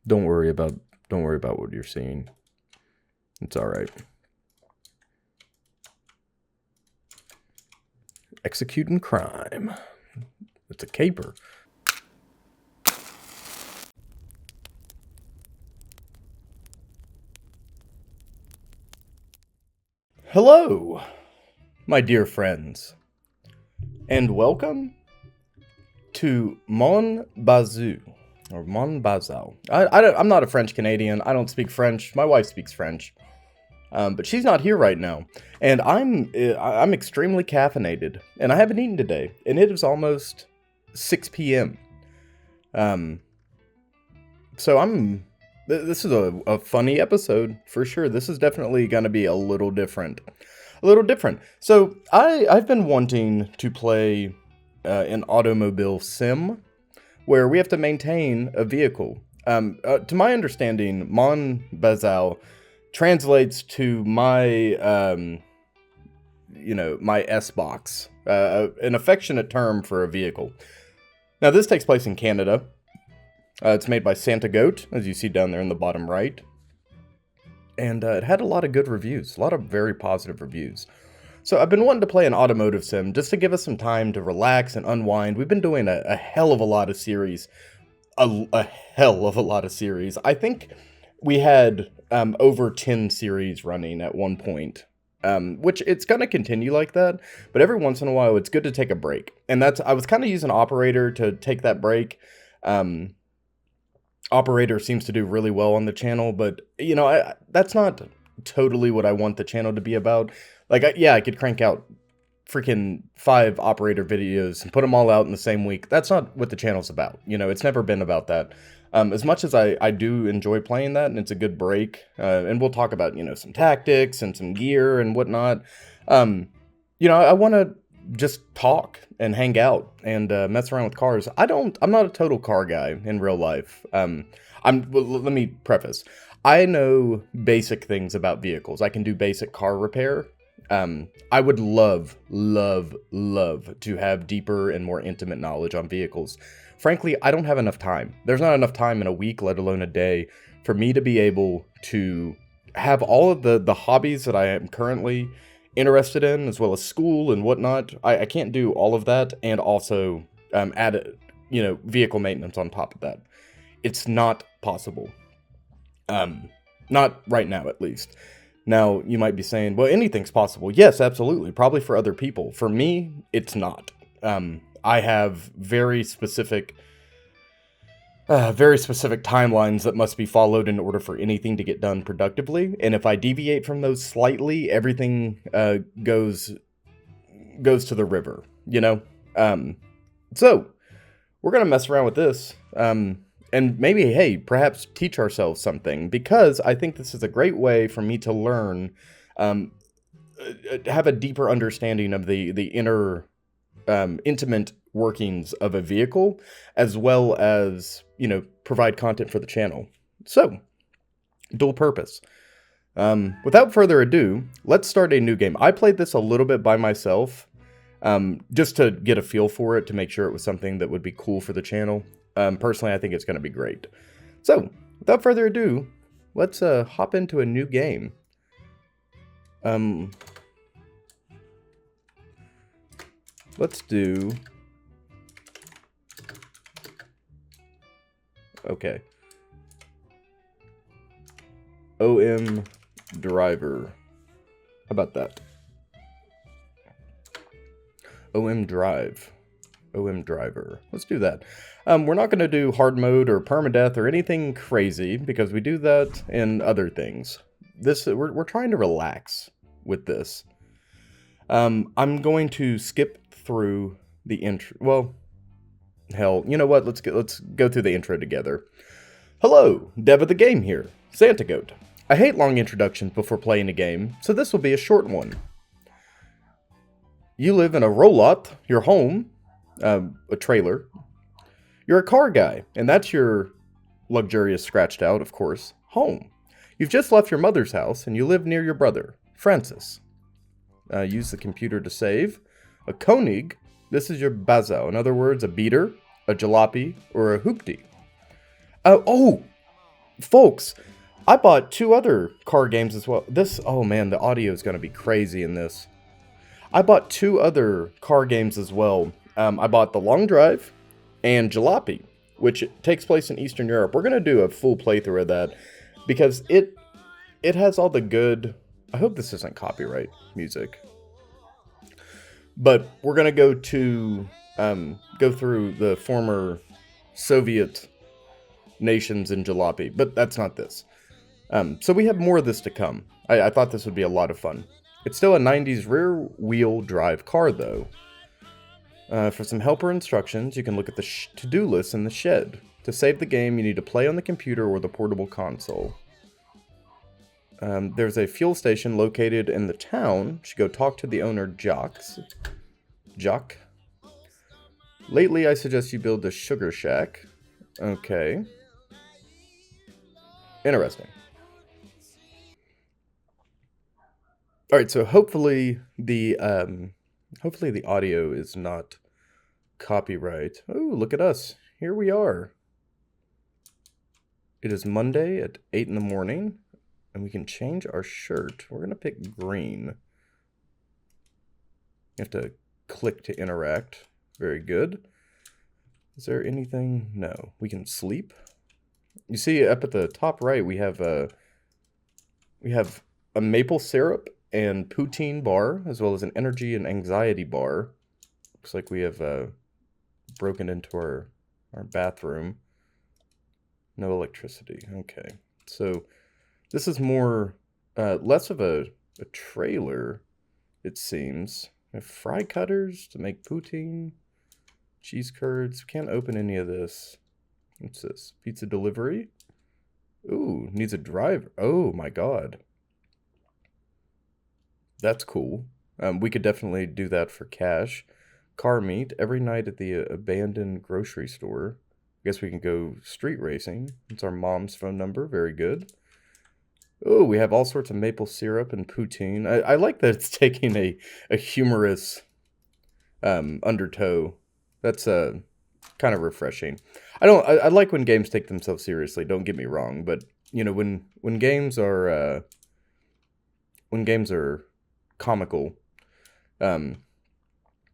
Don't worry about what you're seeing. It's all right. Executing crime. It's a caper. Hello, my dear friends, and welcome to MON BAZOU, or MON BAZOU. I'm not a French Canadian. I don't speak French. My wife speaks French, but she's not here right now, and I'm extremely caffeinated, and I haven't eaten today, and it is almost 6 p.m. So this is a funny episode for sure. This is definitely going to be a little different. So I've been wanting to play an automobile sim where we have to maintain a vehicle. To my understanding, MON BAZOU translates to my my S-box, an affectionate term for a vehicle. Now this takes place in Canada. It's made by Santa Goat, as you see down there in the bottom right. And it had a lot of good reviews, a lot of very positive reviews. So I've been wanting to play an automotive sim just to give us some time to relax and unwind. We've been doing a hell of a lot of series. A hell of a lot of series. I think we had over 10 series running at one point. Which it's going to continue like that. But every once in a while, it's good to take a break. And I was kind of using Operator to take that break. Operator seems to do really well on the channel, but you know, that's not totally what I want the channel to be about. Like, I could crank out freaking 5 Operator videos and put them all out in the same week. That's not what the channel's about. You know, it's never been about that. As much as I do enjoy playing that, and it's a good break, and we'll talk about, you know, some tactics and some gear and whatnot. You know, I want to just talk and hang out and mess around with cars. I'm not a total car guy in real life. Well, let me preface. I know basic things about vehicles. I can do basic car repair. I would love to have deeper and more intimate knowledge on vehicles. Frankly, I don't have enough time. There's not enough time in a week, let alone a day, for me to be able to have all of the hobbies that I am currently interested in, as well as school and whatnot. I can't do all of that and also add, you know, vehicle maintenance on top of that. It's not possible. Not right now, at least. Now, you might be saying, well, anything's possible. Yes, absolutely. Probably for other people. For me, it's not. I have very specific timelines that must be followed in order for anything to get done productively. And if I deviate from those slightly, everything goes to the river, you know? So, we're going to mess around with this. And maybe, hey, perhaps teach ourselves something. Because I think this is a great way for me to learn, have a deeper understanding of the inner, intimate workings of a vehicle, as well as, you know, provide content for the channel. So, dual purpose. Without further ado, let's start a new game. I played this a little bit by myself, just to get a feel for it, to make sure it was something that would be cool for the channel. Personally, I think it's going to be great. So, without further ado, let's hop into a new game. Let's do... Okay. OM Driver. How about that? OM Drive. OM Driver. Let's do that. We're not going to do hard mode or permadeath or anything crazy, because we do that in other things. We're trying to relax with this. I'm going to skip through the intro. Well, hell, you know what? Let's go through the intro together. Hello, Dev of the Game here, Santa Goat. I hate long introductions before playing a game, so this will be a short one. You live in a roulotte, your home, a trailer. You're a car guy, and that's your luxurious, scratched out, of course, home. You've just left your mother's house, and you live near your brother, Francis. Use the computer to save. A Koenig, this is your Bazou. In other words, a beater, a jalopy, or a hoopty. Oh! Folks, I bought 2 other car games as well. Oh man, the audio is going to be crazy in this. I bought 2 other car games as well. I bought The Long Drive and Jalopy, which takes place in Eastern Europe. We're going to do a full playthrough of that because it has all the good... I hope this isn't copyright music. But we're going to go through the former Soviet nations in Jalopy, but that's not this. So we have more of this to come. I thought this would be a lot of fun. It's still a 90s rear-wheel drive car, though. For some helper instructions, you can look at the to-do list in the shed. To save the game, you need to play on the computer or the portable console. There's a fuel station located in the town. You should go talk to the owner, Jock. Lately, I suggest you build a sugar shack. Okay. Interesting. Alright, so hopefully the audio is not copyright. Oh, look at us. Here we are. It is Monday at 8 in the morning, and we can change our shirt. We're going to pick green. You have to click to interact. Very good. Is there anything? No. We can sleep. You see up at the top right, we have a maple syrup and poutine bar, as well as an energy and anxiety bar. Looks like we have broken into our bathroom. No electricity. Okay. So this is more, less of a trailer, it seems. We have fry cutters to make poutine, cheese curds. We can't open any of this. What's this? Pizza delivery? Ooh, needs a driver. Oh my god. That's cool. We could definitely do that for cash. Car meet every night at the abandoned grocery store. I guess we can go street racing. It's our mom's phone number. Very good. Oh, we have all sorts of maple syrup and poutine. I like that it's taking a humorous undertow. That's kind of refreshing. I like when games take themselves seriously. Don't get me wrong, but you know when games are comical,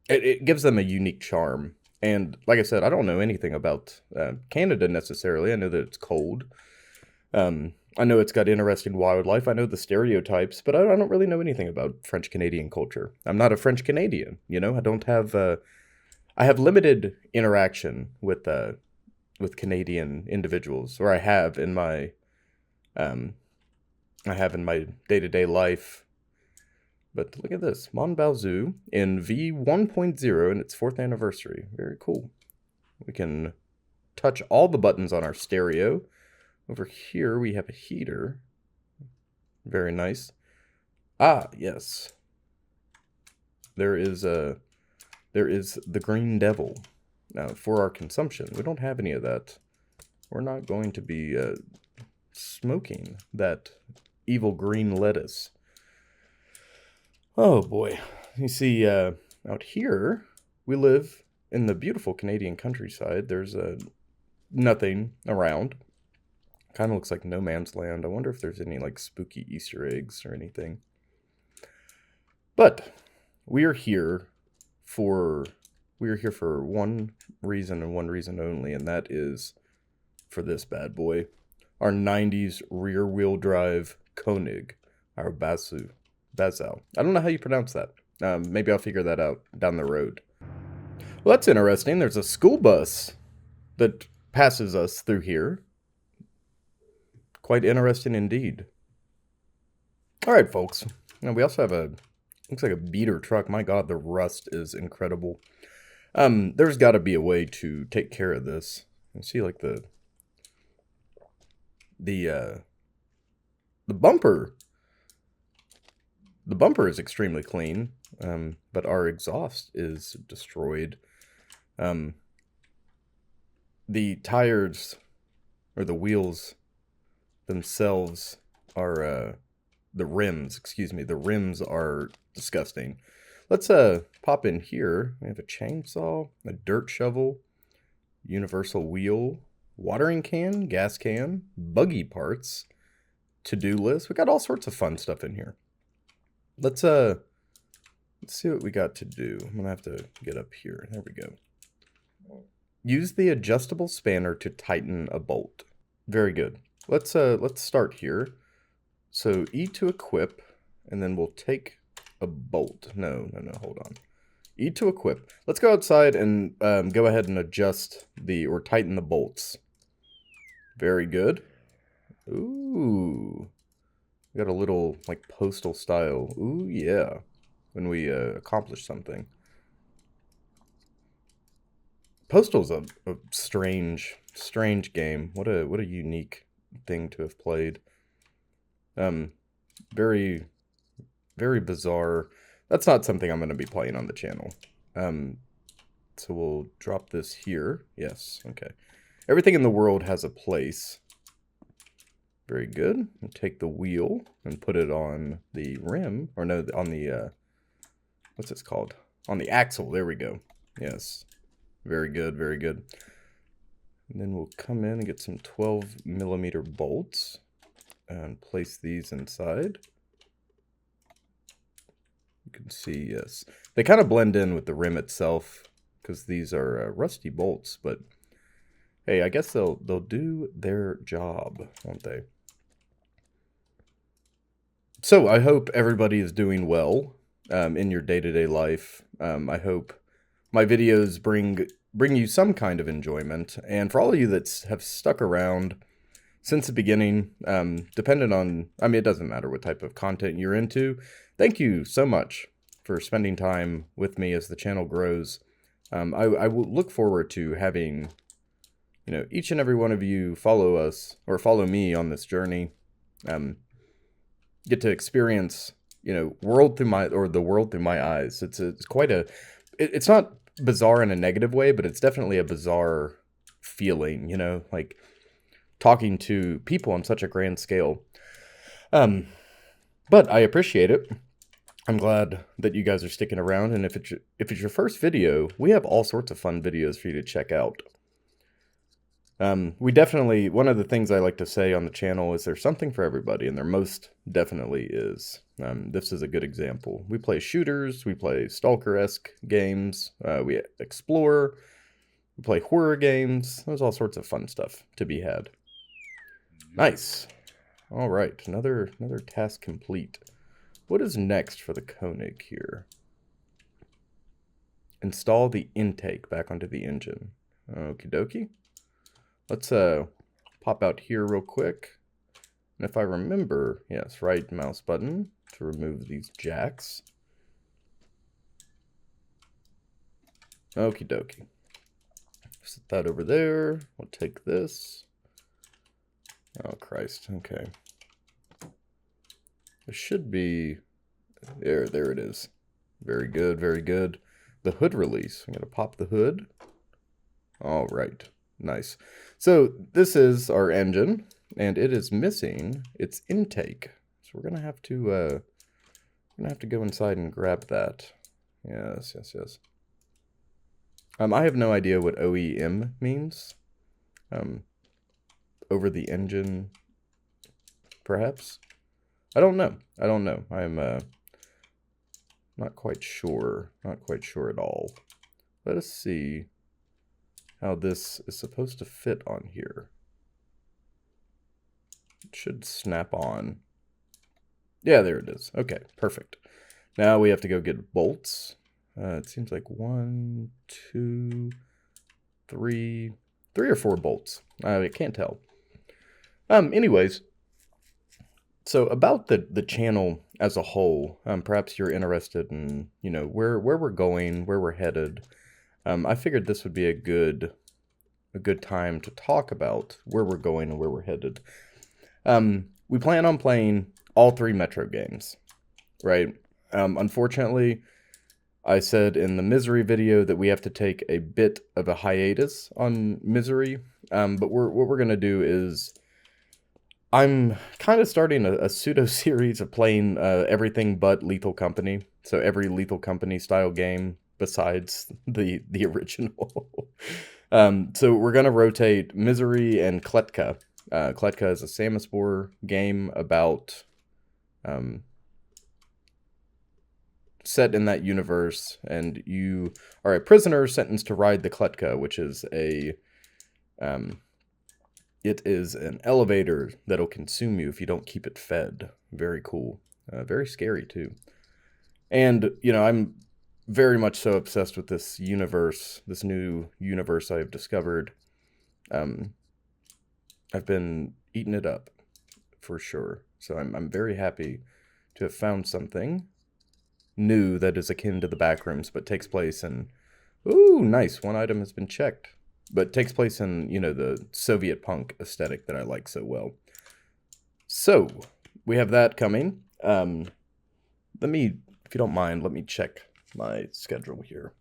it gives them a unique charm. And like I said, I don't know anything about Canada necessarily. I know that it's cold. I know it's got interesting wildlife. I know the stereotypes, but I don't really know anything about French Canadian culture. I'm not a French Canadian, you know. I don't have. I have limited interaction with Canadian individuals, or I have in my day-to-day life. But look at this, MON BAZOU in V1.0 in its 4th anniversary. Very cool. We can touch all the buttons on our stereo. Over here we have a heater. Very nice. Ah, yes. There is the Green Devil. Now, for our consumption, we don't have any of that. We're not going to be smoking that evil green lettuce. Oh boy. You see, out here, we live in the beautiful Canadian countryside. There's nothing around. Kind of looks like no man's land. I wonder if there's any like spooky Easter eggs or anything. But we are here for one reason and one reason only, and that is for this bad boy. Our 90s rear-wheel drive Koenig, our Bazou. I don't know how you pronounce that. Maybe I'll figure that out down the road. Well, that's interesting. There's a school bus that passes us through here. Quite interesting indeed. All right, folks. Now we also have looks like a beater truck. My God, the rust is incredible. There's got to be a way to take care of this. You see, like the bumper. The bumper is extremely clean, but our exhaust is destroyed. The tires, or the wheels themselves are, the rims are disgusting. Let's pop in here. We have a chainsaw, a dirt shovel, universal wheel, watering can, gas can, buggy parts, to-do list. We got all sorts of fun stuff in here. Let's see what we got to do. I'm gonna have to get up here. There we go. Use the adjustable spanner to tighten a bolt. Very good. Let's start here. So E to equip, and then we'll take a bolt. No, hold on. E to equip. Let's go outside and go ahead and adjust or tighten the bolts. Very good. Ooh. We got a little, like, postal style. Ooh, yeah. When we accomplish something. Postal's a strange game. What a unique thing to have played. Very bizarre. That's not something I'm going to be playing on the channel. So we'll drop this here. Yes, okay. Everything in the world has a place. Very good. We'll take the wheel and put it on the rim. Or no, on the, what's this called? On the axle. There we go. Yes. Very good, very good. And then we'll come in and get some 12mm bolts and place these inside. You can see, yes. They kind of blend in with the rim itself because these are rusty bolts, but hey, I guess they'll do their job, won't they? So I hope everybody is doing well in your day-to-day life. I hope my videos bring you some kind of enjoyment. And for all of you that have stuck around since the beginning, depending on, I mean, it doesn't matter what type of content you're into. Thank you so much for spending time with me as the channel grows. I will look forward to having, each and every one of you follow us or follow me on this journey. Get to experience, the world through my eyes. It's quite a, it's not bizarre in a negative way, but it's definitely a bizarre feeling, like talking to people on such a grand scale. But I appreciate it. I'm glad that you guys are sticking around, and if it's your first video, we have all sorts of fun videos for you to check out. We definitely, one of the things I like to say on the channel is there's something for everybody, and there most definitely is. This is a good example. We play shooters, we play stalker-esque games, we explore, we play horror games. There's all sorts of fun stuff to be had. Nice. All right, another task complete. What is next for the Koenig here? Install the intake back onto the engine. Okie dokie. Let's pop out here real quick. And if I remember, yes, right mouse button to remove these jacks. Okie dokie. Set that over there. We'll take this. Oh, Christ. Okay. There should be... There it is. Very good, very good. The hood release. I'm going to pop the hood. All right. Nice. So this is our engine, and it is missing its intake. So we're gonna have to go inside and grab that. Yes. I have no idea what OEM means. Over the engine, perhaps. I don't know. I'm not quite sure. Not quite sure at all. Let us see how this is supposed to fit on here. It should snap on. Yeah, there it is. Okay, perfect. Now we have to go get bolts. It seems like 1, 2, 3 or 4 bolts. I can't tell. Anyways, so about the channel as a whole, perhaps you're interested in, where we're going, where we're headed. I figured this would be a good time to talk about where we're going and where we're headed. We plan on playing all 3 Metro games, right? Unfortunately, I said in the Misery video that we have to take a bit of a hiatus on Misery, but what we're going to do is I'm kind of starting a pseudo-series of playing everything but Lethal Company, so every Lethal Company style game besides the original. So we're gonna rotate Misery and Kletka. Kletka is a Samus game about set in that universe, and you are a prisoner sentenced to ride the Kletka, which is it is an elevator that'll consume you if you don't keep it fed. Very cool. Very scary, too. And, I'm very much so obsessed with this universe, this new universe I've discovered. I've been eating it up, for sure. So I'm very happy to have found something new that is akin to the Backrooms, but takes place in... Ooh, nice. One item has been checked. But takes place in, the Soviet punk aesthetic that I like so well. So, we have that coming. If you don't mind, let me check my schedule here.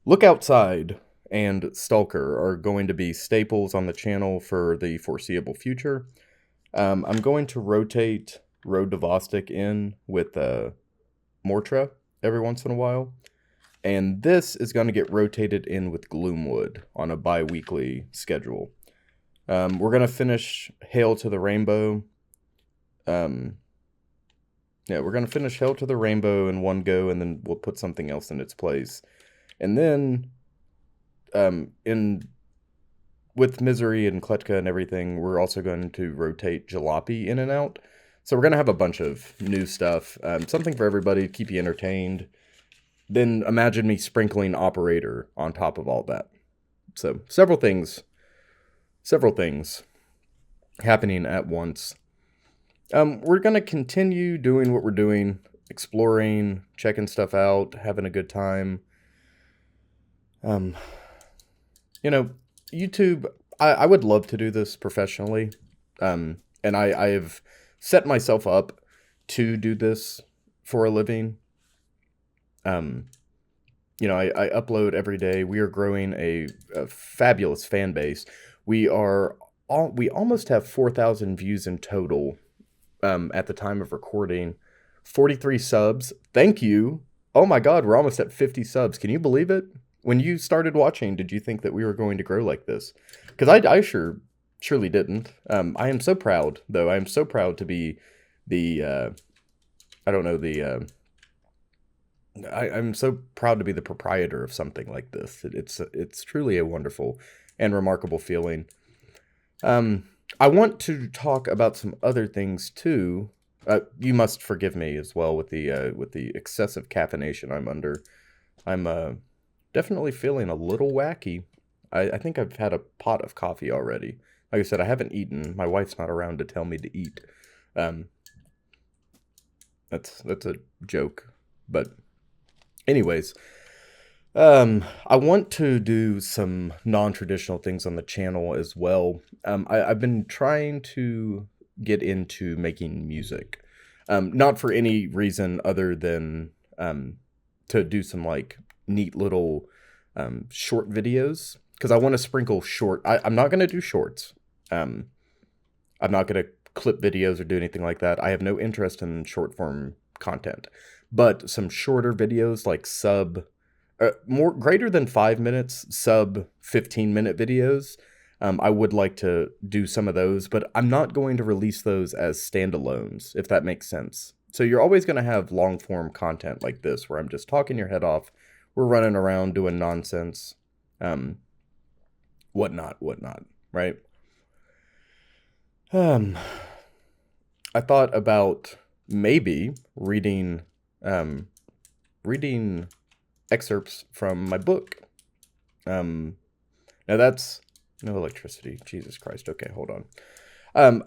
Look Outside and Stalker are going to be staples on the channel for the foreseeable future. I'm going to rotate Road to Vostok in with Mortra every once in a while. And this is going to get rotated in with Gloomwood on a bi-weekly schedule. We're going to finish Hail to the Rainbow. We're going to finish Hail to the Rainbow in one go, and then we'll put something else in its place. And then, with Misery and Kletka and everything, we're also going to rotate Jalopy in and out. So we're going to have a bunch of new stuff. Something for everybody to keep you entertained. Then imagine me sprinkling Operator on top of all that. So several things happening at once. We're going to continue doing what we're doing, exploring, checking stuff out, having a good time. YouTube, I would love to do this professionally. And I have set myself up to do this for a living. I upload every day. We are growing a fabulous fan base. We almost have 4,000 views in total at the time of recording. 43 subs. Thank you. Oh my God, we're almost at 50 subs. Can you believe it? When you started watching, did you think that we were going to grow like this? Because I surely didn't. I am so proud, though. I am so proud to be I'm so proud to be the proprietor of something like this. It's truly a wonderful and remarkable feeling. I want to talk about some other things too. You must forgive me as well with the excessive caffeination I'm under. I'm definitely feeling a little wacky. I think I've had a pot of coffee already. Like I said, I haven't eaten. My wife's not around to tell me to eat. That's a joke, but. Anyways, I want to do some non-traditional things on the channel as well. I've been trying to get into making music. Not for any reason other than to do some like neat little short videos. Because I want to sprinkle I'm not going to do shorts. I'm not going to clip videos or do anything like that. I have no interest in short form content. But some shorter videos like greater than 5 minutes, sub 15-minute videos, I would like to do some of those, but I'm not going to release those as standalones, if that makes sense. So you're always going to have long-form content like this, where I'm just talking your head off, we're running around doing nonsense, whatnot, right? I thought about maybe reading excerpts from my book. Now that's no electricity. Jesus Christ. Okay, hold on.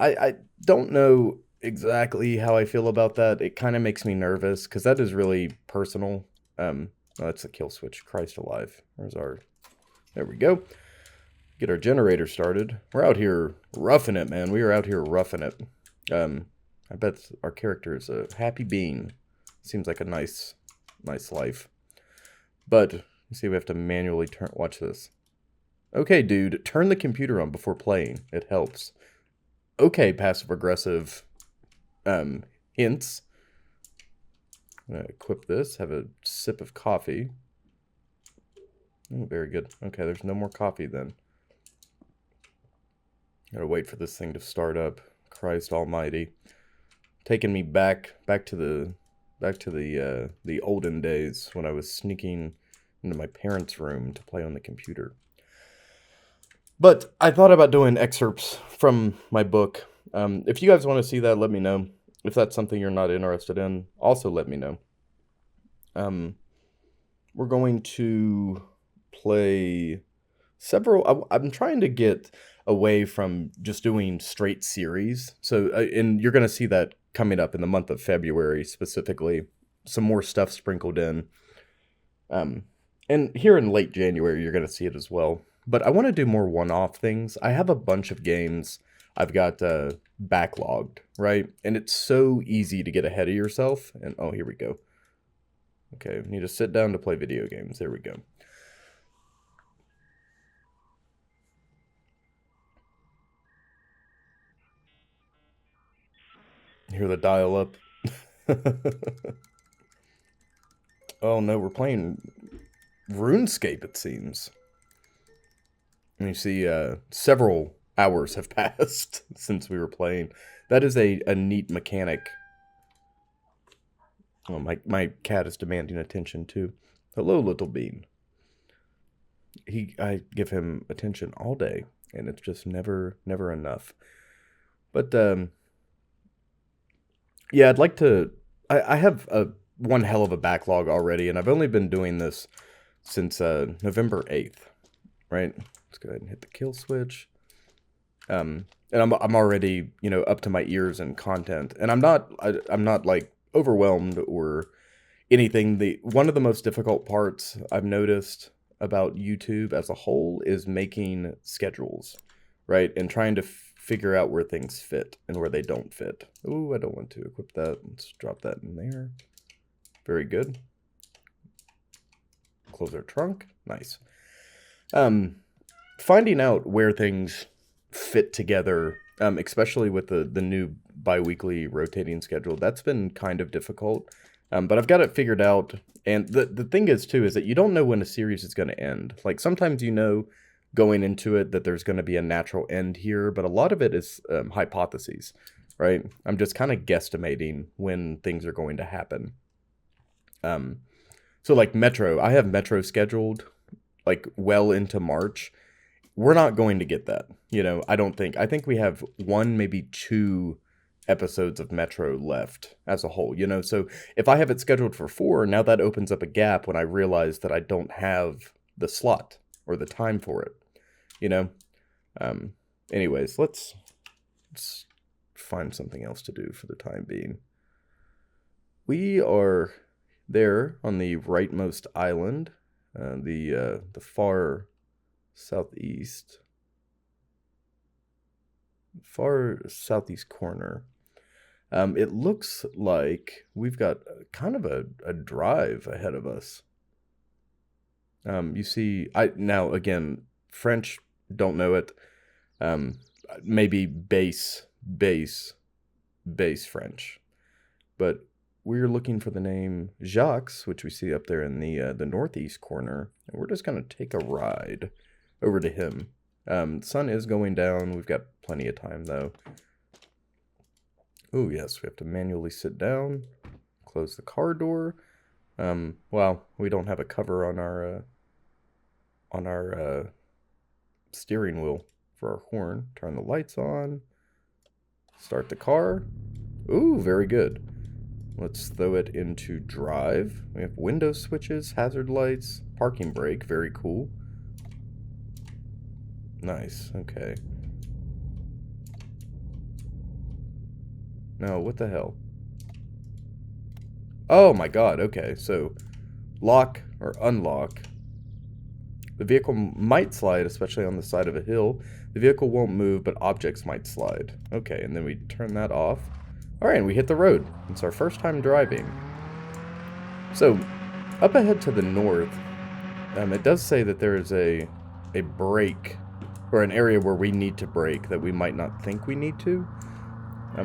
I don't know exactly how I feel about that. It kind of makes me nervous because that is really personal. Oh, that's a kill switch. Christ alive. There we go. Get our generator started. We're out here roughing it, man. We are out here roughing it. I bet our character is a happy being. Seems like a nice life. But, you see, we have to manually watch this. Okay, dude, turn the computer on before playing. It helps. Okay, passive-aggressive hints. I'm gonna equip this, have a sip of coffee. Oh, very good. Okay, there's no more coffee then. Gotta wait for this thing to start up. Christ almighty. Taking me back to the olden days when I was sneaking into my parents' room to play on the computer. But I thought about doing excerpts from my book. If you guys want to see that, let me know. If that's something you're not interested in, also let me know. We're going to play several. I'm trying to get away from just doing straight series. So, and you're going to see that coming up in the month of February specifically. Some more stuff sprinkled in. And here in late January, you're going to see it as well. But I want to do more one-off things. I have a bunch of games I've got backlogged, right? And it's so easy to get ahead of yourself. And oh, here we go. Okay, we need to sit down to play video games. There we go. Hear the dial up. Oh no, we're playing RuneScape, it seems. And you see several hours have passed since we were playing. That is a neat mechanic. Oh, my cat is demanding attention too. Hello, little bean. I give him attention all day, and it's just never enough. But yeah, I'd like to. I have one hell of a backlog already, and I've only been doing this since November 8th. Right? Let's go ahead and hit the kill switch. And I'm already, up to my ears in content, and I'm not like overwhelmed or anything. One of the most difficult parts I've noticed about YouTube as a whole is making schedules, right? And trying to figure out where things fit and where they don't fit. Ooh, I don't want to equip that. Let's drop that in there. Very good. Close our trunk. Nice. Finding out where things fit together, especially with the new bi-weekly rotating schedule, that's been kind of difficult. But I've got it figured out. And the thing is, too, is that you don't know when a series is going to end. Like, sometimes going into it that there's going to be a natural end here, but a lot of it is hypotheses, right? I'm just kind of guesstimating when things are going to happen. So, like, Metro, I have Metro scheduled, like, well into March. We're not going to get that, I don't think. I think we have 1, maybe 2 episodes of Metro left as a whole, So if I have it scheduled for 4, now that opens up a gap when I realize that I don't have the slot or the time for it, Anyways, let's find something else to do for the time being. We are there on the rightmost island, the far southeast corner. It looks like we've got kind of a drive ahead of us. You see, now again, French, don't know it. Maybe base French, but we're looking for the name Jacques, which we see up there in the northeast corner, and we're just gonna take a ride over to him. Sun is going down. We've got plenty of time though. Oh yes, we have to manually sit down, close the car door. Well, we don't have a cover on our steering wheel for our horn. Turn the lights on. Start the car. Ooh, very good. Let's throw it into drive. We have window switches, hazard lights, parking brake. Very cool. Nice. Okay. No, what the hell? Oh my god, okay. So, lock or unlock. The vehicle might slide, especially on the side of a hill. The vehicle won't move, but objects might slide. Okay, and then we turn that off. Alright, and we hit the road. It's our first time driving. So, up ahead to the north, it does say that there is a break, or an area where we need to brake that we might not think we need to.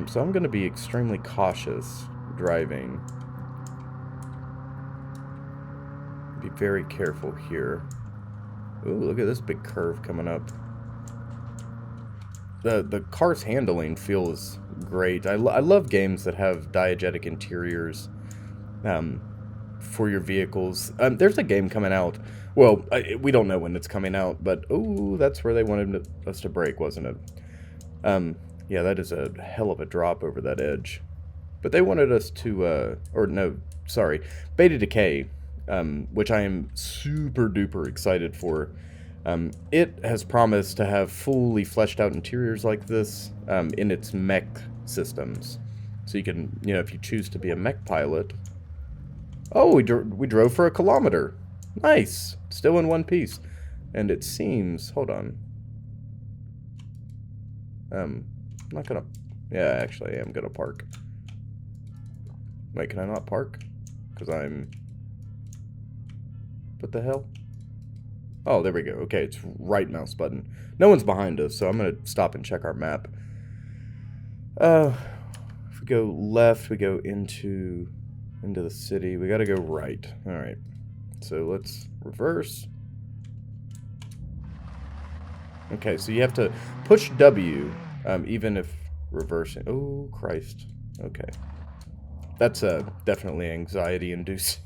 So I'm going to be extremely cautious driving. Be very careful here. Ooh, look at this big curve coming up. The car's handling feels great. I love games that have diegetic interiors for your vehicles. There's a game coming out. Well, we don't know when it's coming out, but oh, that's where they wanted us to brake, wasn't it? Yeah, that is a hell of a drop over that edge. But they wanted us to, or no, sorry, Beta Decay, which I am super duper excited for. It has promised to have fully fleshed out interiors like this in its mech systems. So you can, you know, if you choose to be a mech pilot. Oh, we drove for 1 kilometer. Nice. Still in one piece. And it seems, hold on. I'm not gonna, yeah, actually I am gonna park. Wait, can I not park? Because I'm, what the hell? Oh, there we go. Okay, it's right mouse button. No one's behind us, so I'm gonna stop and check our map. If we go left, we go into the city. We gotta go right. Alright. So let's reverse. Okay, so you have to push W, even if reversing. Oh, Christ. Okay. That's definitely anxiety-inducing.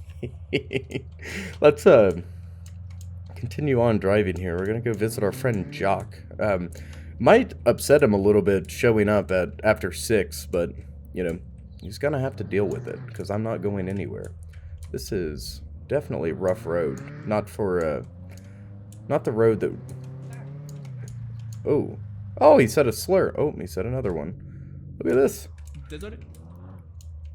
Let's continue on driving here. We're gonna go visit our friend Jock. Might upset him a little bit showing up after 6, but you know, he's gonna have to deal with it because I'm not going anywhere. This is definitely a rough road. Not for not the road that. Oh, he said a slur. Oh, he said another one. Look at this.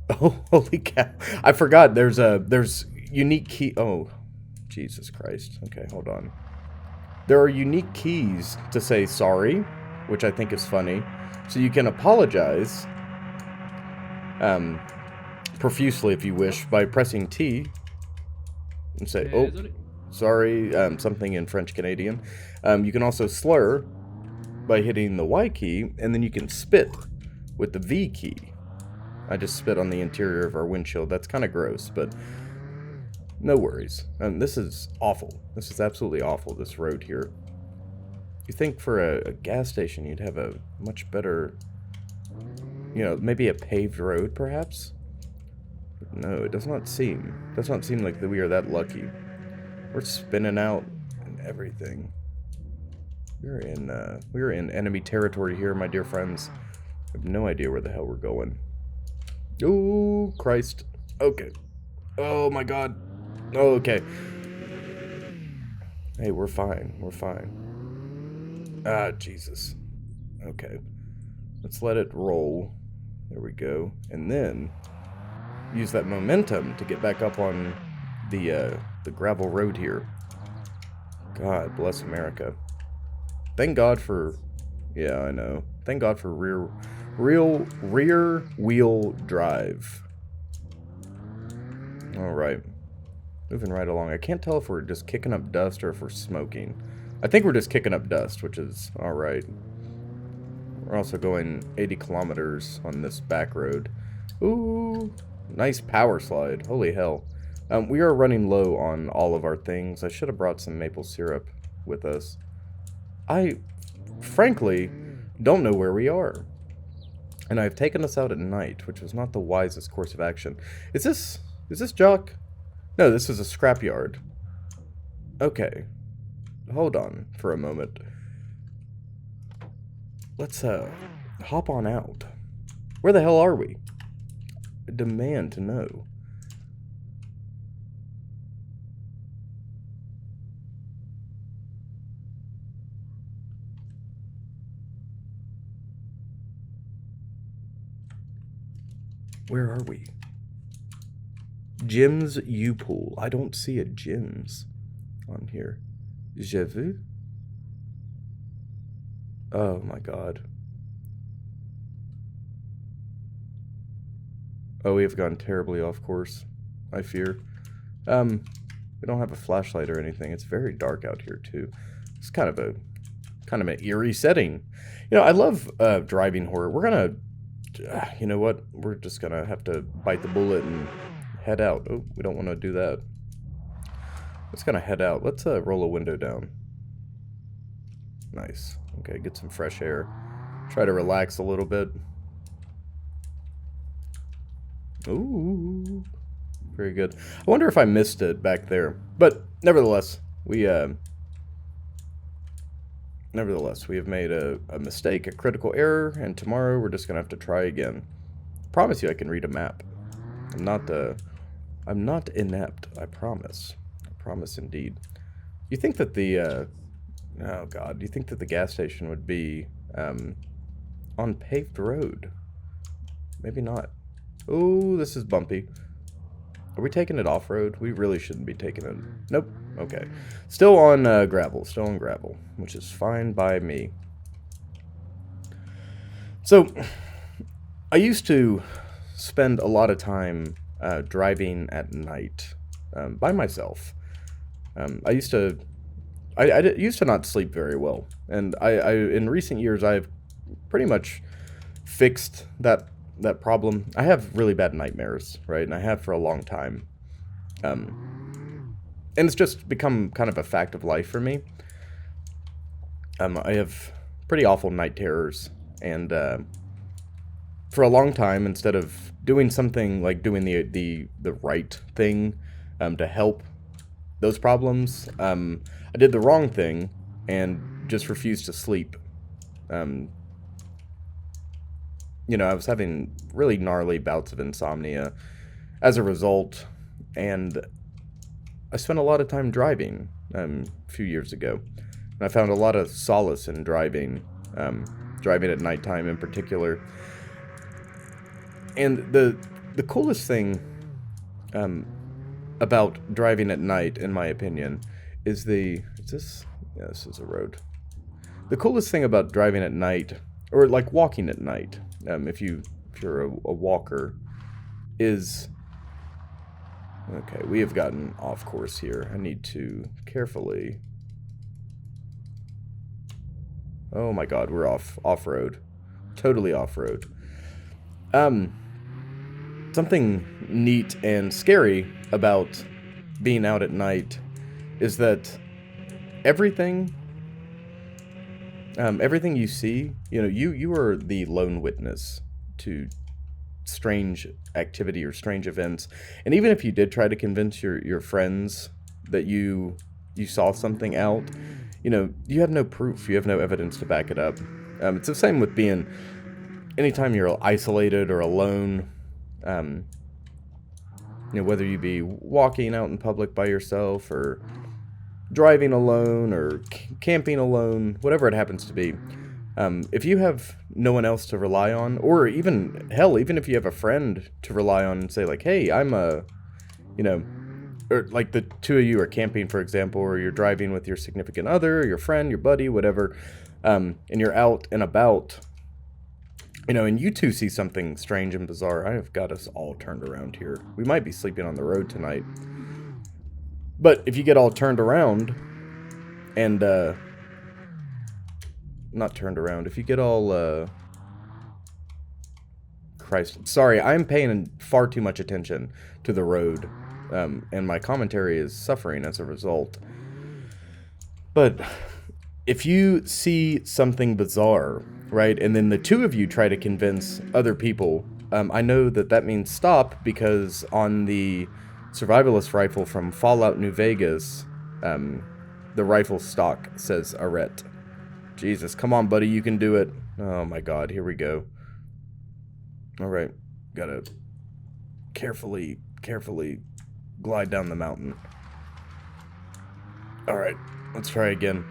Oh, holy cow. I forgot there's unique key. Oh, Jesus Christ. Okay, hold on. There are unique keys to say sorry, which I think is funny. So you can apologize profusely if you wish by pressing T and say, oh, sorry, something in French Canadian. You can also slur by hitting the Y key, and then you can spit with the V key. I just spit on the interior of our windshield. That's kind of gross, but no worries. This is awful. This is absolutely awful, this road here. You think for a gas station you'd have a much better, you know, maybe a paved road perhaps? But no, it does not seem like that we are that lucky. We're spinning out and everything. We're in enemy territory here, my dear friends. I have no idea where the hell we're going. Oh, Christ. Okay. Oh, my God. Oh, okay. Hey, we're fine. We're fine. Ah, Jesus. Okay. Let's let it roll. There we go. And then use that momentum to get back up on the gravel road here. God bless America. Thank God for, yeah, I know. Thank God for rear wheel drive. All right, moving right along. I can't tell if we're just kicking up dust or if we're smoking. I think we're just kicking up dust, which is all right. We're also going 80 kilometers on this back road. Ooh, nice power slide. Holy hell. We are running low on all of our things. I should have brought some maple syrup with us. I, frankly, don't know where we are. And I've taken us out at night, which was not the wisest course of action. Is this Jock? No, this is a scrapyard. Okay. Hold on for a moment. Let's, hop on out. Where the hell are we? I demand to know. Where are we? Jim's U-Pool. I don't see a Jim's on here. J'ai vu? Oh my God. Oh, we have gone terribly off course, I fear. We don't have a flashlight or anything. It's very dark out here too. It's kind of an eerie setting. You know, I love driving horror. We're gonna, you know what? We're just gonna have to bite the bullet and head out. Oh, we don't want to do that. Let's gonna head out. Let's roll a window down. Nice. Okay, get some fresh air. Try to relax a little bit. Ooh. Very good. I wonder if I missed it back there. But nevertheless, we have made a mistake, a critical error, and tomorrow we're just gonna have to try again. I promise you I can read a map. I'm not inept, I promise. I promise indeed. You think that the oh god, do you think that the gas station would be on paved road? Maybe not. Oh, this is bumpy. Are we taking it off-road? We really shouldn't be taking it. Nope. Okay. Still on gravel. Still on gravel, which is fine by me. So, I used to spend a lot of time driving at night by myself. I used to not sleep very well, and I in recent years I've pretty much fixed that problem. I have really bad nightmares, right? And I have for a long time. And it's just become kind of a fact of life for me. I have pretty awful night terrors, and for a long time, instead of doing something like doing the right thing to help those problems, I did the wrong thing and just refused to sleep. You know, I was having really gnarly bouts of insomnia as a result, and I spent a lot of time driving a few years ago, and I found a lot of solace in driving, driving at nighttime in particular. And the coolest thing about driving at night, in my opinion, is this is a road. The coolest thing about driving at night, or like walking at night, if you're a walker, is... Okay, we have gotten off course here. I need to carefully... Oh my god, we're off-road. Totally off-road. Something neat and scary about being out at night is that everything you see, you know, you are the lone witness to strange activity or strange events. And even if you did try to convince your friends that you saw something out, you know, you have no proof, you have no evidence to back it up. It's the same with being, anytime you're isolated or alone, you know, whether you be walking out in public by yourself or driving alone or camping alone, whatever it happens to be, if you have no one else to rely on, or even, hell, even if you have a friend to rely on and say like, hey, you know, or like the two of you are camping, for example, or you're driving with your significant other, your friend, your buddy, whatever, and you're out and about, you know, and you two see something strange and bizarre. I have got us all turned around here. We might be sleeping on the road tonight. But if you get all turned around and, not turned around, if you get all, Christ, sorry, I'm paying far too much attention to the road, and my commentary is suffering as a result. But if you see something bizarre, right, and then the two of you try to convince other people, I know that means stop, because on the survivalist rifle from Fallout New Vegas, the rifle stock says arret. Jesus, come on, buddy, you can do it. Oh my god, here we go. Alright, gotta carefully glide down the mountain. Alright, let's try again.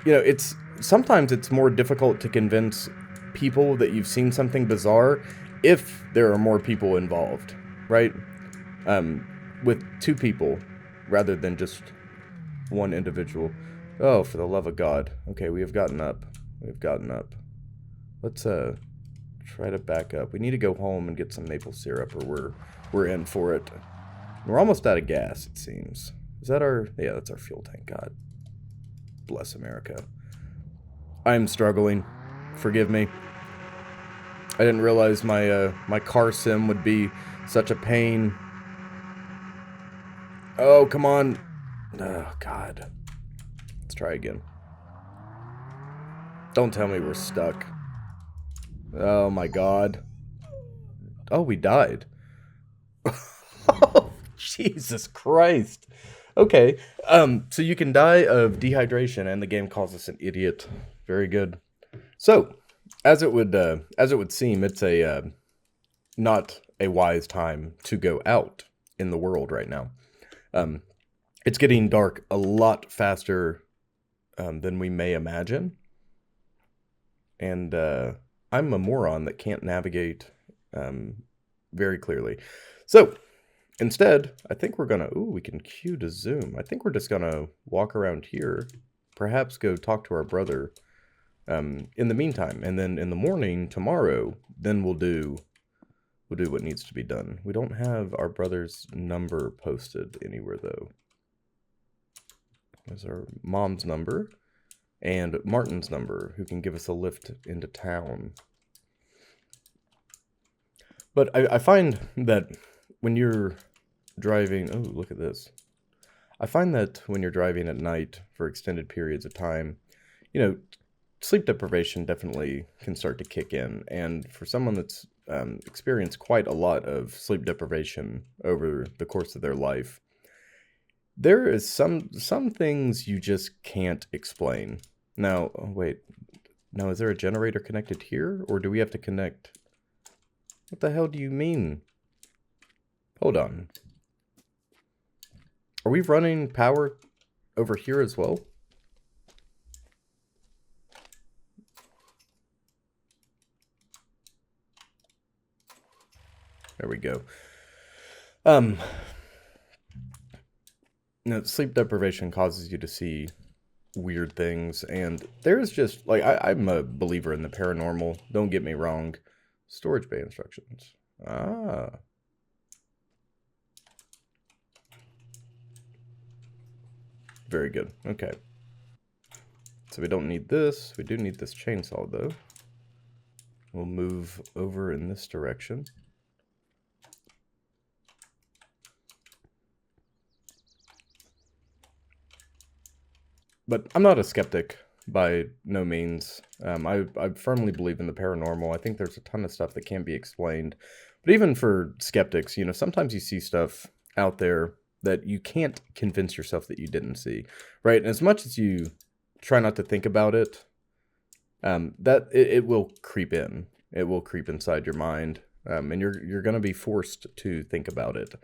You know, sometimes it's more difficult to convince people that you've seen something bizarre if there are more people involved, right? With two people rather than just one individual. Oh, for the love of God. Okay, we have gotten up. Let's try to back up. We need to go home and get some maple syrup, or we're in for it. We're almost out of gas, it seems. Is that our... Yeah, that's our fuel tank. God bless America. I'm struggling. Forgive me. I didn't realize my car sim would be such a pain. Oh, come on. Oh, God. Let's try again. Don't tell me we're stuck. Oh my god. Oh, we died. Oh, Jesus Christ. Okay. So you can die of dehydration and the game calls us an idiot. Very good. So, as it would seem, it's not a wise time to go out in the world right now. Um, it's getting dark a lot faster than we may imagine. And I'm a moron that can't navigate very clearly. So, instead, I think we're gonna... Ooh, we can queue to zoom. I think we're just gonna walk around here. Perhaps go talk to our brother in the meantime. And then in the morning, tomorrow, then we'll do what needs to be done. We don't have our brother's number posted anywhere, though. There's our mom's number. And Martin's number, who can give us a lift into town. But I find that when you're driving... Oh, look at this. I find that when you're driving at night for extended periods of time, you know, sleep deprivation definitely can start to kick in. And for someone that's experienced quite a lot of sleep deprivation over the course of their life, there is some things you just can't explain. Now, oh, wait. Now, is there a generator connected here? Or do we have to connect... What the hell do you mean? Hold on. Are we running power over here as well? There we go. No, sleep deprivation causes you to see weird things, and there's just, like, I'm a believer in the paranormal. Don't get me wrong. Storage bay instructions. Ah. Very good. Okay. So we don't need this. We do need this chainsaw, though. We'll move over in this direction. But I'm not a skeptic by no means. I firmly believe in the paranormal. I think there's a ton of stuff that can't be explained. But even for skeptics, you know, sometimes you see stuff out there that you can't convince yourself that you didn't see, right? And as much as you try not to think about it, it will creep in. It will creep inside your mind, and you're going to be forced to think about it.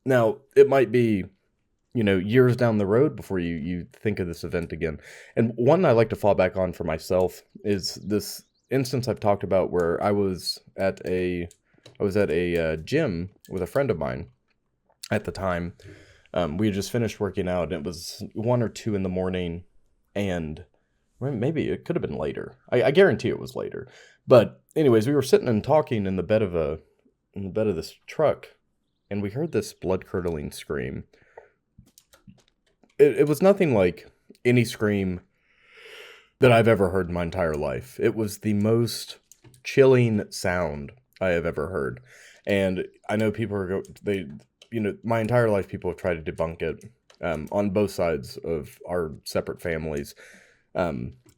Now, it might be, you know, years down the road before you think of this event again. And one I like to fall back on for myself is this instance I've talked about where I was at a gym with a friend of mine at the time. We had just finished working out, and it was 1 or 2 in the morning, and maybe it could have been later. I guarantee it was later. But anyways, we were sitting and talking in the bed of this truck, and we heard this blood-curdling scream. It was nothing like any scream that I've ever heard in my entire life. It was the most chilling sound I have ever heard. And I know people are, my entire life people have tried to debunk it on both sides of our separate families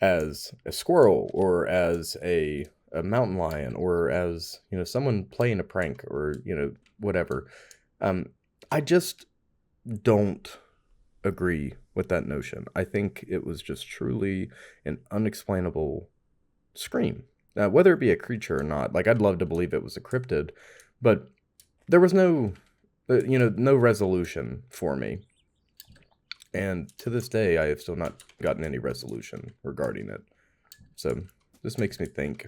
as a squirrel or as a mountain lion or as, you know, someone playing a prank or, you know, whatever. I just don't agree with that notion. I think it was just truly an unexplainable scream. Whether it be a creature or not, like, I'd love to believe it was a cryptid, but there was no, no resolution for me. And to this day, I have still not gotten any resolution regarding it. So this makes me think.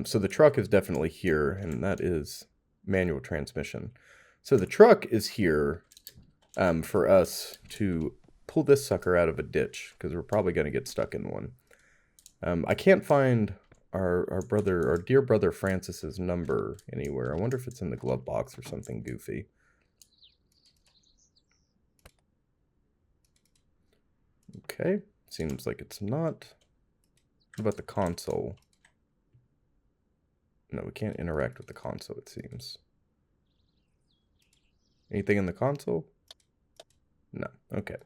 So the truck is definitely here, and that is manual transmission. So the truck is here for us to pull this sucker out of a ditch, because we're probably going to get stuck in one. I can't find our dear brother Francis's number anywhere. I wonder if it's in the glove box or something goofy. Okay, seems like it's not. What about the console? No, we can't interact with the console, it seems. Anything in the console? No. Okay.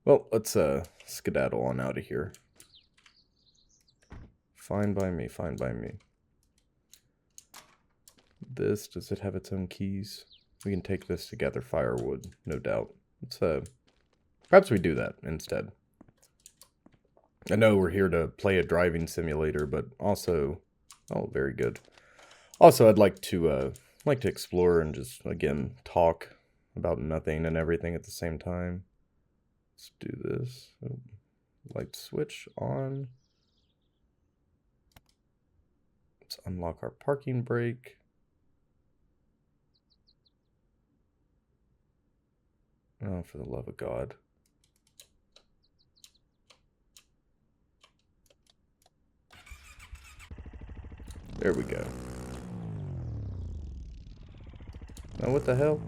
Well, let's skedaddle on out of here. Fine by me, fine by me. This, does it have its own keys? We can take this to gather firewood, no doubt. Let's, perhaps we do that instead. I know we're here to play a driving simulator, but also, oh, very good. Also, I'd like to explore and just, again, talk about nothing and everything at the same time. Let's do this. Oh, light switch on. Let's unlock our parking brake. Oh, for the love of God. There we go. Now what the hell?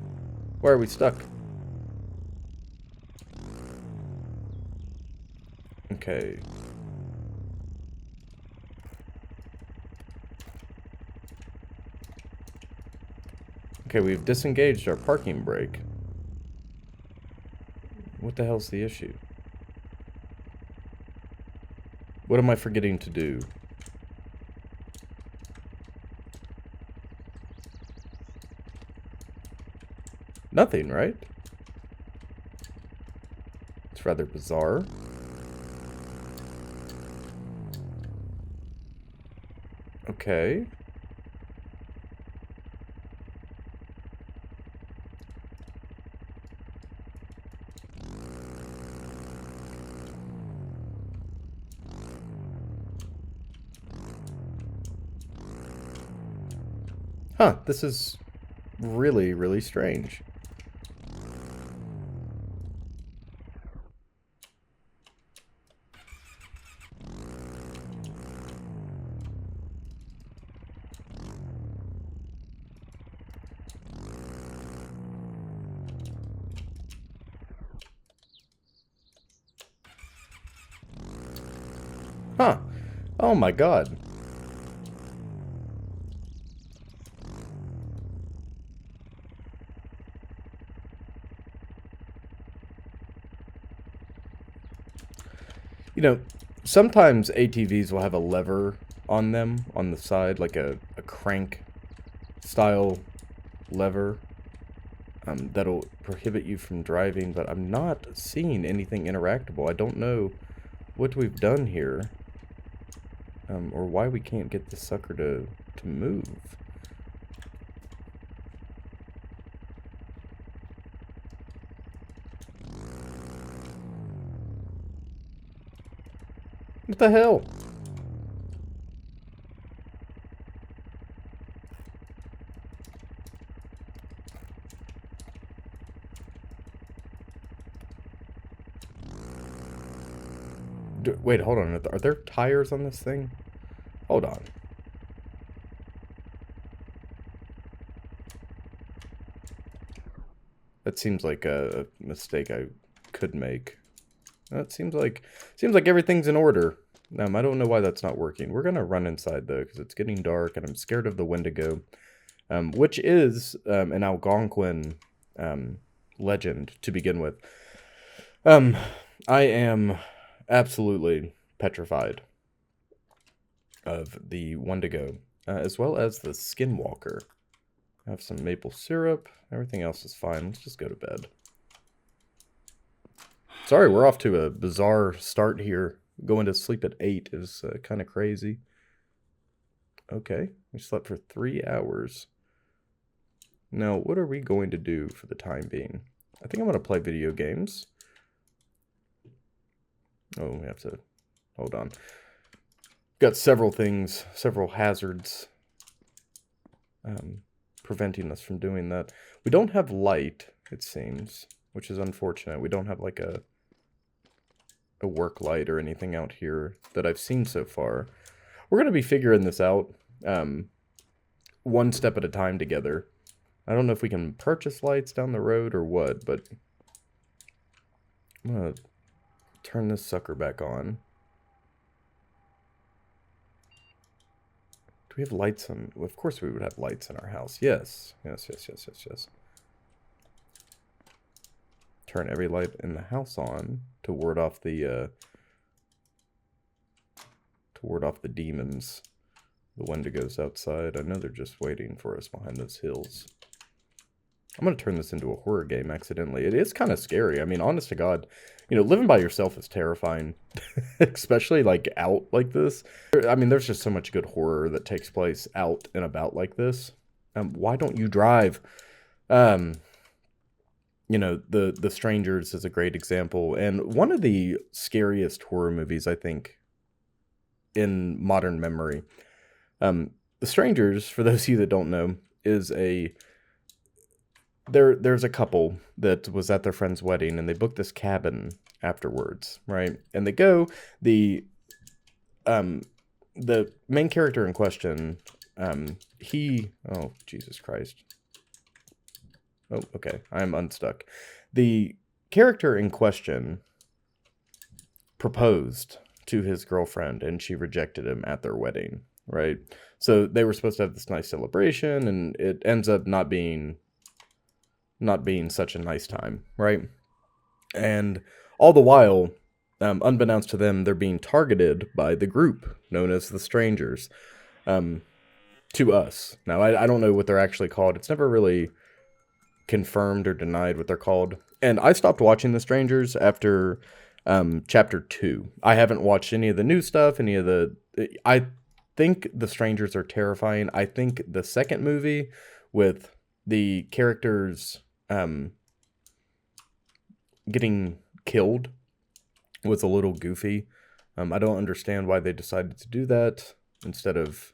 Why are we stuck? Okay. Okay, we've disengaged our parking brake. What the hell's the issue? What am I forgetting to do? Nothing, right? It's rather bizarre. Okay. Huh, this is really, really strange. Huh. Oh my God. You know, sometimes ATVs will have a lever on them on the side, like a crank style lever that'll prohibit you from driving, but I'm not seeing anything interactable. I don't know what we've done here, or why we can't get this sucker to move. What the hell? Wait, hold on. Are there tires on this thing? Hold on. That seems like a mistake I could make. It seems like everything's in order. I don't know why that's not working. We're gonna run inside though, because it's getting dark and I'm scared of the Wendigo, which is an Algonquin legend to begin with. I am absolutely petrified of the Wendigo, as well as the Skinwalker. I have some maple syrup. Everything else is fine. Let's just go to bed. Sorry, we're off to a bizarre start here. Going to sleep at 8 is kind of crazy. Okay, we slept for 3 hours. Now, what are we going to do for the time being? I think I'm going to play video games. Oh, we have to... Hold on. Got several things, several hazards preventing us from doing that. We don't have light, it seems, which is unfortunate. We don't have like a work light or anything out here that I've seen so far. We're going to be figuring this out one step at a time together. I don't know if we can purchase lights down the road or what, but I'm going to turn this sucker back on. Do we have lights on? Well, of course we would have lights in our house. Yes. Yes, yes, yes, yes, yes. Turn every light in the house on to ward off the to ward off the demons. The Wendigos outside. I know they're just waiting for us behind those hills. I'm going to turn this into a horror game accidentally. It is kind of scary. I mean, honest to God, you know, living by yourself is terrifying. Especially, like, out like this. I mean, there's just so much good horror that takes place out and about like this. Why don't you drive? You know, The Strangers is a great example. And one of the scariest horror movies, I think, in modern memory. The Strangers, for those of you that don't know, is there's a couple that was at their friend's wedding, and they booked this cabin afterwards, right? And they go, the main character in question, oh, Jesus Christ. Oh, okay, I'm unstuck. The character in question proposed to his girlfriend, and she rejected him at their wedding, right? So they were supposed to have this nice celebration, and it ends up not being such a nice time, right? And all the while, unbeknownst to them, they're being targeted by the group known as the Strangers, to us. Now, I don't know what they're actually called. It's never really confirmed or denied what they're called. And I stopped watching The Strangers after chapter 2. I haven't watched any of the new stuff, I think The Strangers are terrifying. I think the second movie with the characters getting killed was a little goofy. I don't understand why they decided to do that instead of,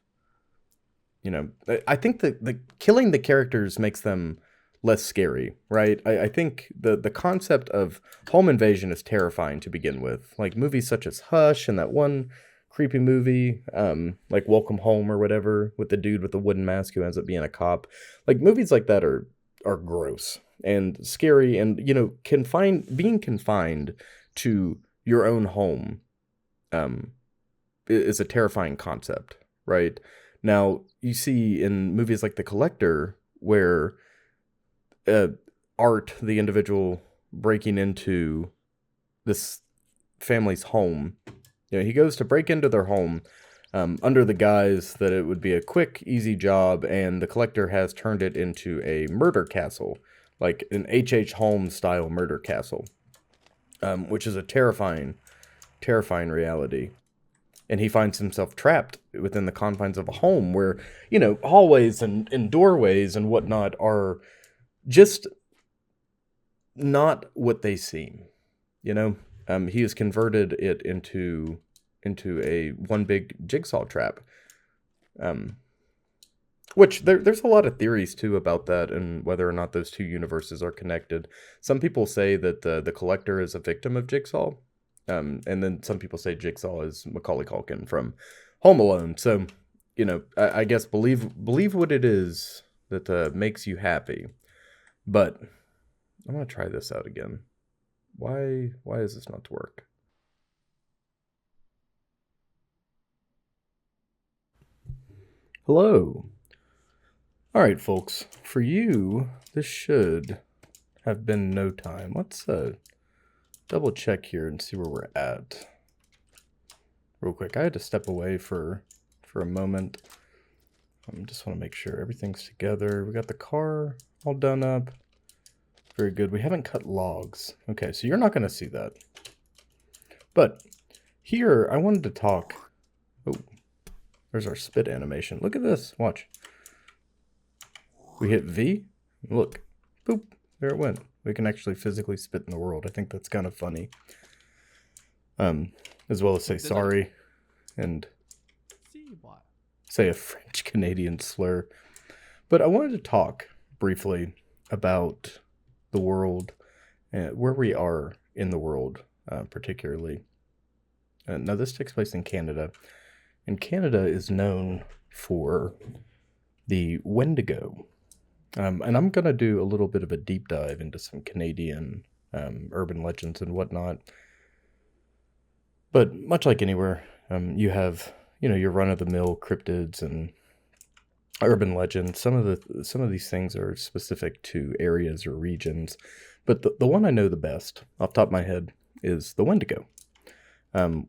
you know, I think the killing the characters makes them less scary, right? I think the concept of home invasion is terrifying to begin with. Like movies such as Hush and that one creepy movie, like Welcome Home or whatever, with the dude with the wooden mask who ends up being a cop. Like movies like that are gross and scary, and you know, being confined to your own home is a terrifying concept, right? Now, you see in movies like The Collector where Art, the individual breaking into this family's home, you know, he goes to break into their home under the guise that it would be a quick, easy job, and the Collector has turned it into a murder castle, like an H.H. Holmes style murder castle, which is a terrifying reality. And he finds himself trapped within the confines of a home where, you know, hallways and doorways and whatnot are just not what they seem. You know, he has converted it into a one big jigsaw trap. Which there's a lot of theories too about that and whether or not those two universes are connected. Some people say that the Collector is a victim of Jigsaw. And then some people say Jigsaw is Macaulay Culkin from Home Alone. So, you know, I guess believe what it is that makes you happy. But I'm going to try this out again. Why is this not to work? Hello. All right, folks. For you, this should have been no time. Let's double check here and see where we're at. Real quick, I had to step away for a moment. I just want to make sure everything's together. We got the car all done up. Very good. We haven't cut logs. Okay, so you're not going to see that. But here, I wanted to talk. Oh, there's our spit animation. Look at this. Watch. We hit V. Look. Boop. There it went. We can actually physically spit in the world. I think that's kind of funny. As well as say sorry and say a French-Canadian slur. But I wanted to talk briefly about the world, where we are in the world, particularly. Now, this takes place in Canada. And Canada is known for the Wendigo. And I'm going to do a little bit of a deep dive into some Canadian urban legends and whatnot. But much like anywhere, you have, you know, your run-of-the-mill cryptids and urban legends. Some of these things are specific to areas or regions. But the one I know the best, off the top of my head, is the Wendigo.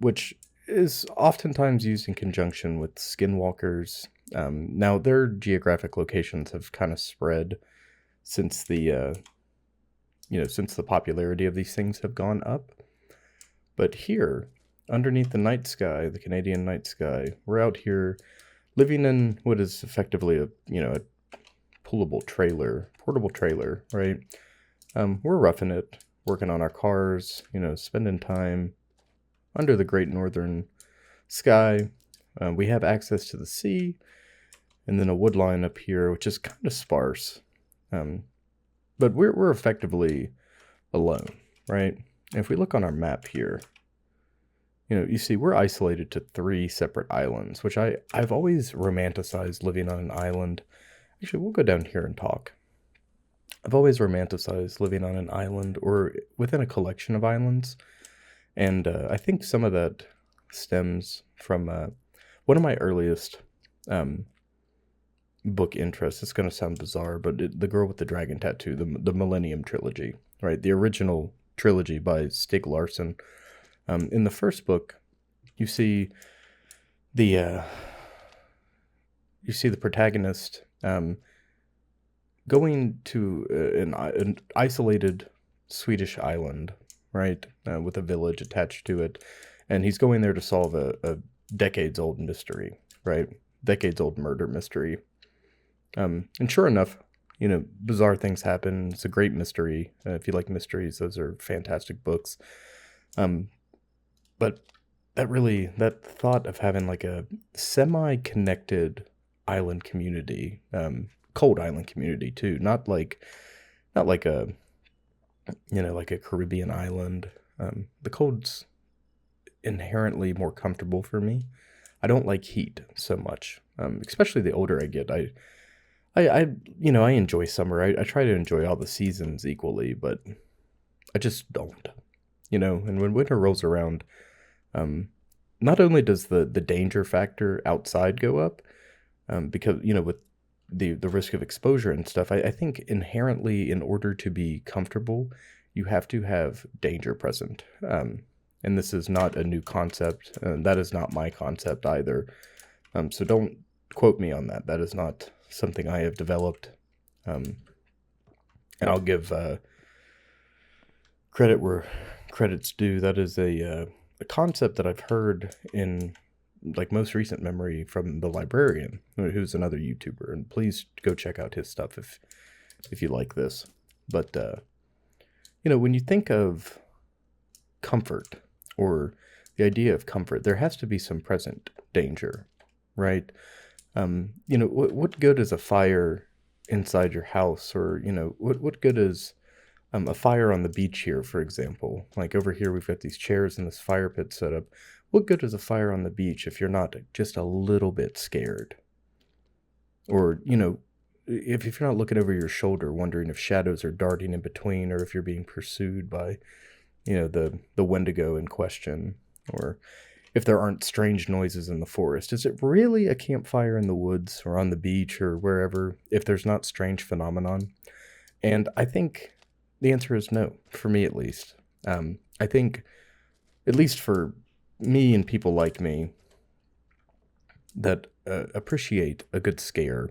Which is oftentimes used in conjunction with skinwalkers. Now, their geographic locations have kind of spread since since the popularity of these things have gone up. But here, underneath the night sky, the Canadian night sky, we're out here living in what is effectively a portable trailer, right? We're roughing it, working on our cars, spending time under the great northern sky. We have access to the sea, and then a wood line up here, which is kind of sparse. But we're effectively alone, right? If we look on our map here, you see we're isolated to 3 separate islands, which I've always romanticized living on an island. Actually, we'll go down here and talk. I've always romanticized living on an island or within a collection of islands. And I think some of that stems from one of my earliest book interests. It's going to sound bizarre, but The Girl with the Dragon Tattoo, the Millennium Trilogy, right? The original trilogy by Stieg Larsson. In the first book, you see the protagonist going to an isolated Swedish island, right, with a village attached to it, and he's going there to solve a decades-old mystery, right? Decades-old murder mystery. And sure enough, bizarre things happen. It's a great mystery. If you like mysteries, those are fantastic books. But that thought of having like a semi-connected island community, cold island community too, not like a like a Caribbean island. The cold's inherently more comfortable for me. I don't like heat so much, especially the older I get. I enjoy summer. I try to enjoy all the seasons equally, but I just don't. And when winter rolls around, not only does the danger factor outside go up, because with the risk of exposure and stuff, I think inherently in order to be comfortable, you have to have danger present. And this is not a new concept. That is not my concept either. So don't quote me on that. That is not something I have developed. And I'll give credit where credit's due. That is a concept that I've heard in like most recent memory from The Librarian, who's another YouTuber. And please go check out his stuff if you like this. But, when you think of comfort or the idea of comfort, there has to be some present danger, right? What good is a fire inside your house, or, what good is a fire on the beach here, for example? Like over here, we've got these chairs and this fire pit set up. What good is a fire on the beach if you're not just a little bit scared? Or, if you're not looking over your shoulder, wondering if shadows are darting in between, or if you're being pursued by, the Wendigo in question, or if there aren't strange noises in the forest. Is it really a campfire in the woods or on the beach or wherever if there's not strange phenomenon? And I think the answer is no, for me at least. I think, at least for me and people like me that appreciate a good scare,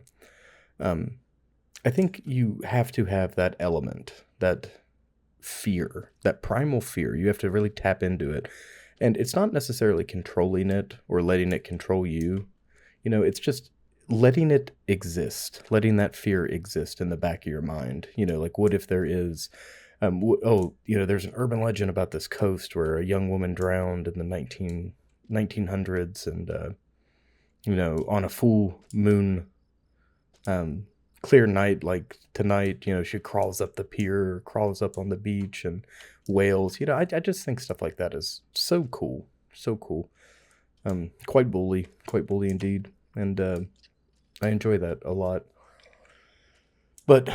I think you have to have that element, that fear, that primal fear. You have to really tap into it. And it's not necessarily controlling it or letting it control you. It's just letting it exist, letting that fear exist in the back of your mind. Like what if there is, there's an urban legend about this coast where a young woman drowned in the 1900s, and, on a full moon, clear night like tonight, she crawls up the pier, crawls up on the beach and wails. I just think stuff like that is so cool. Quite bully indeed. And I enjoy that a lot. But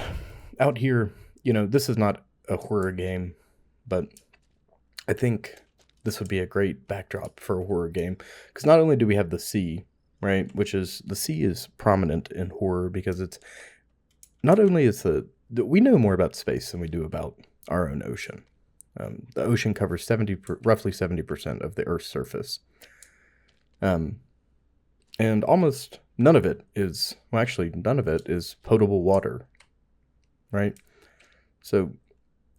out here, this is not a horror game, but I think this would be a great backdrop for a horror game, because not only do we have the sea, right, the sea is prominent in horror because it's not only is we know more about space than we do about our own ocean. The ocean covers roughly 70% of the Earth's surface. Um, and almost none of it is, well, actually, none of it is potable water, right? So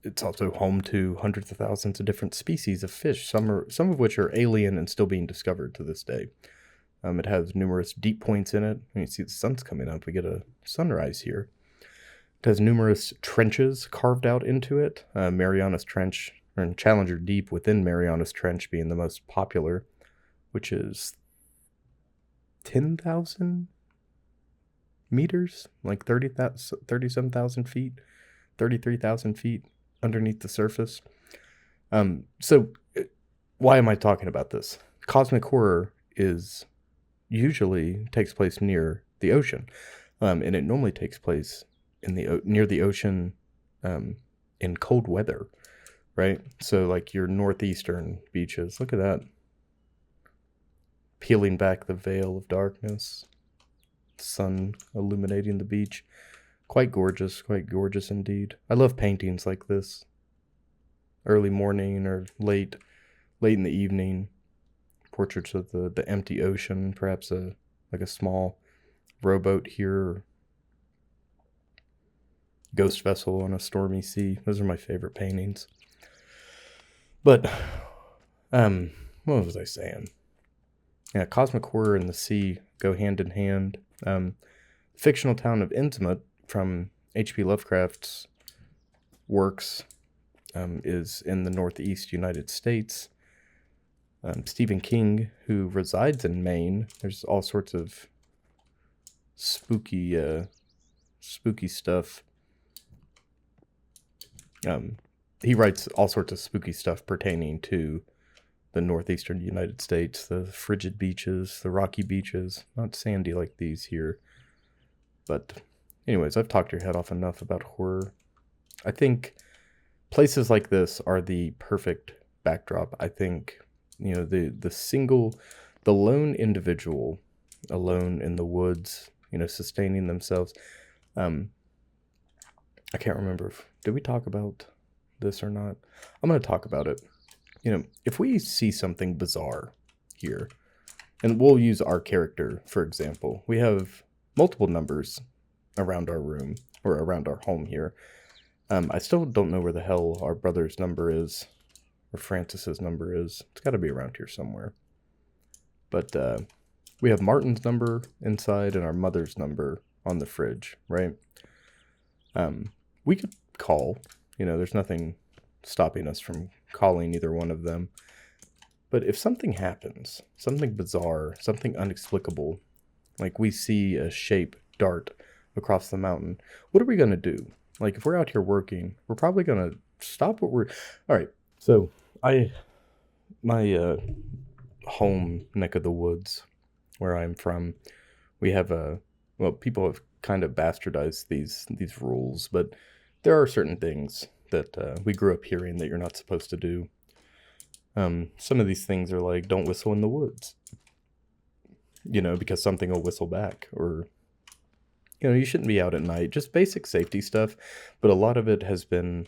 it's also home to hundreds of thousands of different species of fish, some of which are alien and still being discovered to this day. It has numerous deep points in it. And you see the sun's coming up. We get a sunrise here. It has numerous trenches carved out into it. Marianas Trench, and Challenger Deep within Marianas Trench being the most popular, which is 10,000 meters, like 37,000 feet, 33,000 feet underneath the surface. So why am I talking about this? Cosmic horror usually takes place near the ocean, and it normally takes place near the ocean, in cold weather, right? So like your northeastern beaches. Look at that, peeling back the veil of darkness, sun illuminating the beach. Quite gorgeous indeed. I love paintings like this. Early morning or late in the evening. Portraits of the empty ocean, perhaps a small rowboat here, or ghost vessel on a stormy sea. Those are my favorite paintings. But what was I saying? Yeah, cosmic horror and the sea go hand in hand. Fictional town of Innsmouth from H.P. Lovecraft's works is in the Northeast United States. Stephen King, who resides in Maine, there's all sorts of spooky stuff. He writes all sorts of spooky stuff pertaining to the northeastern United States, the frigid beaches, the rocky beaches, not sandy like these here. But anyways, I've talked your head off enough about horror. I think places like this are the perfect backdrop. I think, the lone individual alone in the woods, sustaining themselves. I can't remember did we talk about this or not? I'm going to talk about it. If we see something bizarre here, and we'll use our character, for example, we have multiple numbers around our room, or around our home here. I still don't know where the hell our brother's number is, or Francis's number is. It's got to be around here somewhere. But we have Martin's number inside and our mother's number on the fridge, right? We could call. There's nothing stopping us from calling either one of them. But if something happens, something bizarre, something inexplicable, like we see a shape dart across the mountain, what are we going to do? Like, if we're out here working, we're probably going to stop what we're... All right, so my home neck of the woods, where I'm from, we have people have kind of bastardized these rules, but there are certain things that we grew up hearing that you're not supposed to do. Some of these things are like, don't whistle in the woods, because something will whistle back, or, you shouldn't be out at night, just basic safety stuff. But a lot of it has been,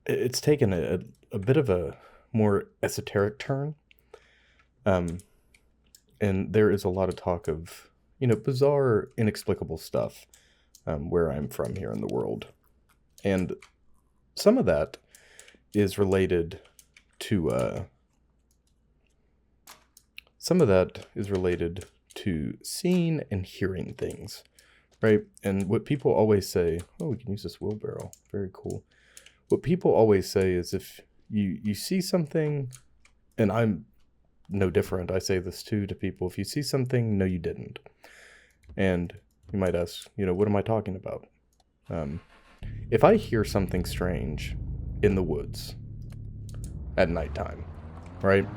it's taken a bit of a more esoteric turn. And there is a lot of talk of, bizarre, inexplicable stuff where I'm from here in the world. And some of that is related to seeing and hearing things, right? And what people always say, oh, we can use this wheelbarrow, very cool. What people always say is, if you see something, and I'm no different, I say this too to people, if you see something, no you didn't. And you might ask, what am I talking about? If I hear something strange in the woods at nighttime, right,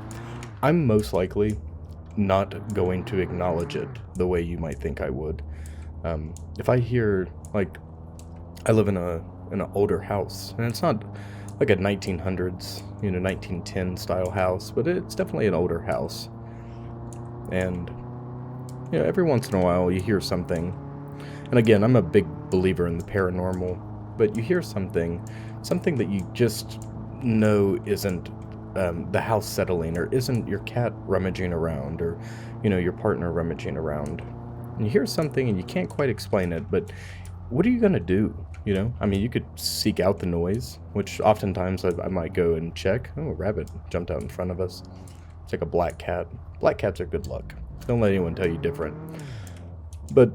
I'm most likely not going to acknowledge it the way you might think I would. If I hear, like, I live in an older house, and it's not like a 1900s, 1910 style house, but it's definitely an older house. And, every once in a while you hear something. And again, I'm a big believer in the paranormal, but you hear something that you just know isn't the house settling, or isn't your cat rummaging around, or, your partner rummaging around. And you hear something and you can't quite explain it, but what are you going to do? I mean, you could seek out the noise, which oftentimes I might go and check. Oh, a rabbit jumped out in front of us. It's like a black cat. Black cats are good luck. Don't let anyone tell you different. But,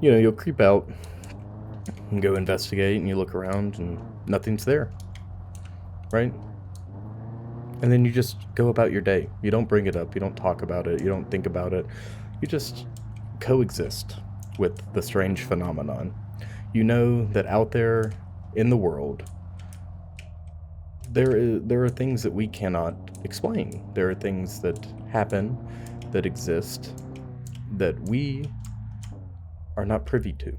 you'll creep out and go investigate, and you look around and nothing's there. Right? And then you just go about your day. You don't bring it up. You don't talk about it. You don't think about it. You just coexist with the strange phenomenon. You know that out there in the world, there are things that we cannot explain. There are things that happen, that exist, that we are not privy to,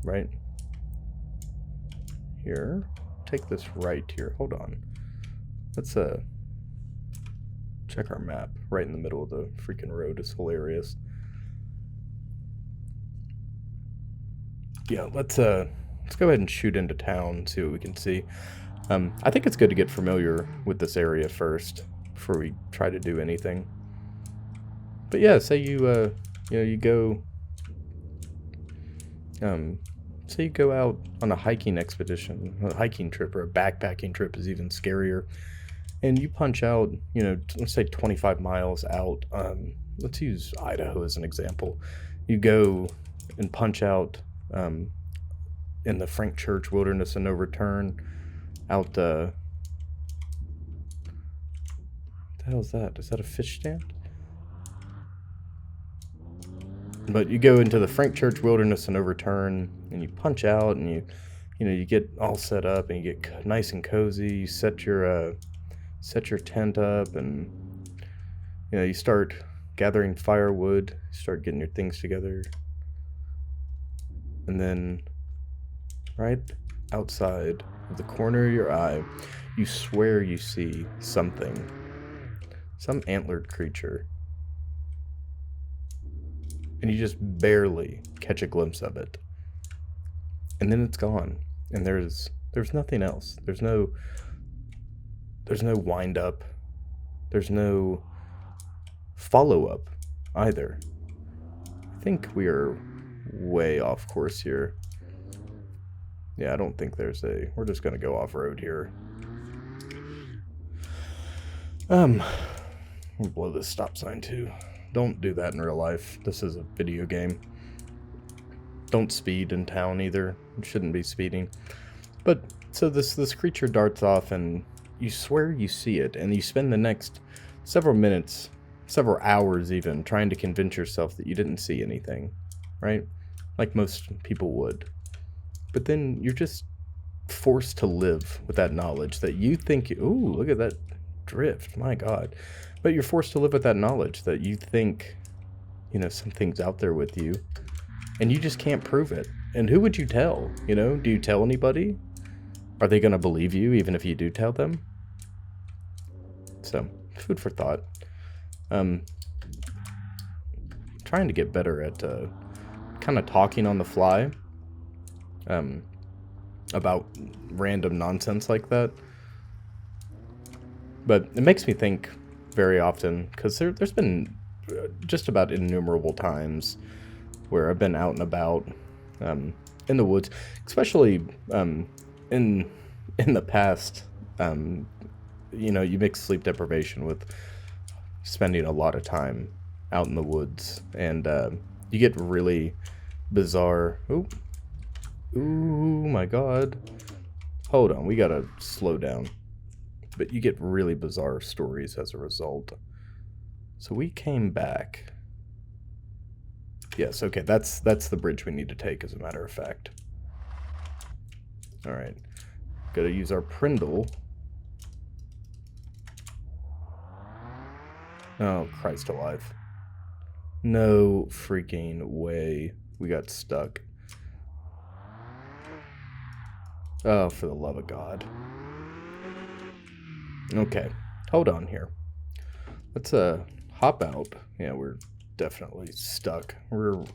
right? Here, take this right here. Hold on. Let's check our map. Right in the middle of the freaking road is hilarious. Yeah, let's go ahead and shoot into town, see what we can see. I think it's good to get familiar with this area first before we try to do anything. But yeah, say you you go say you go out on a hiking expedition, a hiking trip, or a backpacking trip is even scarier. And you punch out, let's say 25 miles out. Let's use Idaho as an example. You go and punch out in the Frank Church Wilderness and No Return out what the hell is that? Is that a fish stand? But you go into the Frank Church Wilderness and No Return, and you punch out, and you get all set up, and you get nice and cozy. You set your tent up, and you start gathering firewood. You start getting your things together, and then right outside of the corner of your eye, you swear you see something, some antlered creature, and you just barely catch a glimpse of it, and then it's gone, and there's nothing else. There's no wind up. There's no follow up either. I think we are way off course here. Yeah, I don't think we're just gonna go off road here. We'll blow this stop sign too. Don't do that in real life. This is a video game. Don't speed in town either. You shouldn't be speeding. But so this creature darts off, and you swear you see it, and you spend the next several minutes, several hours even, trying to convince yourself that you didn't see anything, right? Like most people would. But then you're just forced to live with that knowledge that you think, ooh, look at that drift, my God. But you're forced to live with that knowledge that you think, something's out there with you, and you just can't prove it. And who would you tell? Do you tell anybody? Are they going to believe you even if you do tell them? So, food for thought. Trying to get better at kind of talking on the fly about random nonsense like that. But it makes me think very often, because there's been just about innumerable times where I've been out and about in the woods, especially in the past. You mix sleep deprivation with spending a lot of time out in the woods, and you get really bizarre. Ooh, my God. Hold on, we gotta slow down. But you get really bizarre stories as a result. So we came back. Yes, okay, that's the bridge we need to take, as a matter of fact. Alright. Gotta use our Prindle. Oh, Christ alive. No freaking way we got stuck. Oh, for the love of God. Okay, hold on here. Let's hop out. Yeah, we're definitely stuck. Rear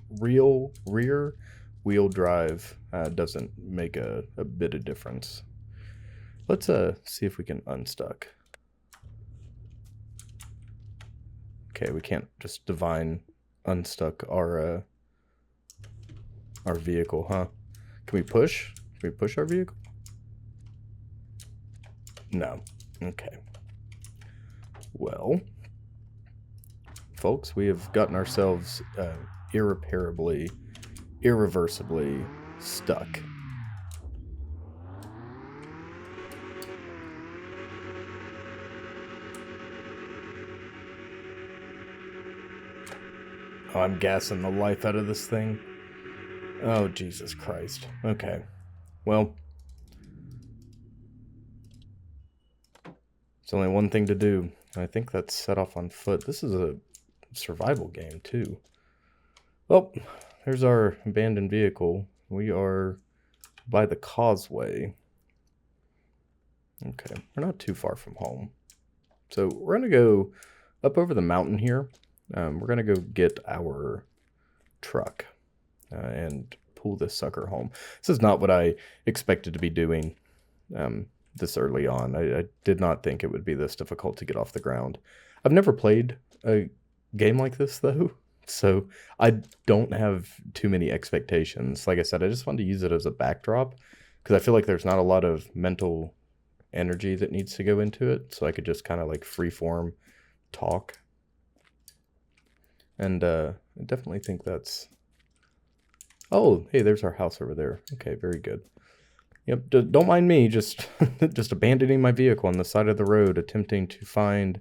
wheel drive doesn't make a bit of difference. Let's see if we can unstuck. Okay, we can't just divine unstuck our vehicle, huh? Can we push? Can we push our vehicle? No. Okay. Well, folks, we have gotten ourselves irreparably, irreversibly stuck. Oh, I'm gassing the life out of this thing. Oh, Jesus Christ. Okay. Well, it's only one thing to do. I think that's set off on foot. This is a survival game, too. Well, there's our abandoned vehicle. We are by the causeway. Okay, we're not too far from home. So we're going to go up over the mountain here. We're going to go get our truck and pull this sucker home. This is not what I expected to be doing this early on. I did not think it would be this difficult to get off the ground. I've never played a game like this, though, so I don't have too many expectations. Like I said, I just wanted to use it as a backdrop because I feel like there's not a lot of mental energy that needs to go into it, so I could just kind of like freeform talk. And I definitely think that's... Oh, hey, there's our house over there. Okay, very good. Yep, don't mind me, just just abandoning my vehicle on the side of the road, attempting to find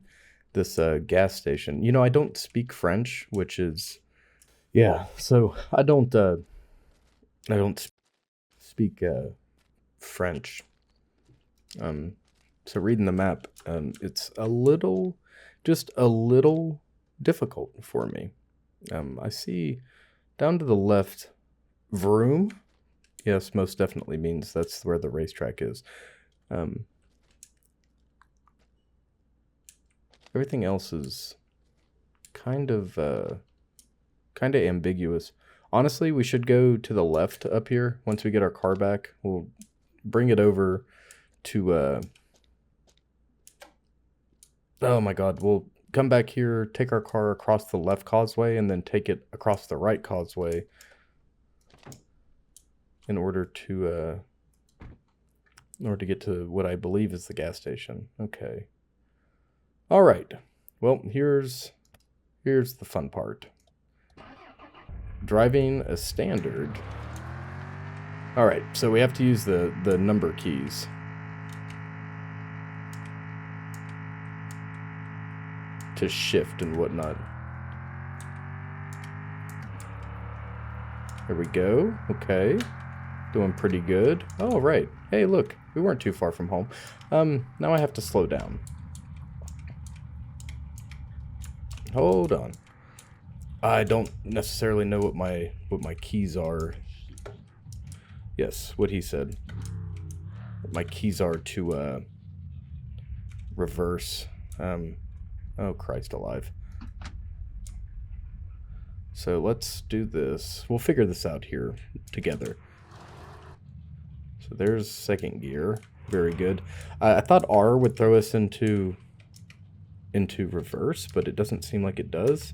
this gas station. You know, I don't speak French, which is... Yeah, so I don't speak French. So reading the map, it's just a little difficult for me. I see down to the left, Vroom. Yes, most definitely means that's where the racetrack is. Everything else is kind of ambiguous. Honestly, we should go to the left up here. Once we get our car back, we'll bring it over to... Oh my god, we'll come back here, take our car across the left causeway, and then take it across the right causeway in order to get to what I believe is the gas station. Okay. All right. Well, here's the fun part. Driving a standard. All right, so we have to use the number keys. To shift and whatnot. There we go. Okay. Doing pretty good. Oh, right. Hey, look. We weren't too far from home. Now I have to slow down. Hold on. I don't necessarily know what my keys are. Yes, what he said. My keys are to reverse. Oh, Christ alive. So let's do this. We'll figure this out here together. So there's second gear. Very good. I thought R would throw us into reverse, but it doesn't seem like it does.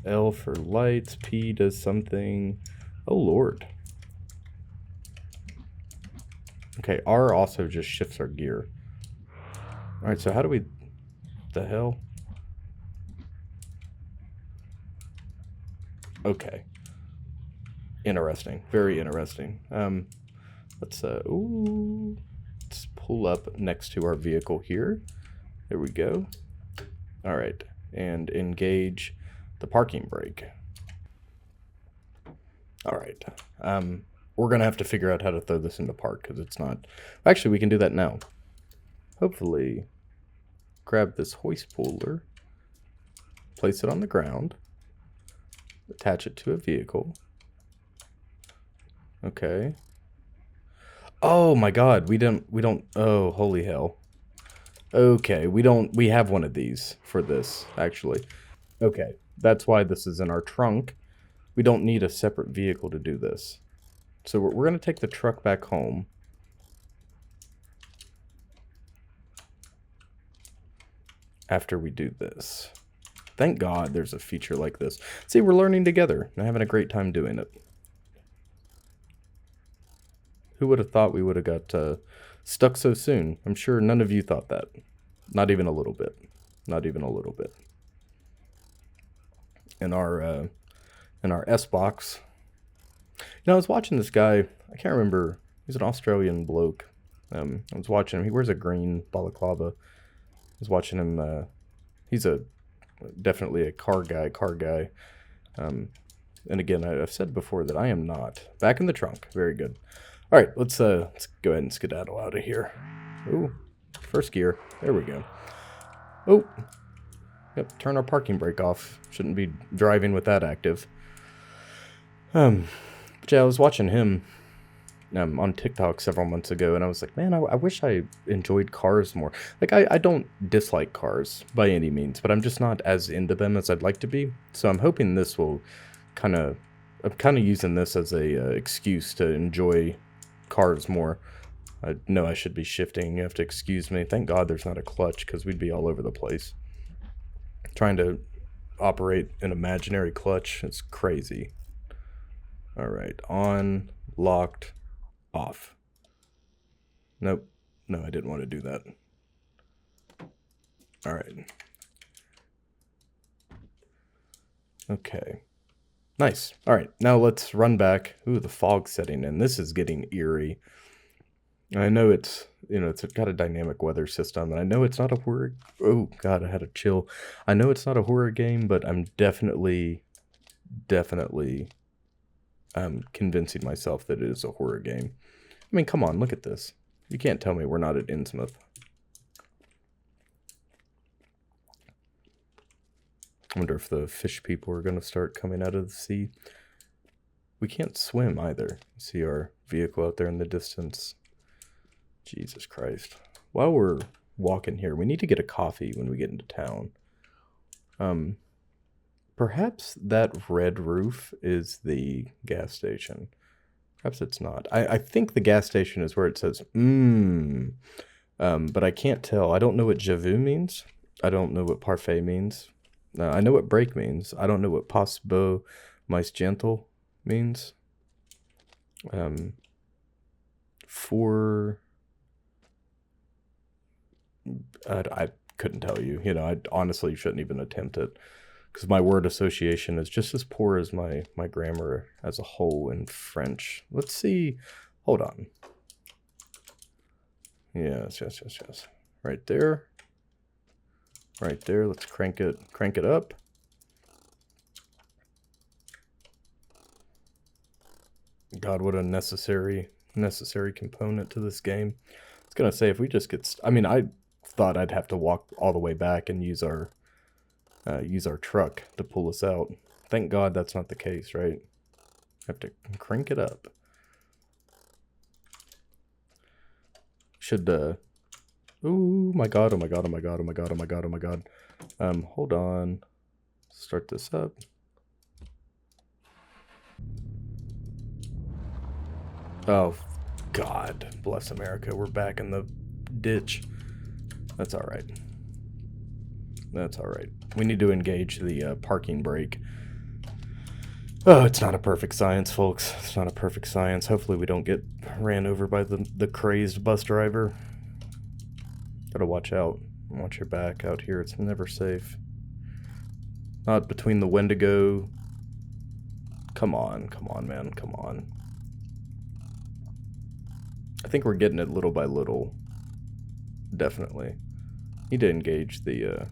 L for lights. P does something. Oh, Lord. Okay, R also just shifts our gear. All right, so how do we... The hell? Okay. Interesting. Very interesting. Let's pull up next to our vehicle here. There we go. All right, and engage the parking brake. All right. We're gonna have to figure out how to throw this into park because it's not... Actually, we can do that now. Hopefully, grab this hoist puller, place it on the ground, attach it to a vehicle. Okay. Oh my god, we don't, oh, holy hell. Okay, we have one of these for this, actually. Okay, that's why this is in our trunk. We don't need a separate vehicle to do this. So we're going to take the truck back home. After we do this. Thank God there's a feature like this. See, we're learning together and having a great time doing it. Who would have thought we would have got stuck so soon? I'm sure none of you thought that. Not even a little bit. Not even a little bit. In our S box. You know, I was watching this guy. I can't remember. He's an Australian bloke. I was watching him. He wears a green balaclava. I was watching him. He's definitely a car guy. And again, I've said before that I am not. Back in the trunk. Very good. All right, let's go ahead and skedaddle out of here. Ooh, first gear. There we go. Oh, yep. Turn our parking brake off. Shouldn't be driving with that active. But yeah, I was watching him on TikTok several months ago, and I was like, man, I wish I enjoyed cars more. Like, I don't dislike cars by any means, but I'm just not as into them as I'd like to be. So I'm hoping this will I'm kind of using this as a excuse to enjoy cars more. I know I should be shifting. You have to excuse me. Thank God there's not a clutch, because we'd be all over the place. Trying to operate an imaginary clutch is crazy. All right, on, locked, off. Nope. No, I didn't want to do that. All right. Okay. Nice. All right, now let's run back. Ooh, the fog's setting in. This is getting eerie. I know it's, it's got a dynamic weather system, and I know it's not a horror. Oh, God, I had a chill. I know it's not a horror game, but I'm definitely convincing myself that it is a horror game. I mean, come on, look at this. You can't tell me we're not at Innsmouth. I wonder if the fish people are going to start coming out of the sea. We can't swim either. See our vehicle out there in the distance. Jesus Christ. While we're walking here, we need to get a coffee when we get into town. Perhaps that red roof is the gas station. Perhaps it's not. I think the gas station is where it says, but I can't tell. I don't know what j'avoue means. I don't know what parfait means. I know what break means. I don't know what pas beau, mais gentle means. I couldn't tell you. I honestly shouldn't even attempt it, because my word association is just as poor as my grammar as a whole in French. Let's see. Hold on. Yes. Right there. Right there. Let's crank it up. God, what a necessary component to this game. I was gonna say, if we just get, I thought I'd have to walk all the way back and use our truck to pull us out. Thank God that's not the case, right? Have to crank it up. Should oh my God. Hold on. Start this up. Oh, God bless America. We're back in the ditch. That's all right. That's all right. We need to engage the parking brake. Oh, it's not a perfect science, folks. It's not a perfect science. Hopefully we don't get ran over by the crazed bus driver. Gotta watch out. Watch your back out here. It's never safe. Not between the Wendigo. Come on, man. Come on. I think we're getting it little by little. Definitely. Need to engage the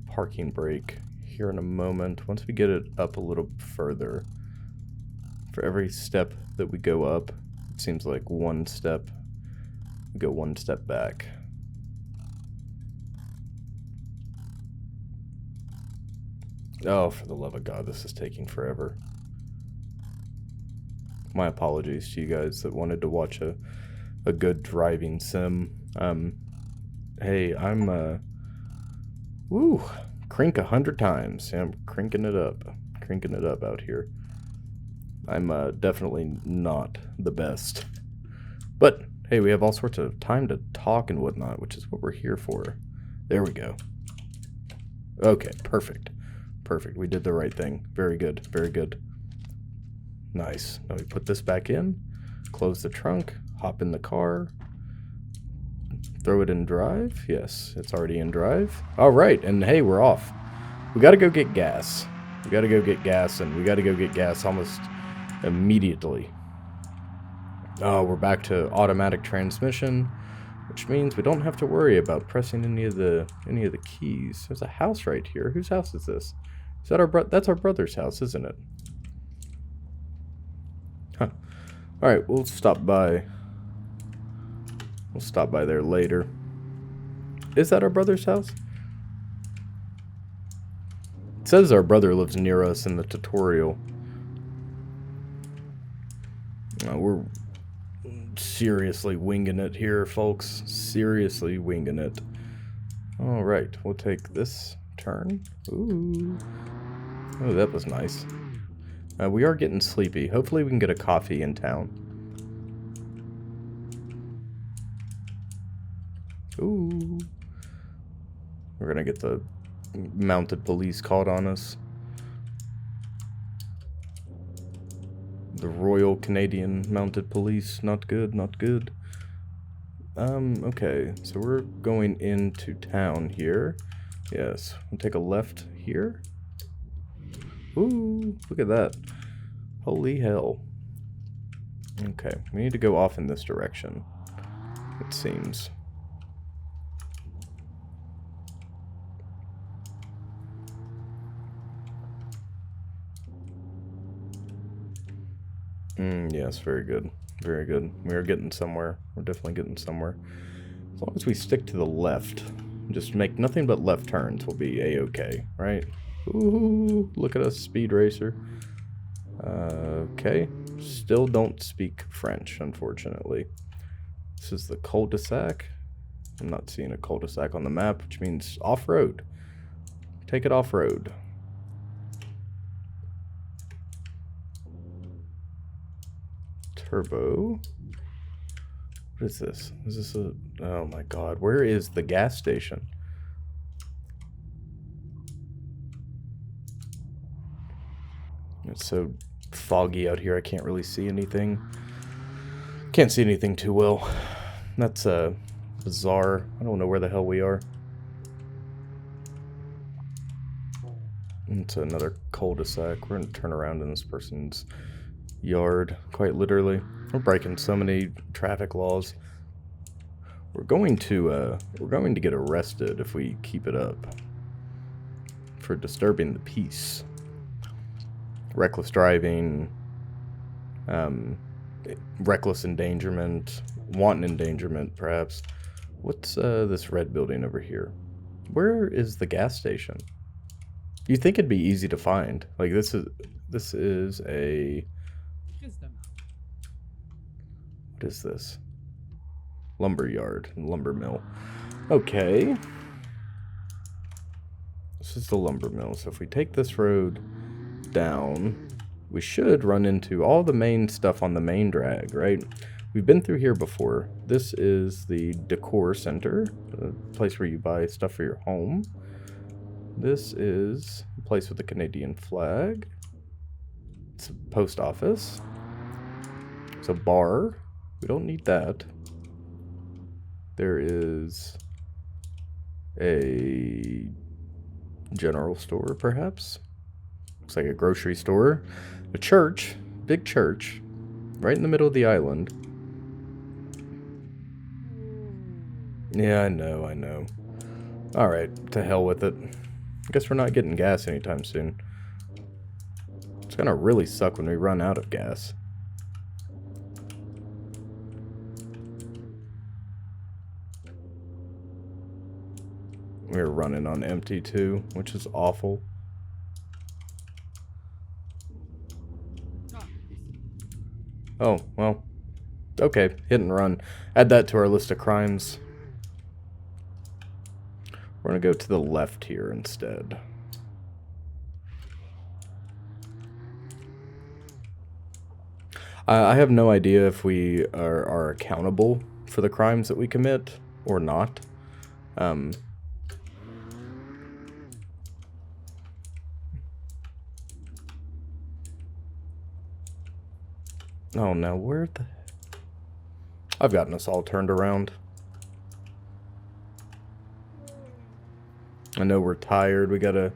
parking brake here in a moment. Once we get it up a little further, for every step that we go up, it seems like one step, we go one step back. Oh, for the love of God, this is taking forever. My apologies to you guys that wanted to watch a good driving sim. Hey, I'm woo, crank 100 times. Yeah, I'm cranking it up out here. I'm definitely not the best, but hey, we have all sorts of time to talk and whatnot, which is what we're here for. There we go. Okay, perfect. Perfect. We did the right thing. Very good. Very good. Nice. Now we put this back in, close the trunk, hop in the car, throw it in drive. Yes, it's already in drive. All right, and hey, we're off. We got to go get gas. We got to go get gas, and we got to go get gas almost immediately. Oh, we're back to automatic transmission, which means we don't have to worry about pressing any of the keys. There's a house right here. Whose house is this? Is that that's our brother's house, isn't it? Huh. All right, we'll stop by. We'll stop by there later. Is that our brother's house? It says our brother lives near us in the tutorial. We're seriously winging it here, folks. Seriously winging it. All right, we'll take this turn. Ooh. Oh, that was nice. We are getting sleepy. Hopefully we can get a coffee in town. Ooh. We're gonna get the mounted police called on us. The Royal Canadian Mounted Police. Not good, not good. Okay, so we're going into town here. Yes, we'll take a left here. Ooh, look at that. Holy hell. Okay, we need to go off in this direction, it seems. Yes, very good. Very good. We are getting somewhere. We're definitely getting somewhere. As long as we stick to the left, just make nothing but left turns, we'll be a-okay, right? Ooh, look at us, speed racer. Okay. Still don't speak French, unfortunately. This is the cul-de-sac. I'm not seeing a cul-de-sac on the map, which means off-road. Take it off-road. Turbo. What is this? Is this a... Oh my god. Where is the gas station? It's so foggy out here, I can't really see anything. Can't see anything too well. That's bizarre. I don't know where the hell we are. It's another cul-de-sac. We're gonna turn around in this person's yard, quite literally. We're breaking so many traffic laws. We're going to get arrested if we keep it up for disturbing the peace. Reckless driving, reckless endangerment, wanton endangerment, perhaps. What's this red building over here? Where is the gas station? You'd think it'd be easy to find. Like this is a... What is this? Lumber yard, lumber mill. Okay. This is the lumber mill. So if we take this road down, we should run into all the main stuff on the main drag, right? We've been through here before. This is the decor center, a place where you buy stuff for your home. This is a place with a Canadian flag. It's a post office. It's a bar. We don't need that. There is a general store, perhaps. Looks like a grocery store. A church, big church, right in the middle of the island. Yeah, I know. Alright, to hell with it. I guess we're not getting gas anytime soon. It's gonna really suck when we run out of gas. We're running on empty too, which is awful. Oh, well. Okay, hit and run. Add that to our list of crimes. We're gonna go to the left here instead. I have no idea if we are accountable for the crimes that we commit or not. Oh no, where the... I've gotten us all turned around. I know we're tired. We gotta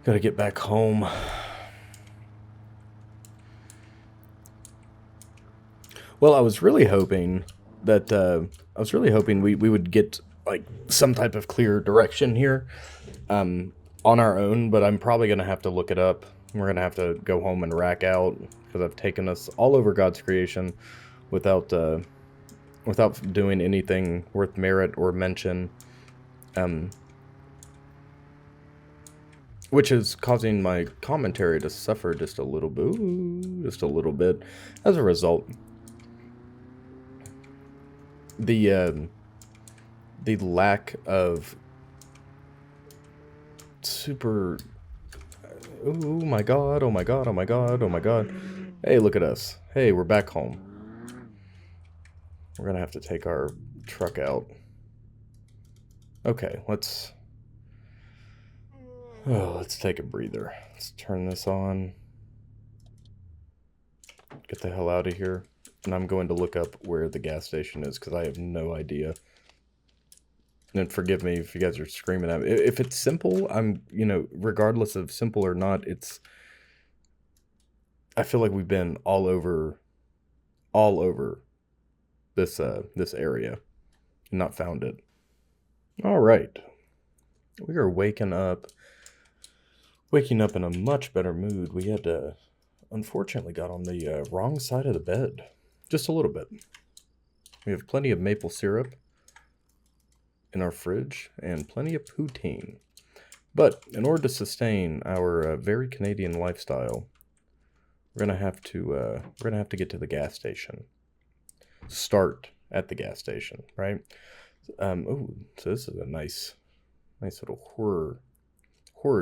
get back home. Well, I was really hoping that we would get like some type of clear direction here on our own, but I'm probably gonna have to look it up. We're gonna have to go home and rack out because I've taken us all over God's creation without doing anything worth merit or mention, which is causing my commentary to suffer just a little bit as a result. The lack of super... Oh my god, oh my god, oh my god, oh my god. Hey, look at us. Hey, we're back home. We're gonna have to take our truck out. Okay, let's take a breather. Let's turn this on. Get the hell out of here. And I'm going to look up where the gas station is because I have no idea. And forgive me if you guys are screaming at me. If it's simple, regardless of simple or not, I feel like we've been all over this area and not found it. All right. We are waking up in a much better mood. We had unfortunately got on the wrong side of the bed. Just a little bit. We have plenty of maple syrup in our fridge and plenty of poutine. But in order to sustain our very Canadian lifestyle, we're gonna have to get to the gas station. Start at the gas station, right? So this is a nice little horror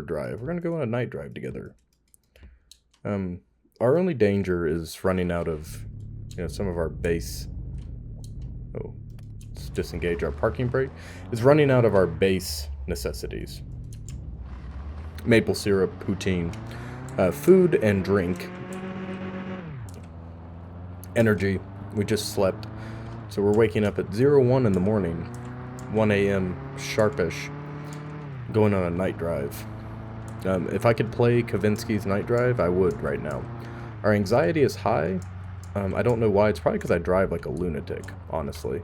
drive. We're gonna go on a night drive together. Our only danger is running out of some of our base. Oh, let's disengage our parking brake. Is running out of our base necessities. Maple syrup, poutine, food and drink, energy. We just slept, so we're waking up at 01 in the morning, 1 a.m. sharpish, going on a night drive. If I could play Kavinsky's Night Drive, I would right now. Our anxiety is high. I don't know why. It's probably because I drive like a lunatic, honestly.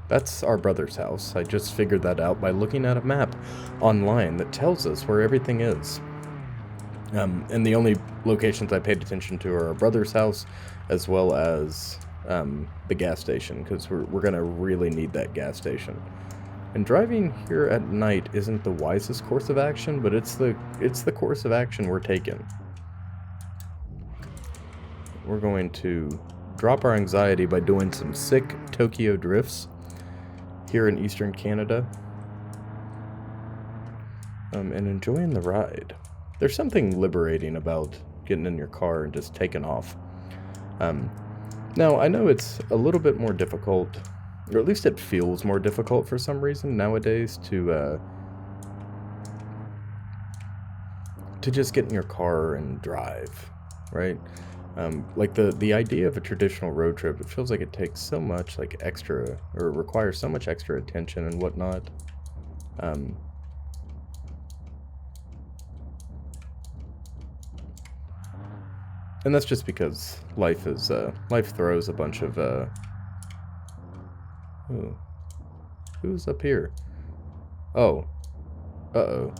That's our brother's house. I just figured that out by looking at a map online that tells us where everything is. And the only locations I paid attention to are our brother's house, as well as the gas station, because we're gonna really need that gas station. And driving here at night isn't the wisest course of action, but it's the course of action we're taking. We're going to drop our anxiety by doing some sick Tokyo drifts here in Eastern Canada, and enjoying the ride. There's something liberating about getting in your car and just taking off. Now, I know it's a little bit more difficult, or at least it feels more difficult for some reason nowadays to just get in your car and drive, right? Like the idea of a traditional road trip, it feels like it takes so much like extra, or requires so much extra attention and whatnot. And that's just because life throws a bunch of ooh, who's up here? Oh. Uh-oh.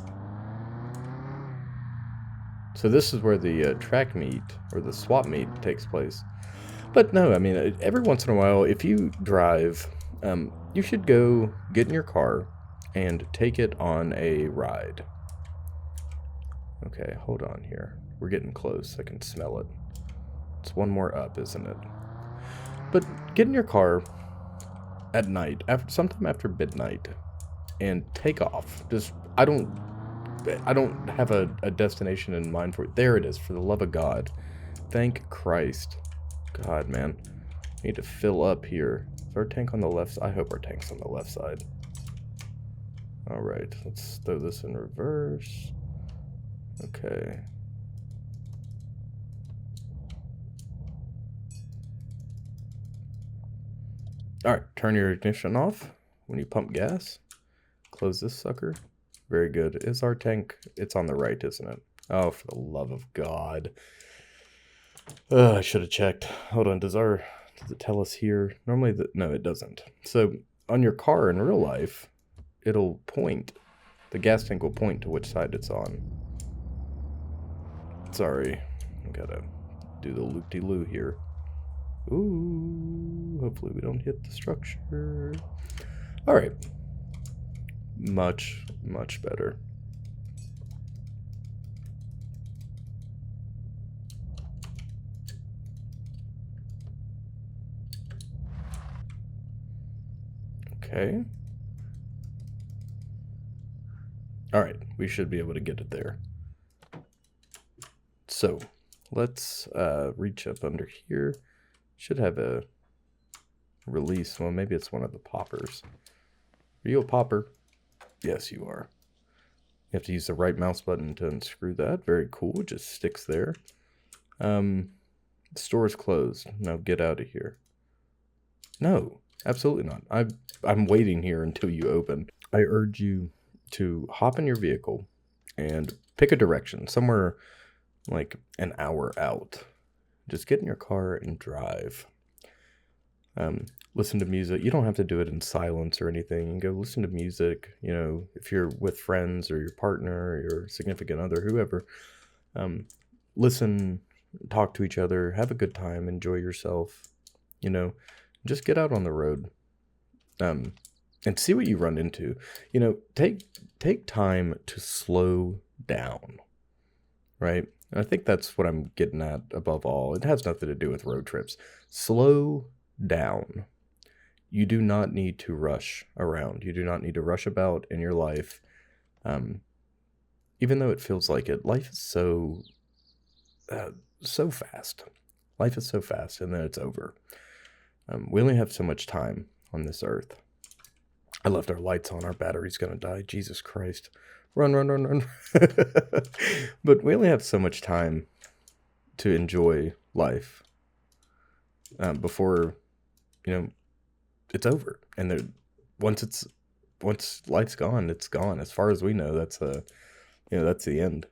So this is where the track meet, or the swap meet, takes place. But no, I mean, every once in a while, if you drive, you should go get in your car and take it on a ride. Okay, hold on here. We're getting close. I can smell it. It's one more up, isn't it? But get in your car at night, sometime after midnight, and take off. Just, I don't have a destination in mind for it. There it is, for the love of God. Thank Christ. God, man. I need to fill up here. Is our tank on the left side? I hope our tank's on the left side. Alright, let's throw this in reverse. Okay. Alright, turn your ignition off when you pump gas. Close this sucker. Very good. Is our tank... It's on the right, isn't it? Oh, for the love of God. I should have checked. Hold on, does it tell us here? Normally, no, it doesn't. So, on your car in real life, it'll point. The gas tank will point to which side it's on. Sorry. I gotta do the loop-de-loo here. Ooh, hopefully we don't hit the structure. Alright. Much, much better. Okay. Alright, we should be able to get it there. So, let's reach up under here. Should have a release. Well, maybe it's one of the poppers. Are you a popper? Yes, you are. You have to use the right mouse button to unscrew that. Very cool. It just sticks there. The store is closed. Now get out of here. No, absolutely not. I'm waiting here until you open. I urge you to hop in your vehicle and pick a direction, somewhere like an hour out. Just get in your car and drive. Listen to music. You don't have to do it in silence or anything. You can go listen to music, you know, if you're with friends or your partner or your significant other, whoever. Listen, talk to each other, have a good time, enjoy yourself, you know, just get out on the road. And see what you run into. You know, take time to slow down, right? And I think that's what I'm getting at above all. It has nothing to do with road trips. Slow down. You do not need to rush around. You do not need to rush about in your life. Even though it feels like it, life is so fast. Life is so fast, and then it's over. We only have so much time on this earth. I left our lights on. Our battery's gonna die. Jesus Christ. Run, run, run, run. But we only have so much time to enjoy life before, you know, it's over. And once life's gone, it's gone. As far as we know, that's that's the end.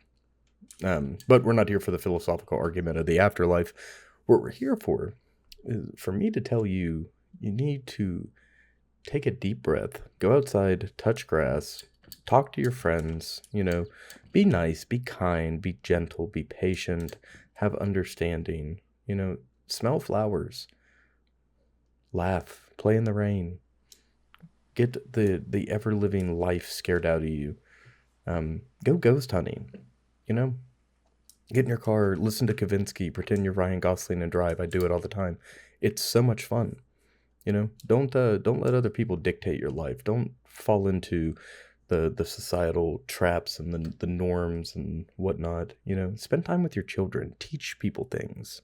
But we're not here for the philosophical argument of the afterlife. What we're here for is for me to tell you, you need to take a deep breath, go outside, touch grass, talk to your friends, you know, be nice, be kind, be gentle, be patient, have understanding, you know, smell flowers, laugh, play in the rain, get the ever-living life scared out of you. Go ghost hunting, you know, get in your car, listen to Kavinsky, pretend you're Ryan Gosling and drive. I do it all the time. It's so much fun. You know, don't let other people dictate your life. Don't fall into the societal traps and the norms and whatnot. You know, spend time with your children. Teach people things.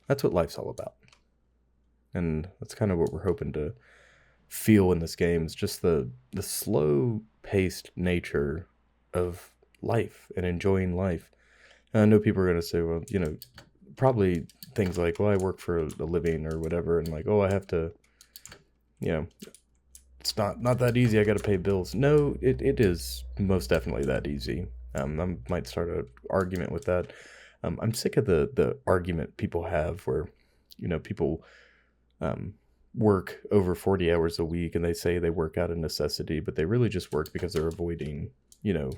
That's what life's all about. And that's kind of what we're hoping to feel in this game. Is just the slow-paced nature of life and enjoying life. And I know people are going to say, well, you know, probably things like, well, I work for a living or whatever, and like, oh, I have to, you know, it's not that easy. I got to pay bills. No, it is most definitely that easy. I might start an argument with that. I'm sick of the argument people have where, you know, people work over 40 hours a week and they say they work out of necessity, but they really just work because they're avoiding, you know,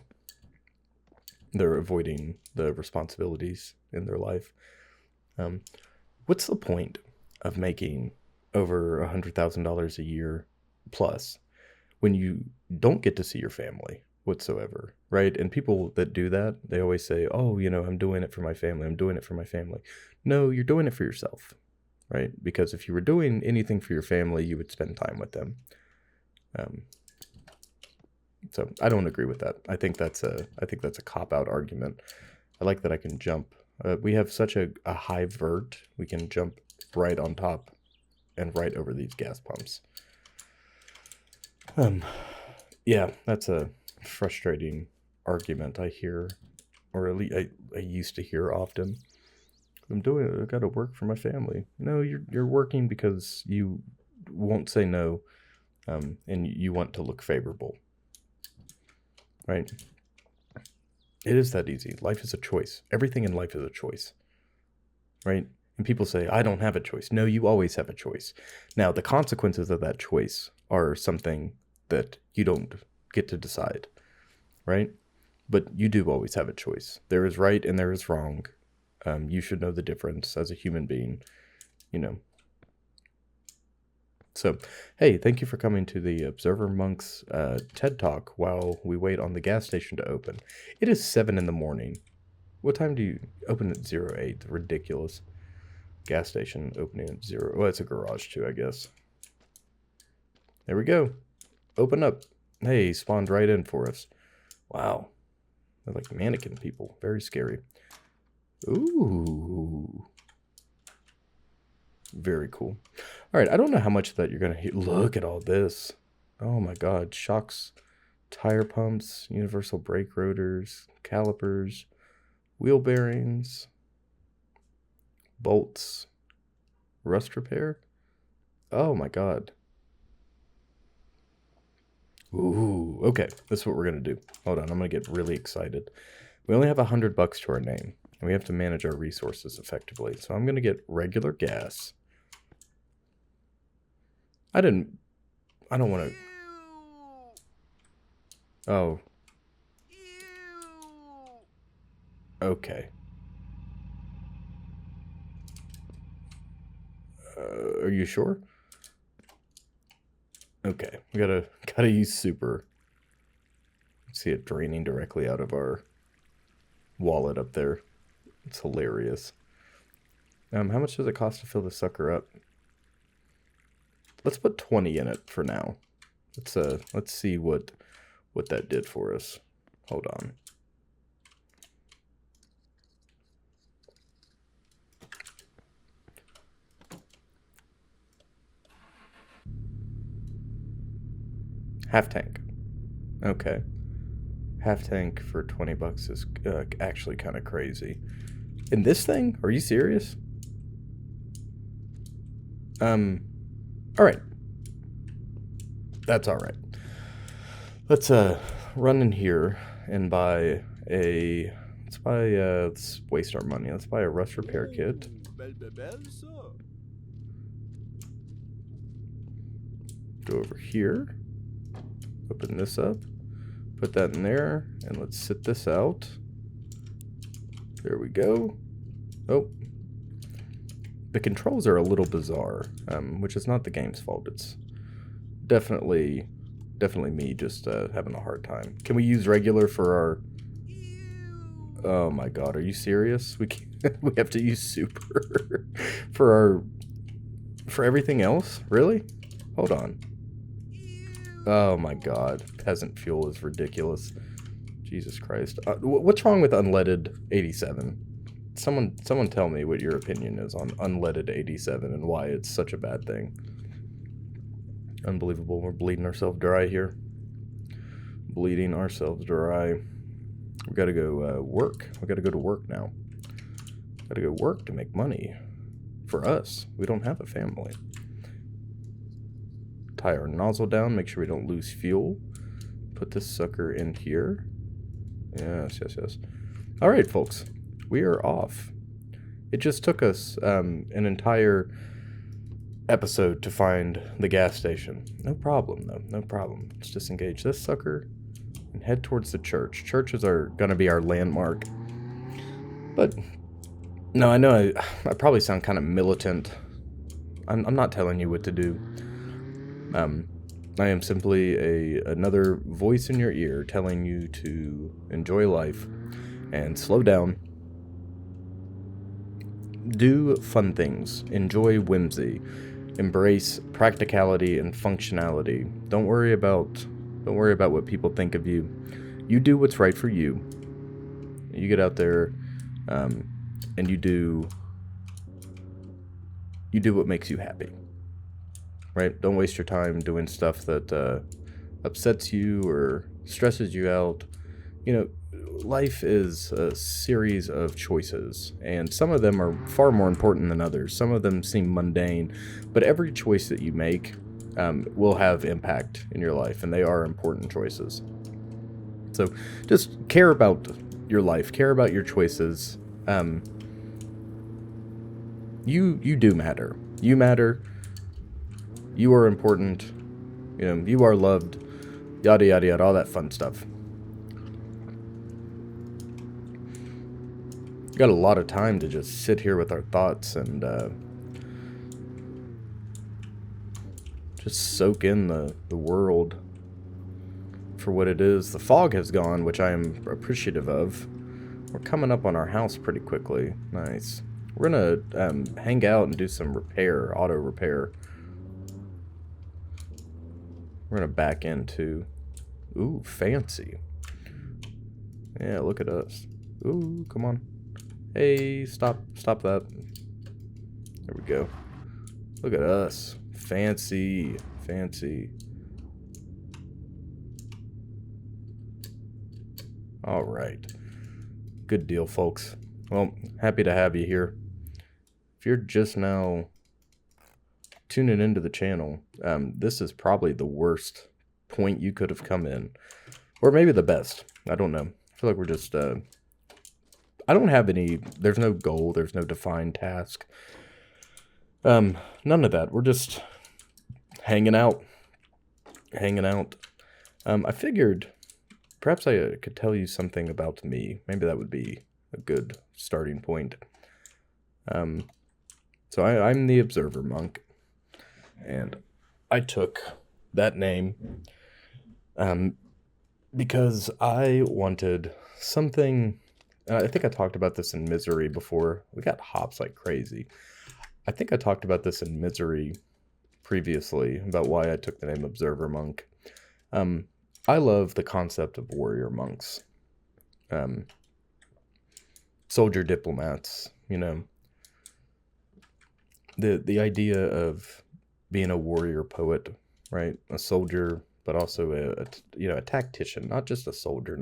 they're avoiding the responsibilities in their life. What's the point of making over $100,000 a year plus when you don't get to see your family whatsoever, right? And people that do that, they always say, oh, you know, I'm doing it for my family. I'm doing it for my family. No, you're doing it for yourself, right? Because if you were doing anything for your family, you would spend time with them. So I don't agree with that. I think that's a cop-out argument. I like that I can jump. We have such a high vert, we can jump right on top and right over these gas pumps. Yeah, that's a frustrating argument I hear or at least I used to hear often. I got to work for my family. No, you're working because you won't say no, and you want to look favorable, right? It is that easy. Life is a choice. Everything in life is a choice, right? And people say, I don't have a choice. No, you always have a choice. Now, the consequences of that choice are something that you don't get to decide, right? But you do always have a choice. There is right and there is wrong. You should know the difference as a human being, you know. So, hey, thank you for coming to the Observer Monks TED Talk while we wait on the gas station to open. It is 7 in the morning. What time do you open at 08? Ridiculous. Gas station opening at 0. Well, it's a garage too, I guess. There we go. Open up. Hey, spawned right in for us. Wow. They're like mannequin people. Very scary. Ooh. Very cool. All right, I don't know how much of that you're going to hear. Look at all this. Oh my God. Shocks, tire pumps, universal brake rotors, calipers, wheel bearings, bolts, rust repair. Oh my God. Ooh, okay. This is what we're going to do. Hold on, I'm going to get really excited. We only have $100 to our name, and we have to manage our resources effectively. So I'm going to get regular gas. I don't want to... Oh. Okay. Are you sure? Okay, we gotta use super. See it draining directly out of our wallet up there. It's hilarious. How much does it cost to fill this sucker up? Let's put 20 in it for now. Let's see what that did for us. Hold on. Half tank. Okay. Half tank for 20 bucks is actually kind of crazy. In this thing? Are you serious? All right. That's all right. Let's run in here and buy a... Let's waste our money. Let's buy a rust repair kit. Go over here. Open this up. Put that in there. And let's sit this out. There we go. Oh. The controls are a little bizarre, which is not the game's fault. It's definitely me just having a hard time. Can we use regular for our... Oh my God, are you serious? We have to use super for everything else? Really? Hold on. Oh my God, peasant fuel is ridiculous. Jesus Christ. What's wrong with unleaded 87? Someone tell me what your opinion is on unleaded 87 and why it's such a bad thing. Unbelievable. We're bleeding ourselves dry here. Bleeding ourselves dry. We gotta go work. We gotta go to work now. Gotta go work to make money. For us. We don't have a family. Tie our nozzle down. Make sure we don't lose fuel. Put this sucker in here. Yes. Alright, folks. We are off. It just took us an entire episode to find the gas station. No problem, though. No problem. Let's disengage this sucker and head towards the church. Churches are going to be our landmark. But, no, I know I probably sound kind of militant. I'm not telling you what to do. I am simply another voice in your ear telling you to enjoy life and slow down. Do fun things. Enjoy whimsy. Embrace practicality and functionality. Don't worry about what people think of you. You do what's right for you. You get out there, and you do what makes you happy. Right? Don't waste your time doing stuff that upsets you or stresses you out. You know, life is a series of choices, and some of them are far more important than others. Some of them seem mundane, but every choice that you make will have impact in your life, and they are important choices. So just care about your life, care about your choices. You do matter. You matter. You are important. You are loved. Yada yada yada, all that fun stuff. Got a lot of time to just sit here with our thoughts and just soak in the world for what it is. The fog has gone, which I am appreciative of. We're coming up on our house pretty quickly. Nice. We're gonna hang out and do some repair, auto repair. We're gonna back into... Ooh, fancy. Yeah, look at us. Ooh, come on. Hey, stop that. There we go. Look at us. Fancy. All right. Good deal, folks. Well, happy to have you here. If you're just now tuning into the channel, this is probably the worst point you could have come in. Or maybe the best. I don't know. I feel like we're just... I don't have any... There's no goal. There's no defined task. None of that. We're just hanging out. I figured perhaps I could tell you something about me. Maybe that would be a good starting point. So I'm the Observer Monk, and I took that name because I wanted something... I think I talked about this in Misery before. We got hops like crazy. I think I talked about this in Misery previously, about why I took the name Observer Monk. I love the concept of warrior monks. Soldier diplomats, The idea of being a warrior poet, right? A soldier, but also a tactician, not just a soldier,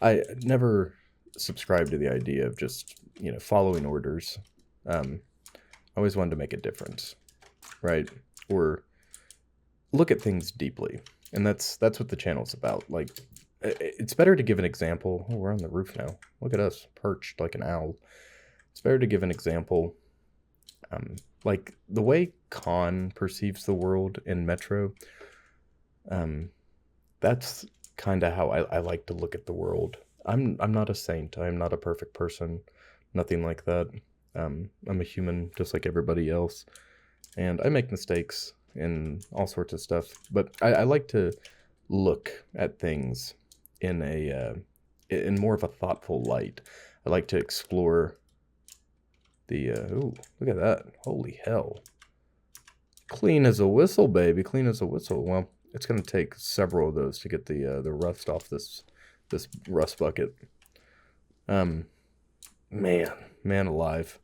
I never subscribe to the idea of just, following orders. I always wanted to make a difference, right? Or look at things deeply. And that's what the channel's about. Like, it's better to give an example. Oh, we're on the roof now. Look at us, perched like an owl. It's better to give an example. Like the way Khan perceives the world in Metro, that's kind of how I like to look at the world. I'm not a saint. I'm not a perfect person. Nothing like that. I'm a human just like everybody else. And I make mistakes in all sorts of stuff. But I like to look at things in in more of a thoughtful light. I like to explore the... ooh, look at that. Holy hell. Clean as a whistle, baby. Clean as a whistle. Well, it's going to take several of those to get the rust off this rust bucket. Man alive.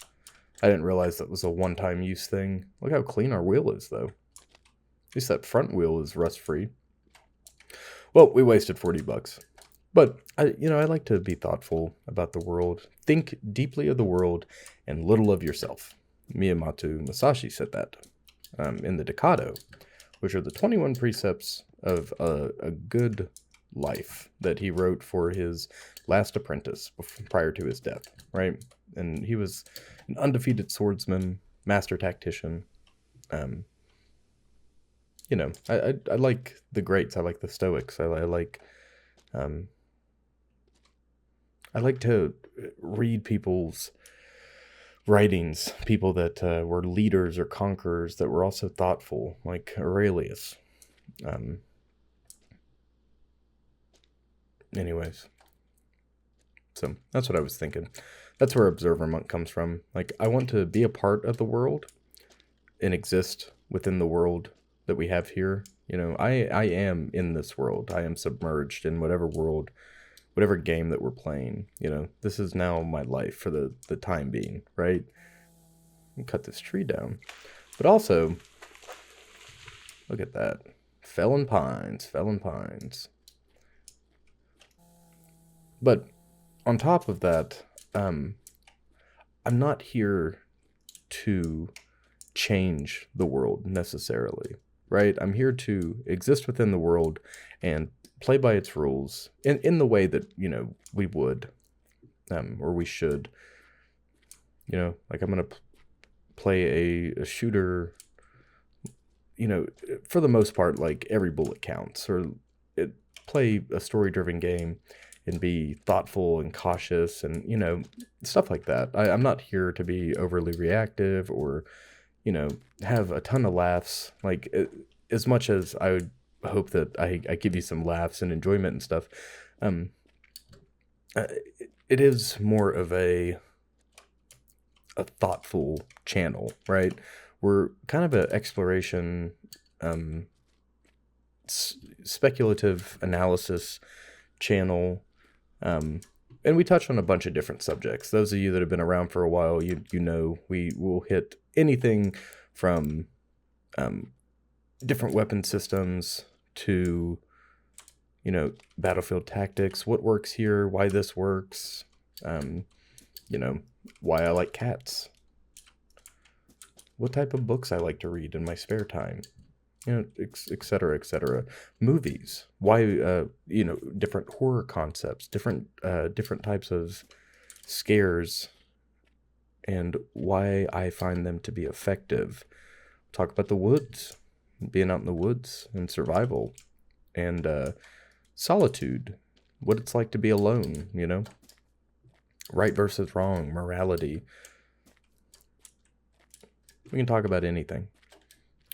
I didn't realize that was a one-time use thing. Look how clean our wheel is, though. At least that front wheel is rust-free. Well, we wasted $40. But, I like to be thoughtful about the world. Think deeply of the world and little of yourself. Miyamoto Musashi said that in the Decado, which are the 21 precepts of a good life that he wrote for his last apprentice prior to his death, right? And he was an undefeated swordsman, master tactician. I like the greats. I like the Stoics. I like to read people's writings, people that were leaders or conquerors that were also thoughtful, like Aurelius. Anyways, so that's what I was thinking. That's where Observer Monk comes from. Like, I want to be a part of the world and exist within the world that we have here. I am in this world. I am submerged in whatever world, whatever game that we're playing. This is now my life for the time being, right? Cut this tree down. But also, look at that. Felon Pines. But on top of that, I'm not here to change the world necessarily, right? I'm here to exist within the world and play by its rules in the way that, we would, or we should. Like I'm going to play a shooter, for the most part, like every bullet counts, or play a story-driven game and be thoughtful and cautious and, stuff like that. I'm not here to be overly reactive or, have a ton of laughs. Like, as much as I would hope that I give you some laughs and enjoyment and stuff, um, it is more of a thoughtful channel, right? We're kind of an exploration, speculative analysis channel, and we touch on a bunch of different subjects. Those of you that have been around for a while, we will hit anything from different weapon systems to, battlefield tactics, what works here, why this works, why I like cats, what type of books I like to read in my spare time, et cetera, et cetera. Movies, why, different horror concepts, different types of scares, and why I find them to be effective. Talk about the woods, being out in the woods and survival, and solitude, what it's like to be alone, right versus wrong, morality. We can talk about anything.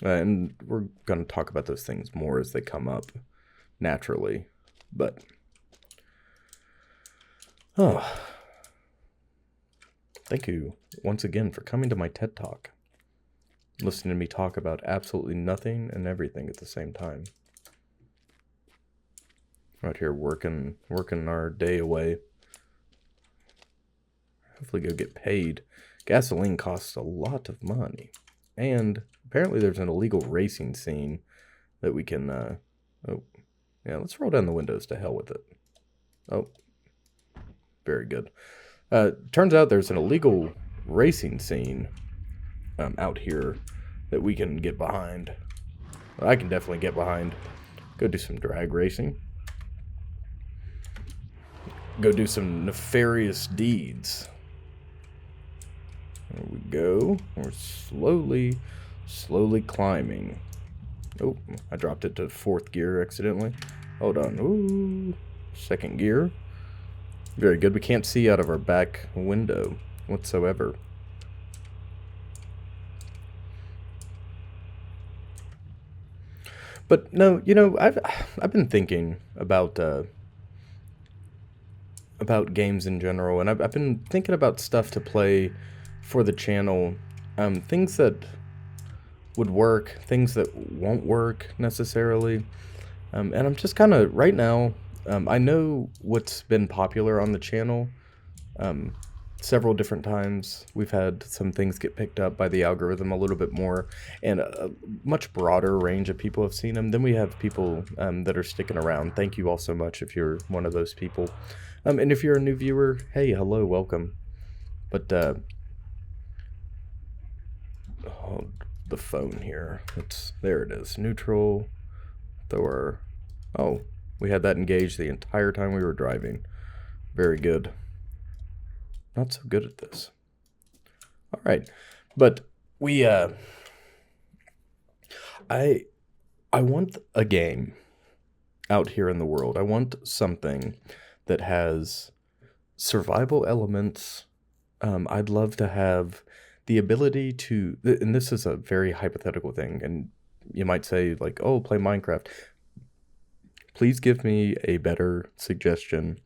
And we're going to talk about those things more as they come up naturally. But, thank you once again for coming to my TED Talk. Listening to me talk about absolutely nothing and everything at the same time. We're out here working our day away. Hopefully go get paid. Gasoline costs a lot of money. And apparently there's an illegal racing scene that we can, let's roll down the windows, to hell with it. Oh, very good. Turns out there's an illegal racing scene out here that we can get behind. I can definitely get behind. Go do some drag racing. Go do some nefarious deeds. There we go. We're slowly climbing. Oh, I dropped it to 4th gear accidentally. Hold on. Ooh, 2nd gear. Very good. We can't see out of our back window whatsoever. But no, I've been thinking about games in general, and I've been thinking about stuff to play for the channel, things that would work, things that won't work necessarily, and I'm just kind of, right now, I know what's been popular on the channel. Several different times we've had some things get picked up by the algorithm a little bit more, and a much broader range of people have seen them. Then we have people that are sticking around. Thank you all so much if you're one of those people. And if you're a new viewer, hey, hello, welcome. But the phone here, there it is, neutral. We had that engaged the entire time we were driving. Very good. Not so good at this. All right, but we I want a game out here in the world. I want something that has survival elements. I'd love to have the ability to, and this is a very hypothetical thing, and you might say like, oh, play Minecraft. Please give me a better suggestion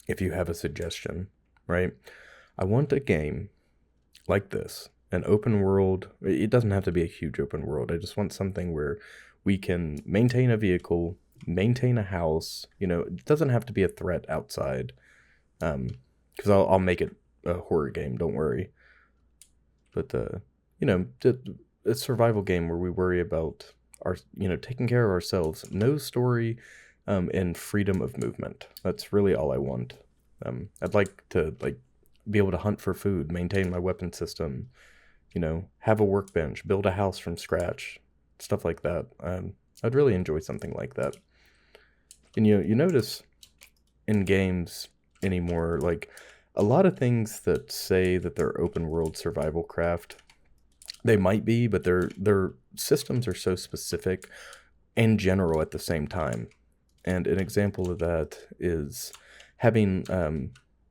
if you have a suggestion, right? I want a game like this, an open world. It doesn't have to be a huge open world. I just want something where we can maintain a vehicle, maintain a house. It doesn't have to be a threat outside, because I'll make it a horror game, don't worry. But a survival game where we worry about taking care of ourselves. No story, and freedom of movement. That's really all I want. I'd like to be able to hunt for food, maintain my weapon system, have a workbench, build a house from scratch, stuff like that. I'd really enjoy something like that. And you notice in games anymore, like a lot of things that say that they're open world survival craft, they might be, but their systems are so specific and general at the same time. And an example of that is having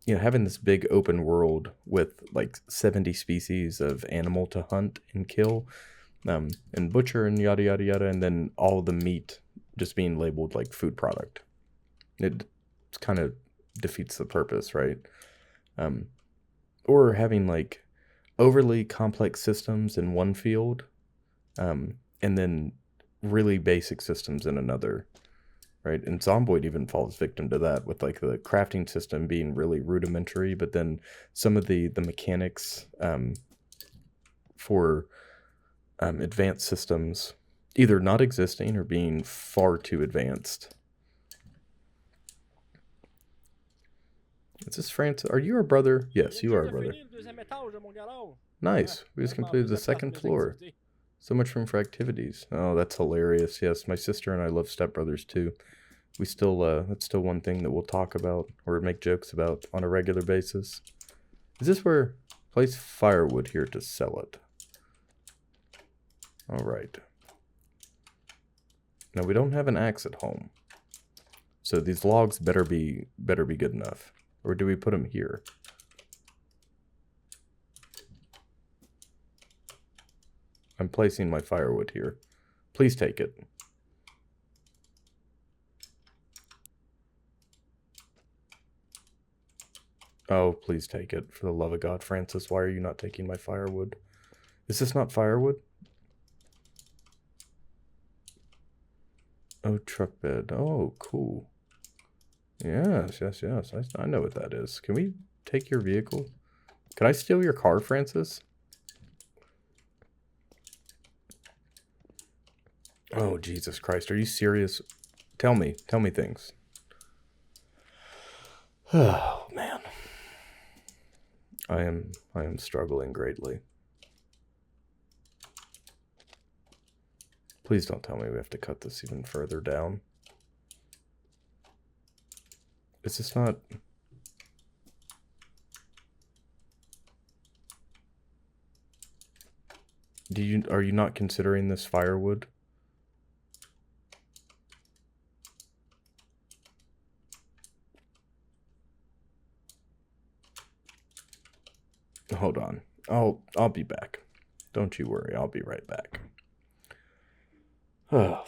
having this big open world with like 70 species of animal to hunt and kill, and butcher and yada yada yada, and then all the meat just being labeled like food product. It kind of defeats the purpose, right? Or having like overly complex systems in one field, and then really basic systems in another, right? And Zomboid even falls victim to that, with like the crafting system being really rudimentary, but then some of the mechanics for advanced systems either not existing or being far too advanced. Is this France? Are you our brother? Yes, you are our brother. Nice. We just completed the second floor. So much room for activities. Oh, that's hilarious. Yes, my sister and I love Step Brothers too. We still, that's still one thing that we'll talk about or make jokes about on a regular basis. Is this where, place firewood here to sell it? All right. Now we don't have an axe at home, so these logs better be good enough. Or do we put them here? I'm placing my firewood here. Please take it. Oh, please take it. For the love of God, Francis, why are you not taking my firewood? Is this not firewood? Oh, truck bed. Oh, cool. Yes, yes, yes. I know what that is. Can we take your vehicle? Can I steal your car, Francis? Oh, Jesus Christ. Are you serious? Tell me things. Oh, man. I am struggling greatly. Please don't tell me we have to cut this even further down. Is this not... Are you not considering this firewood? Hold on. I'll be back. Don't you worry. I'll be right back. Oh,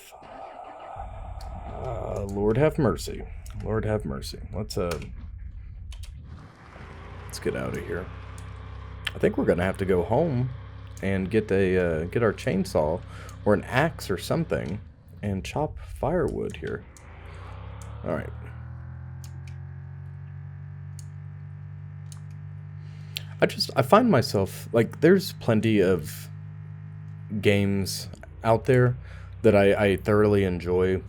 Lord have mercy. Lord have mercy. Let's get out of here. I think we're gonna have to go home and get our chainsaw or an axe or something and chop firewood here. All right. I find myself, like, there's plenty of games out there that I thoroughly enjoy,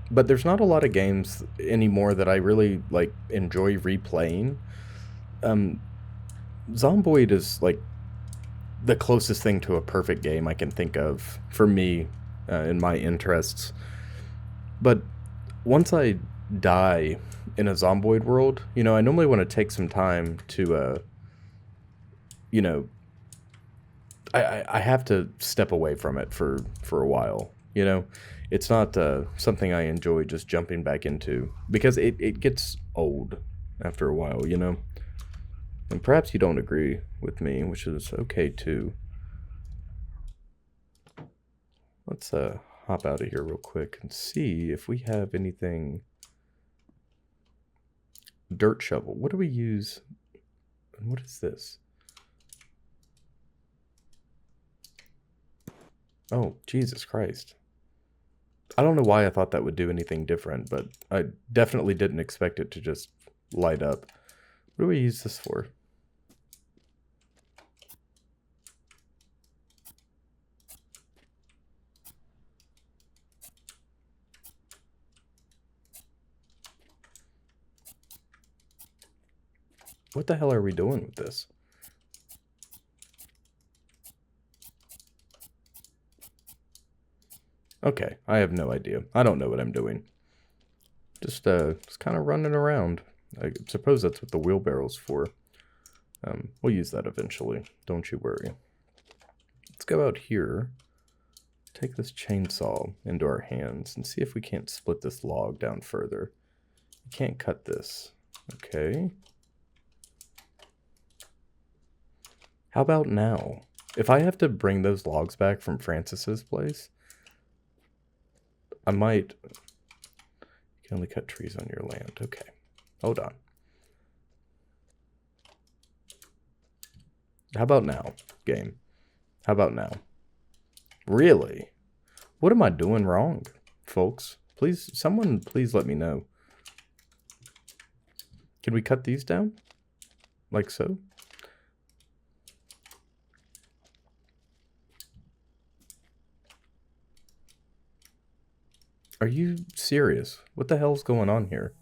but there's not a lot of games anymore that I really, like, enjoy replaying. Zomboid is, like, the closest thing to a perfect game I can think of, for me, in my interests. But once I die in a Zomboid world, I normally want to take some time to, I have to step away from it for a while, It's not something I enjoy just jumping back into, because it gets old after a while, And perhaps you don't agree with me, which is okay too. Let's hop out of here real quick and see if we have anything. Dirt shovel. What do we use? And what is this? Oh, Jesus Christ. I don't know why I thought that would do anything different, but I definitely didn't expect it to just light up. What do we use this for? What the hell are we doing with this? Okay, I have no idea. I don't know what I'm doing. Just kind of running around. I suppose that's what the wheelbarrow's for. We'll use that eventually. Don't you worry. Let's go out here. Take this chainsaw into our hands and see if we can't split this log down further. We can't cut this. Okay. How about now? If I have to bring those logs back from Francis's place, I might... You can only cut trees on your land. Okay. Hold on. How about now, game? How about now? Really? What am I doing wrong, folks? Please, someone please let me know. Can we cut these down? Like so? Are you serious? What the hell's going on here?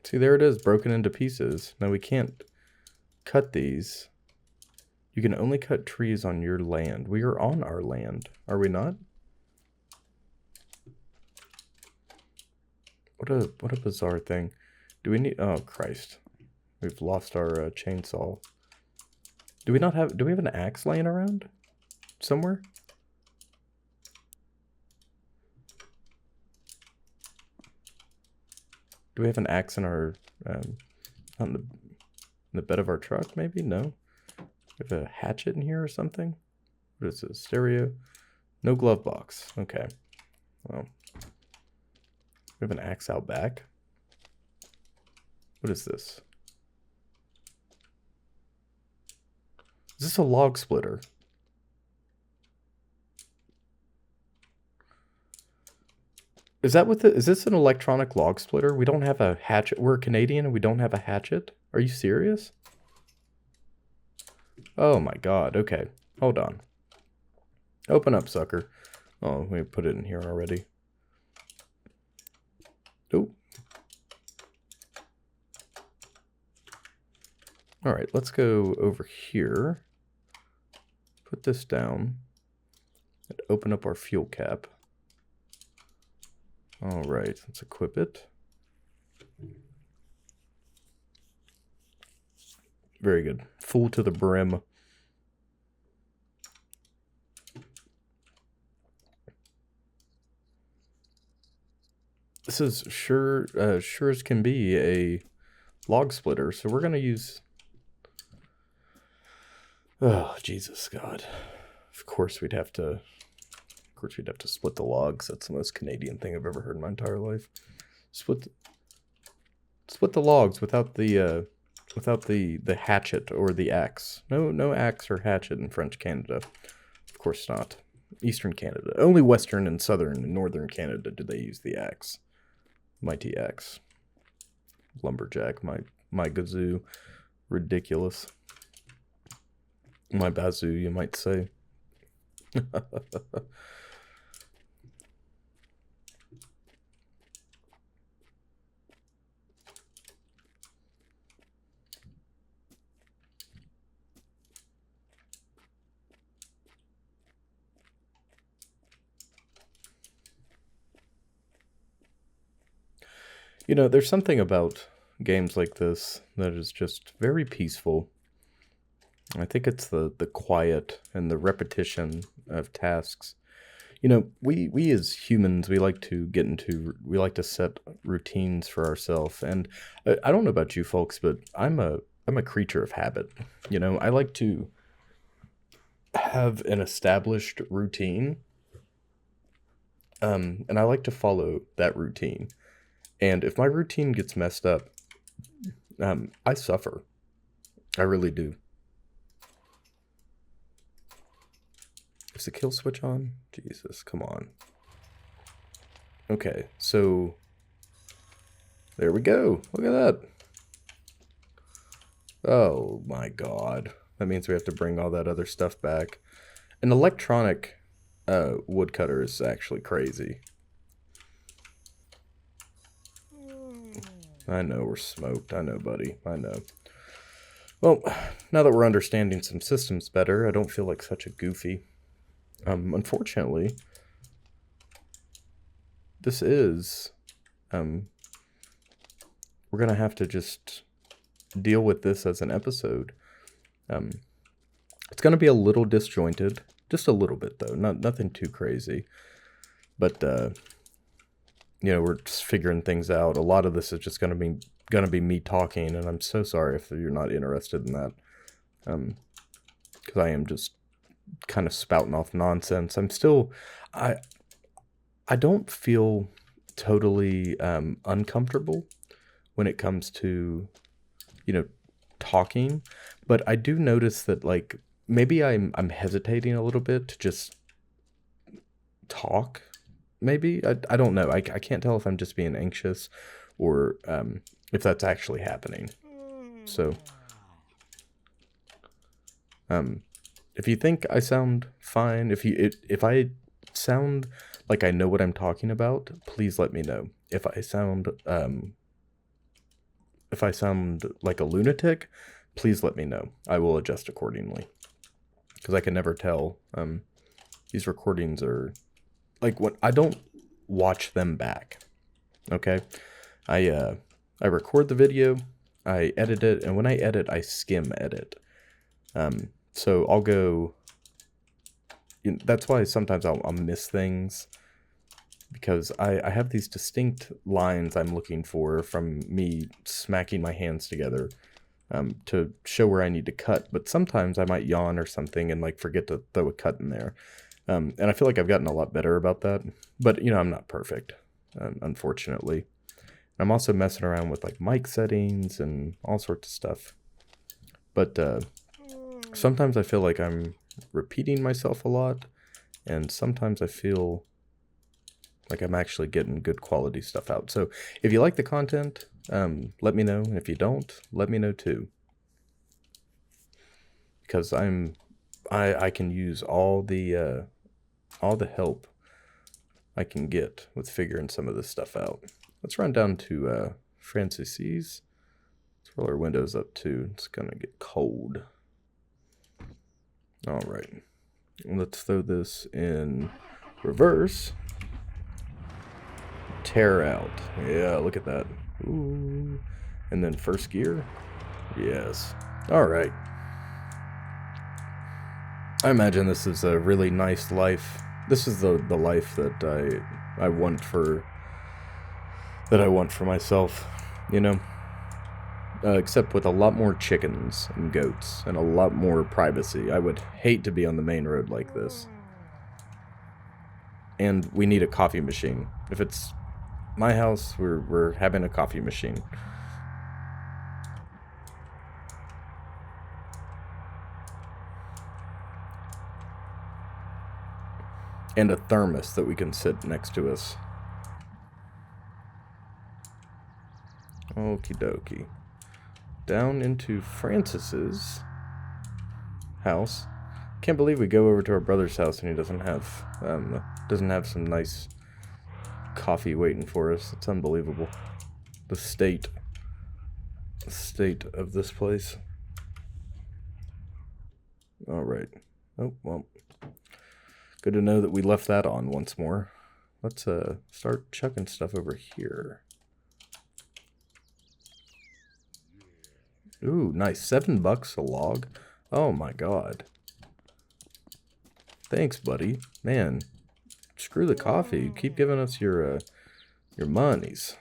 See, there it is, broken into pieces. Now we can't cut these. You can only cut trees on your land. We are on our land, are we not? What a bizarre thing. Do we need... Oh, Christ. We've lost our chainsaw. Do we have an axe laying around? Somewhere? Do we have an axe in our... in the bed of our truck, maybe? No? We have a hatchet in here or something? What is this? Stereo? No glove box. Okay. Well... We have an axe out back. What is this? Is this a log splitter? Is that what is this an electronic log splitter? We don't have a hatchet. We're Canadian and we don't have a hatchet? Are you serious? Oh my god. Okay. Hold on. Open up, sucker. Oh, we put it in here already. Oh. Alright, let's go over here. Put this down. And open up our fuel cap. Alright, let's equip it. Very good. Full to the brim. This is sure as can be a log splitter, so we're gonna use... Oh, Jesus God. Of course we'd have to split the logs. That's the most Canadian thing I've ever heard in my entire life. Split the logs without the hatchet or the axe. No axe or hatchet in French Canada. Of course not. Eastern Canada. Only Western and Southern and Northern Canada do they use the axe. Mighty axe. Lumberjack, my gazoo. Ridiculous. My bazoo, you might say. You know, there's something about games like this that is just very peaceful. I think it's the quiet and the repetition of tasks. You know, we as humans, we like to set routines for ourselves. And I don't know about you folks, but I'm a creature of habit. You know, I like to have an established routine. And I like to follow that routine. And if my routine gets messed up, I suffer. I really do. Is the kill switch on? Jesus, come on. Okay, so there we go. Look at that. Oh my god. That means we have to bring all that other stuff back. An electronic woodcutter is actually crazy. I know we're smoked. I know, buddy. I know. Well, now that we're understanding some systems better, I don't feel like such a goofy. Unfortunately, this is, we're gonna have to just deal with this as an episode. It's gonna be a little disjointed, just a little bit though, nothing too crazy. But we're just figuring things out. A lot of this is just gonna be me talking, and I'm so sorry if you're not interested in that. Because I am just kind of spouting off nonsense. I don't feel totally uncomfortable when it comes to, talking, but I do notice that, like, maybe I'm hesitating a little bit to just talk. Maybe I don't know. I can't tell if I'm just being anxious or if that's actually happening. So, if you think I sound fine, if I sound like I know what I'm talking about, please let me know. If I sound like a lunatic, please let me know. I will adjust accordingly. Because I can never tell. These recordings are like, when I don't watch them back. Okay, I record the video, I edit it, and when I edit, I skim edit. So I'll go. That's why sometimes I'll miss things, because I have these distinct lines I'm looking for from me smacking my hands together to show where I need to cut. But sometimes I might yawn or something and like forget to throw a cut in there. And I feel like I've gotten a lot better about that. But, I'm not perfect, unfortunately. I'm also messing around with like mic settings and all sorts of stuff. But sometimes I feel like I'm repeating myself a lot. And sometimes I feel like I'm actually getting good quality stuff out. So if you like the content, let me know. And if you don't, let me know too. Because I can use all the help I can get with figuring some of this stuff out. Let's run down to Francis's. Let's roll our windows up too. It's gonna get cold. All right. Let's throw this in reverse. Tear out. Yeah, look at that. Ooh. And then first gear. Yes. All right. I imagine this is a really nice life. This is the life that I want for myself, except with a lot more chickens and goats and a lot more privacy. I would hate to be on the main road like this. And we need a coffee machine. If it's my house, we're having a coffee machine. And a thermos that we can sit next to us. Okie dokie. Down into Francis's house. Can't believe we go over to our brother's house and he doesn't have some nice coffee waiting for us. It's unbelievable. The state of this place. All right. Oh, well. Good to know that we left that on once more. Let's start chucking stuff over here. Ooh, nice. $7 a log. Oh my god. Thanks, buddy. Man, screw the coffee. Keep giving us your monies.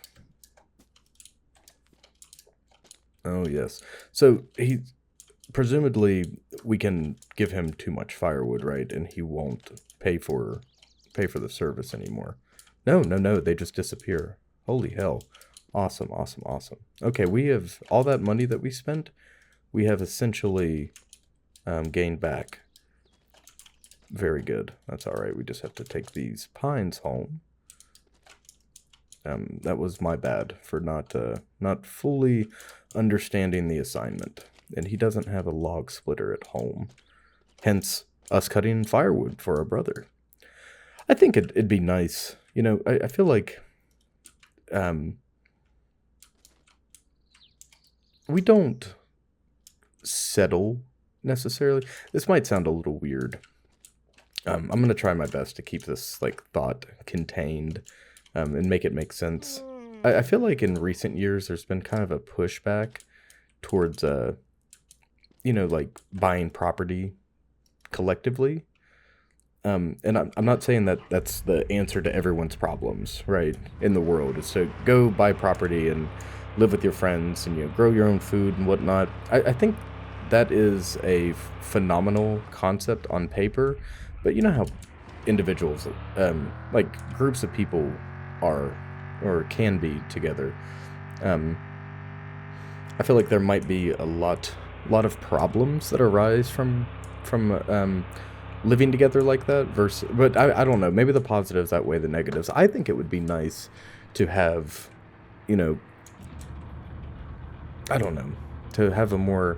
Oh yes. So presumably we can give him too much firewood, right? And he won't pay for the service anymore. No, they just disappear. Holy hell. Awesome. Okay, we have all that money that we spent, we have essentially gained back. Very good. That's all right. We just have to take these pines home. That was my bad for not fully understanding the assignment. And he doesn't have a log splitter at home. Hence, us cutting firewood for our brother. I think it'd be nice. I feel like we don't settle necessarily. This might sound a little weird. I'm gonna try my best to keep this like thought contained, and make it make sense. I feel like in recent years there's been kind of a pushback towards like buying property collectively. And I'm not saying that that's the answer to everyone's problems, right? In the world is to go buy property and live with your friends and grow your own food and whatnot. I think that is a phenomenal concept on paper, but you know how individuals, like groups of people, are or can be together. Um, I feel like there might be lot of problems that arise from living together like that. Versus, but I don't know. Maybe the positives outweigh the negatives. I think it would be nice to have, you know, I don't know, to have a more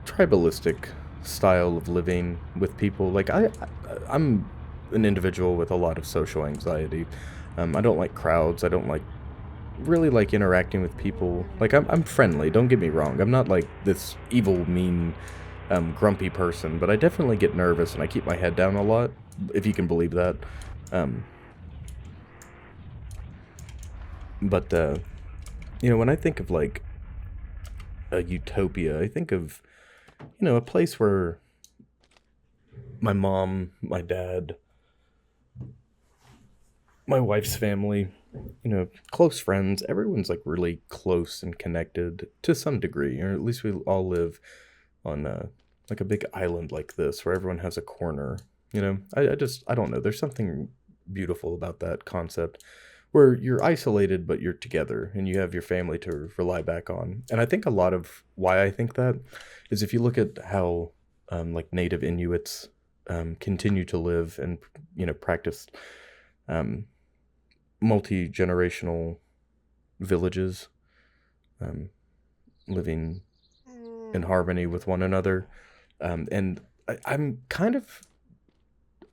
tribalistic style of living with people. Like I'm an individual with a lot of social anxiety. I don't like crowds. I don't really like interacting with people. Like I'm friendly. Don't get me wrong. I'm not like this evil, mean, grumpy person, but I definitely get nervous and I keep my head down a lot, if you can believe that. Um, but when I think of like a utopia, I think of a place where my mom, my dad, my wife's family, close friends, everyone's like really close and connected to some degree, or at least we all live on like a big island like this where everyone has a corner. I don't know. There's something beautiful about that concept where you're isolated but you're together and you have your family to rely back on. And I think a lot of why I think that is if you look at how like native Inuits continue to live and practice um, multi-generational villages, um, living in harmony with one another. And I'm kind of,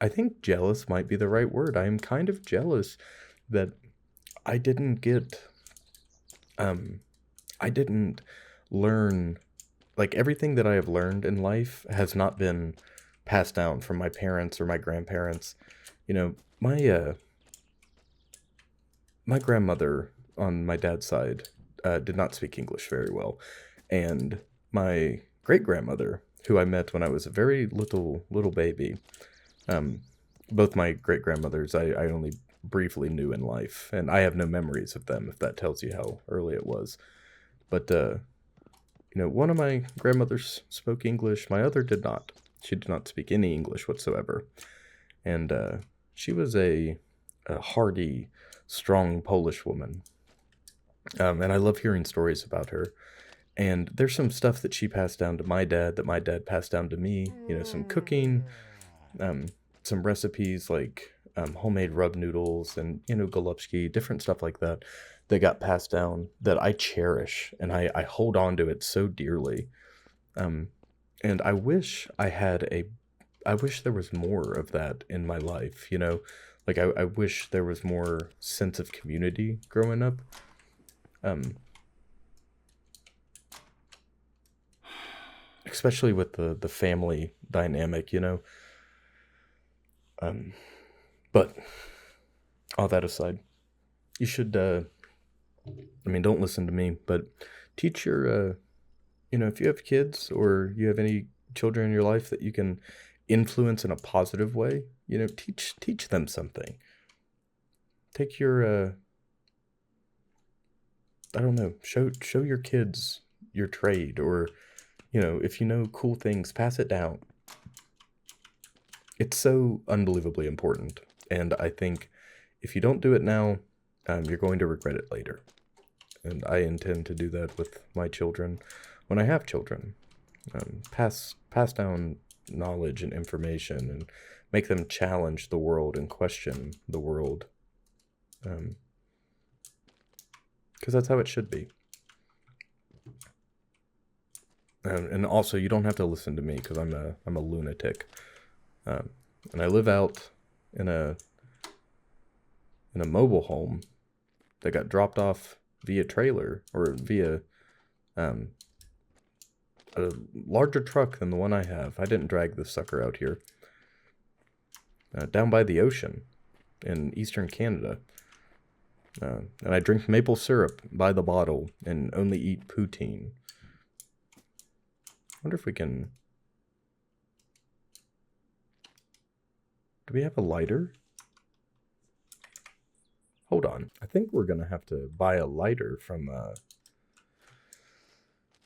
I think jealous might be the right word. I am kind of jealous that I didn't get, um, I didn't learn, like everything that I have learned in life has not been passed down from my parents or my grandparents. You know, my grandmother on my dad's side did not speak English very well, and my great grandmother, who I met when I was a very little baby, um, both my great grandmothers I only briefly knew in life, and I have no memories of them. If that tells you how early it was, but one of my grandmothers spoke English, my other did not. She did not speak any English whatsoever, and she was a hardy, strong Polish woman. And I love hearing stories about her. And there's some stuff that she passed down to my dad that my dad passed down to me. Some cooking, um, some recipes like homemade rub noodles and, golubski, different stuff like that that got passed down that I cherish and I hold on to it so dearly. Um, and I wish there was more of that in my life, Like I wish there was more sense of community growing up. Um, Especially with the family dynamic. Um, but all that aside, you should don't listen to me, but teach your if you have kids or you have any children in your life that you can influence in a positive way, teach them something. Take your I don't know, show your kids your trade, or if you know cool things, pass it down. It's so unbelievably important, and I think if you don't do it now, you're going to regret it later. And I intend to do that with my children when I have children. Pass down knowledge and information, and make them challenge the world and question the world, because that's how it should be. And also, you don't have to listen to me because I'm a lunatic, and I live out in a mobile home that got dropped off via trailer or via Um, a larger truck than the one I have. I didn't drag this sucker out here. Down by the ocean in eastern Canada. And I drink maple syrup by the bottle and only eat poutine. Wonder if we can... Do we have a lighter? Hold on. I think we're gonna have to buy a lighter from,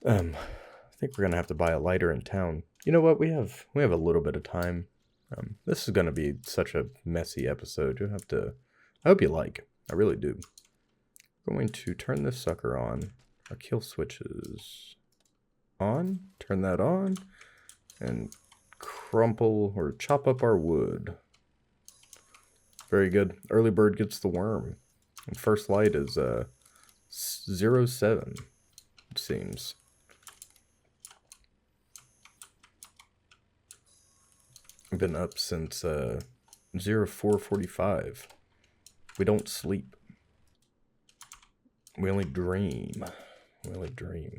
I think we're gonna have to buy a lighter in town. You know what? We have a little bit of time. This is gonna be such a messy episode. You'll have to... I hope you like. I really do. I'm going to turn this sucker on. Our kill switches on. Turn that on. And crumple or chop up our wood. Very good. Early bird gets the worm. And first light is 07, it seems. I've been up since 04:45. We don't sleep. We only dream. We only dream.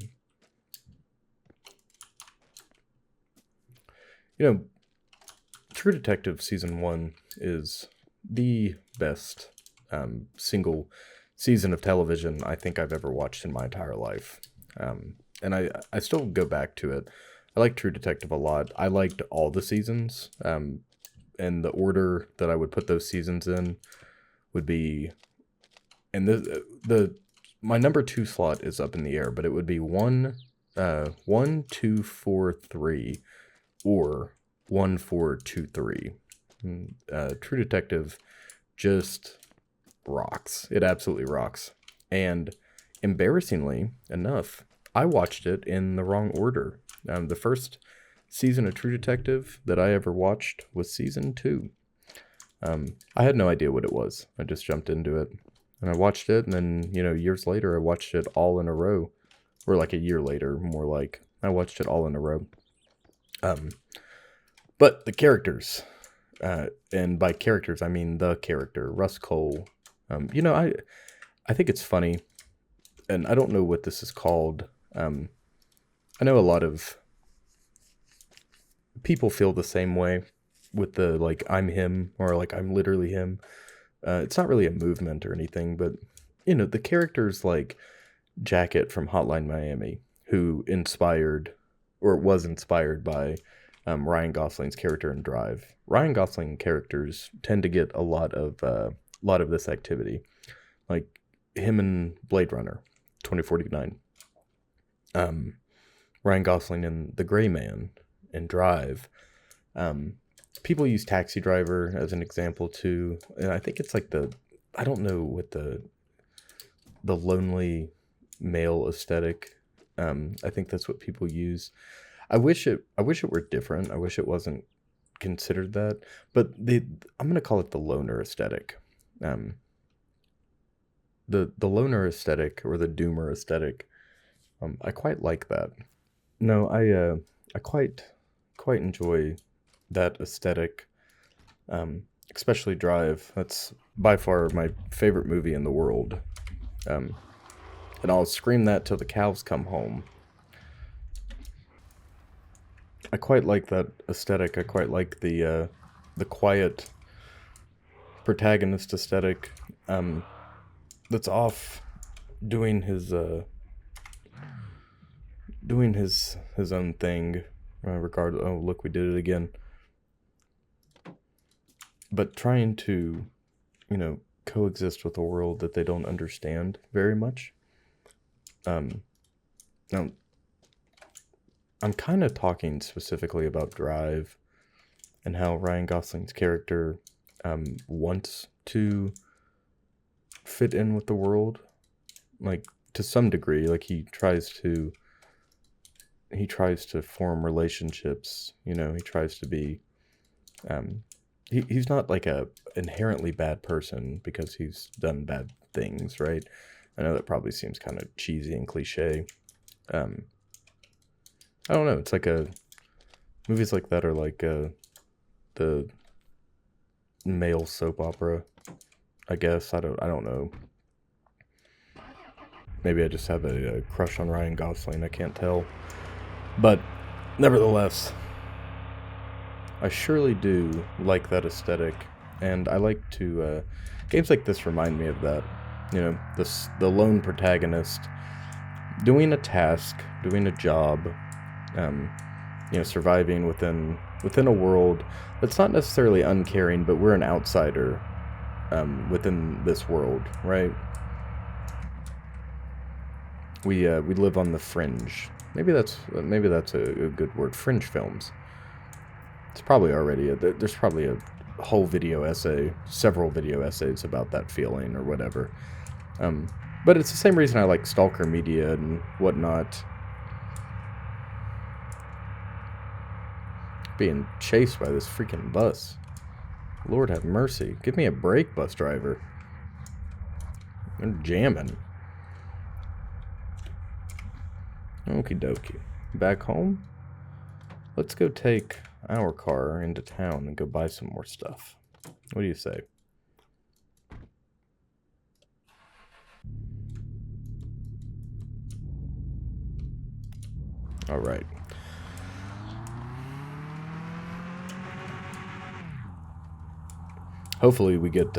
You know, True Detective Season 1 is the best single season of television I think I've ever watched in my entire life. And I still go back to it. I like True Detective a lot. I liked all the seasons. And the order that I would put those seasons in would be... And my number 2 slot is up in the air, but it would be 1, 2, 4, 3, or 1, 4, 2, 3. True Detective just rocks. It absolutely rocks. And embarrassingly enough, I watched it in the wrong order. The first season of True Detective that I ever watched was season 2. I had no idea what it was. I just jumped into it. And I watched it, and then, you know, years later, I watched it all in a row. Or like a year later, more like. I watched it all in a row. But the characters, and by characters, I mean the character, Russ Cole. You know, I think it's funny, and I don't know what this is called. I know a lot of people feel the same way with the, like, I'm him, or like, I'm literally him. It's not really a movement or anything, but, you know, the characters like Jacket from Hotline Miami, who inspired, or was inspired by Ryan Gosling's character in Drive. Ryan Gosling characters tend to get a lot of this activity, like him in Blade Runner 2049. Ryan Gosling in The Gray Man in Drive. People use Taxi Driver as an example too, and I think it's like I don't know what the lonely male aesthetic. I think that's what people use. I wish it were different. I wish it wasn't considered that, but I'm gonna call it the loner aesthetic. The loner aesthetic, or the doomer aesthetic. I quite like that. No, I quite enjoy that aesthetic, especially Drive. That's by far my favorite movie in the world. And I'll scream that till the cows come home. I quite like that aesthetic. I quite like the quiet protagonist aesthetic. That's off doing his own thing. Oh, look, we did it again. But trying to, you know, coexist with a world that they don't understand very much. Now, I'm kind of talking specifically about Drive and how Ryan Gosling's character wants to fit in with the world, like to some degree. Like he tries to form relationships. You know, he tries to be. He's not like a inherently bad person because he's done bad things, right? I know that probably seems kind of cheesy and cliche. I don't know. It's like movies like that are like the male soap opera, I guess. I don't know. Maybe I just have a crush on Ryan Gosling, I can't tell. But, nevertheless, I surely do like that aesthetic, and I like to, games like this remind me of that. You know, the lone protagonist doing a task, doing a job, you know, surviving within a world that's not necessarily uncaring, but we're an outsider within this world, right? We live on the fringe. Maybe that's a good word. Fringe films. It's probably already there's probably a whole video essay, several video essays about that feeling or whatever. But it's the same reason I like stalker media and whatnot. Being chased by this freaking bus. Lord have mercy. Give me a break, bus driver. They're jamming. Okie dokie. Back home? Let's go take our car into town and go buy some more stuff. What do you say? All right. Hopefully we get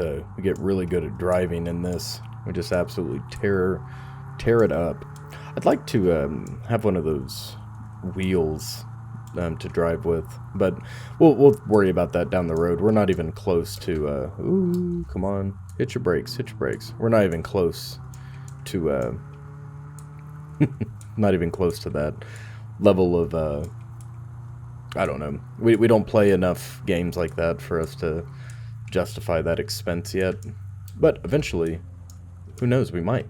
really good at driving in this. We just absolutely tear it up. I'd like to have one of those wheels to drive with, but we'll worry about that down the road. We're not even close to ooh, come on, hit your brakes. We're not even close to not even close to that level of I don't know. We don't play enough games like that for us to justify that expense yet, but eventually, who knows, we might.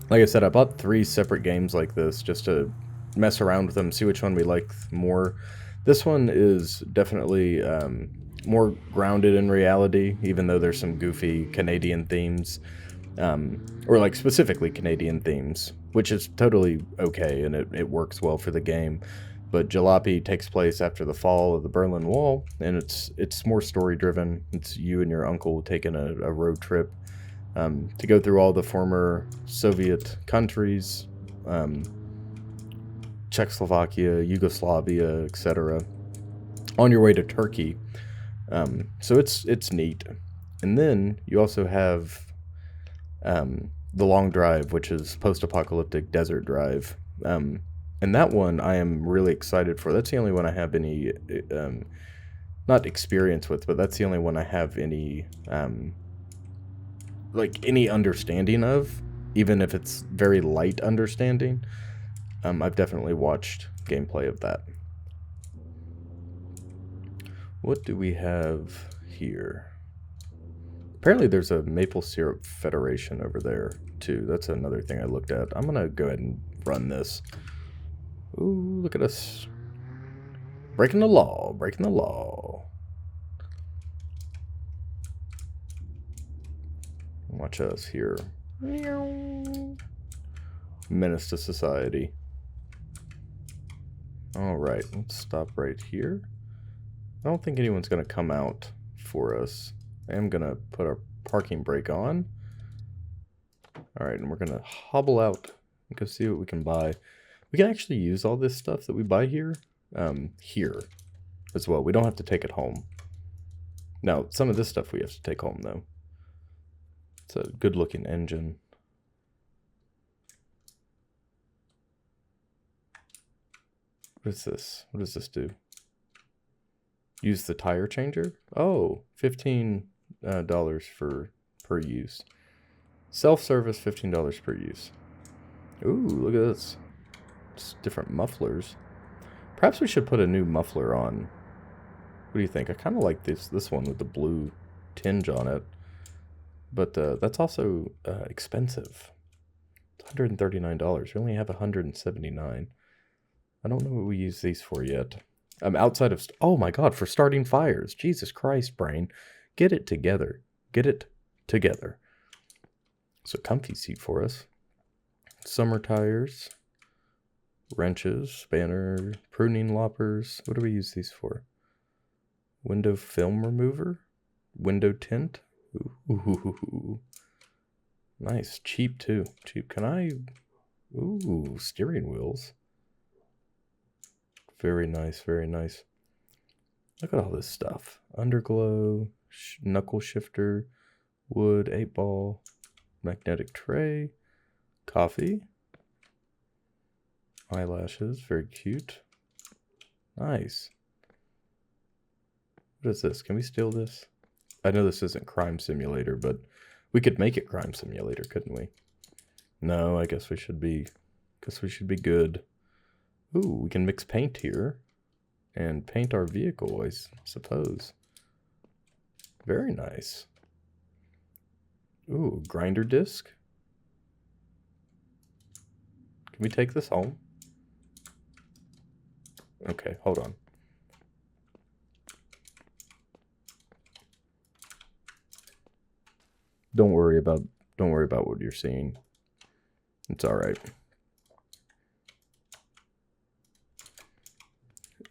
Like I said, I bought 3 separate games like this just to mess around with them, see which one we like more. This one is definitely more grounded in reality, even though there's some goofy Canadian themes, or like specifically Canadian themes, which is totally okay, and it works well for the game. But Jalopy takes place after the fall of the Berlin Wall, and it's more story-driven. It's you and your uncle taking a road trip to go through all the former Soviet countries, Czechoslovakia, Yugoslavia, etc., on your way to Turkey. So it's neat. And then you also have The Long Drive, which is post-apocalyptic desert drive. And that one I am really excited for. That's the only one I have any, not experience with, but that's the only one I have any, like, any understanding of, even if it's very light understanding. I've definitely watched gameplay of that. What do we have here? Apparently there's a Maple Syrup Federation over there, too. That's another thing I looked at. I'm going to go ahead and run this. Ooh, look at us. Breaking the law. Watch us here. Menace to society. Alright, let's stop right here. I don't think anyone's going to come out for us. I am going to put our parking brake on. Alright, and we're going to hobble out and go see what we can buy. We can actually use all this stuff that we buy here, here as well. We don't have to take it home. Now, some of this stuff we have to take home, though. It's a good-looking engine. What is this? What does this do? Use the tire changer? Oh, $15 per use. Self-service, $15 per use. Ooh, look at this. It's different mufflers. Perhaps we should put a new muffler on. What do you think? I kind of like this one with the blue tinge on it. But that's also expensive. It's $139. We only have $179. I don't know what we use these for yet. Outside of... oh my god, for starting fires. Jesus Christ, brain. Get it together. Get it together. So comfy seat for us. Summer tires. Wrenches. Spanner. Pruning loppers. What do we use these for? Window film remover? Window tint? Ooh. Nice. Cheap, too. Cheap. Can I... Ooh, steering wheels. Very nice, very nice. Look at all this stuff. Underglow, knuckle shifter, wood, 8-ball, magnetic tray, coffee, eyelashes, very cute. Nice. What is this? Can we steal this? I know this isn't Crime Simulator, but we could make it Crime Simulator, couldn't we? No, I guess we should be good. Ooh, we can mix paint here and paint our vehicle, I suppose. Very nice. Ooh, grinder disc. Can we take this home? Okay, hold on. Don't worry about what you're seeing. It's all right.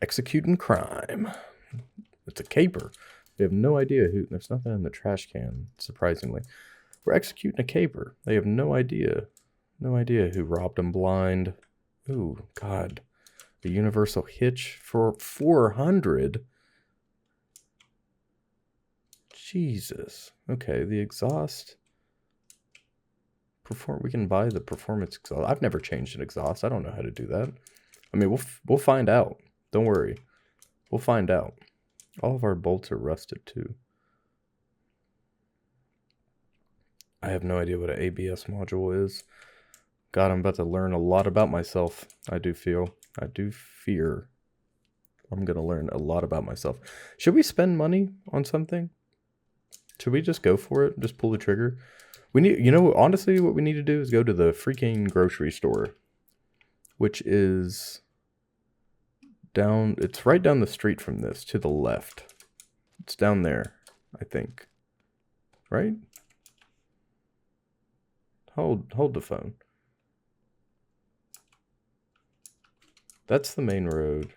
Executing crime. It's a caper. They have no idea who... There's nothing in the trash can, surprisingly. We're executing a caper. They have no idea. No idea who robbed them blind. Ooh, God. The universal hitch for 400? Jesus. Okay, the exhaust. We can buy the performance exhaust. I've never changed an exhaust. I don't know how to do that. I mean, we'll find out. Don't worry. We'll find out. All of our bolts are rusted too. I have no idea what an ABS module is. God, I'm about to learn a lot about myself. I do fear I'm going to learn a lot about myself. Should we spend money on something? Should we just go for it? Just pull the trigger? We need, you know, honestly, what we need to do is go to the freaking grocery store, which is down, it's right down the street from this, to the left. It's down there, I think. Right? Hold the phone. That's the main road.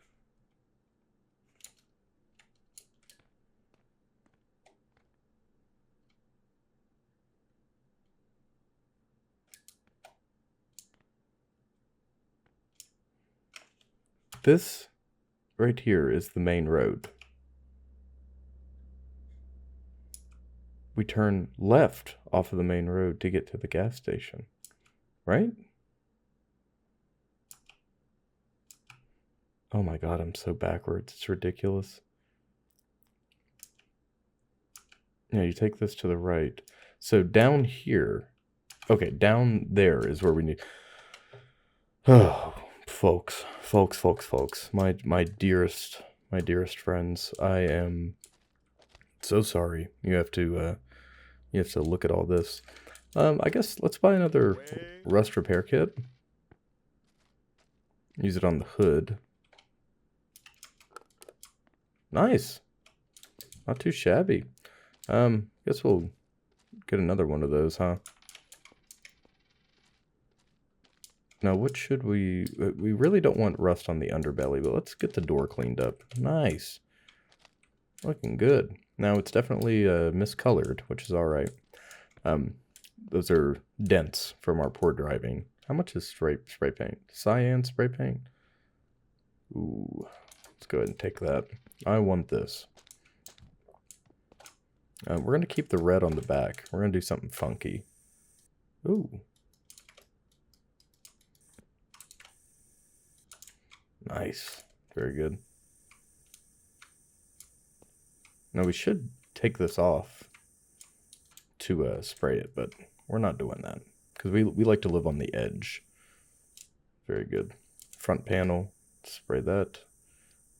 This right here is the main road. We turn left off of the main road to get to the gas station, right? Oh my God, I'm so backwards. It's ridiculous. Yeah, you take this to the right. So down here, okay, down there is where we need. Oh, folks, my dearest friends, I am so sorry. You have to look at all this. I guess let's buy another rust repair kit. Use it on the hood. Nice. Not too shabby. Guess we'll get another one of those, huh? Now, what should we really don't want rust on the underbelly, but let's get the door cleaned up. Nice. Looking good. Now, it's definitely miscolored, which is all right. Those are dents from our poor driving. How much is spray paint? Cyan spray paint? Ooh, let's go ahead and take that. I want this. We're going to keep the red on the back. We're going to do something funky. Ooh. Nice. Very good. Now we should take this off to spray it, but we're not doing that because we like to live on the edge. Very good. Front panel, spray that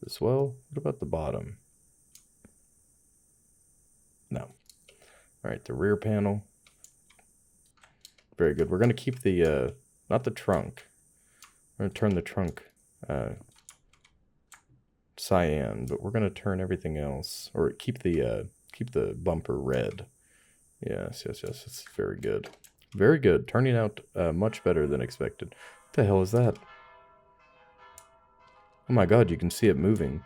as well. What about the bottom? No. All right, the rear panel. Very good. We're going to keep the, not the trunk. We're going to turn the trunk cyan, but we're going to turn everything else, or keep the bumper red. Yes, it's very good. Very good. Turning out much better than expected. What the hell is that? Oh my God, you can see it moving.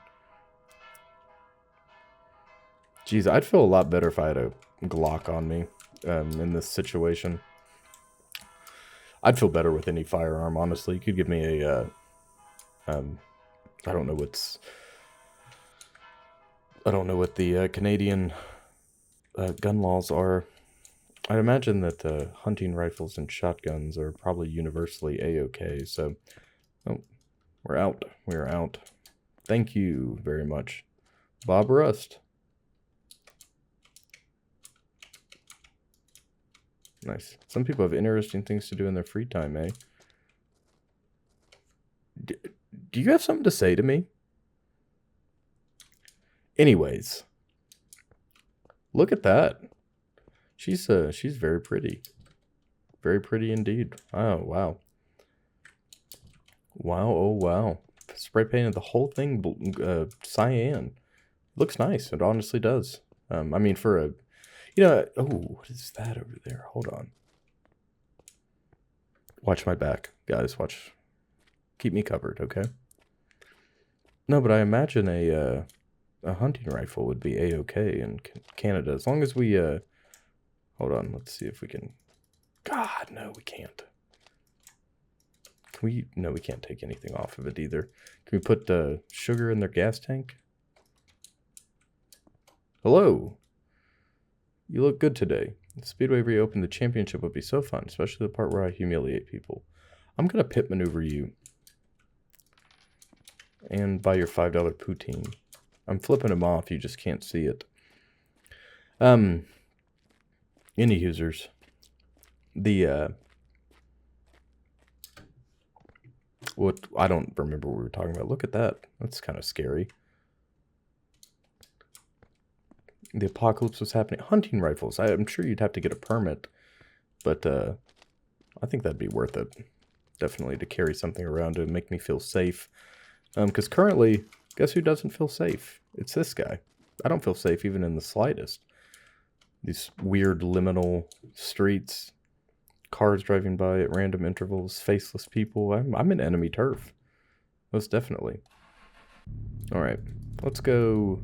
Jeez, I'd feel a lot better if I had a Glock on me in this situation. I'd feel better with any firearm, honestly. You could give me a, I don't know what the Canadian gun laws are. I'd imagine that hunting rifles and shotguns are probably universally A-okay, so... Oh, we're out. We're out. Thank you very much, Bob Rust. Nice. Some people have interesting things to do in their free time, eh? Do you have something to say to me? Anyways. Look at that. She's very pretty. Very pretty indeed. Oh, wow. Wow, oh wow. Spray painted the whole thing cyan. Looks nice. It honestly does. I mean, for a... oh, what is that over there? Hold on. Watch my back, guys. Watch. Keep me covered, okay? No, but I imagine a hunting rifle would be A-okay in Canada. As long as we... hold on. Let's see if we can... God, no, we can't. Can we... No, we can't take anything off of it either. Can we put sugar in their gas tank? Hello. You look good today. The Speedway reopened. The championship would be so fun, especially the part where I humiliate people. I'm going to pit maneuver you. And buy your $5 poutine. I'm flipping them off. You just can't see it. Any users. The, what, I don't remember what we were talking about. Look at that. That's kind of scary. The apocalypse was happening. Hunting rifles. I'm sure you'd have to get a permit. But, I think that'd be worth it. Definitely to carry something around to make me feel safe. Because currently, guess who doesn't feel safe? It's this guy. I don't feel safe even in the slightest. These weird liminal streets, cars driving by at random intervals, faceless people. I'm in enemy turf. Most definitely. Alright, let's go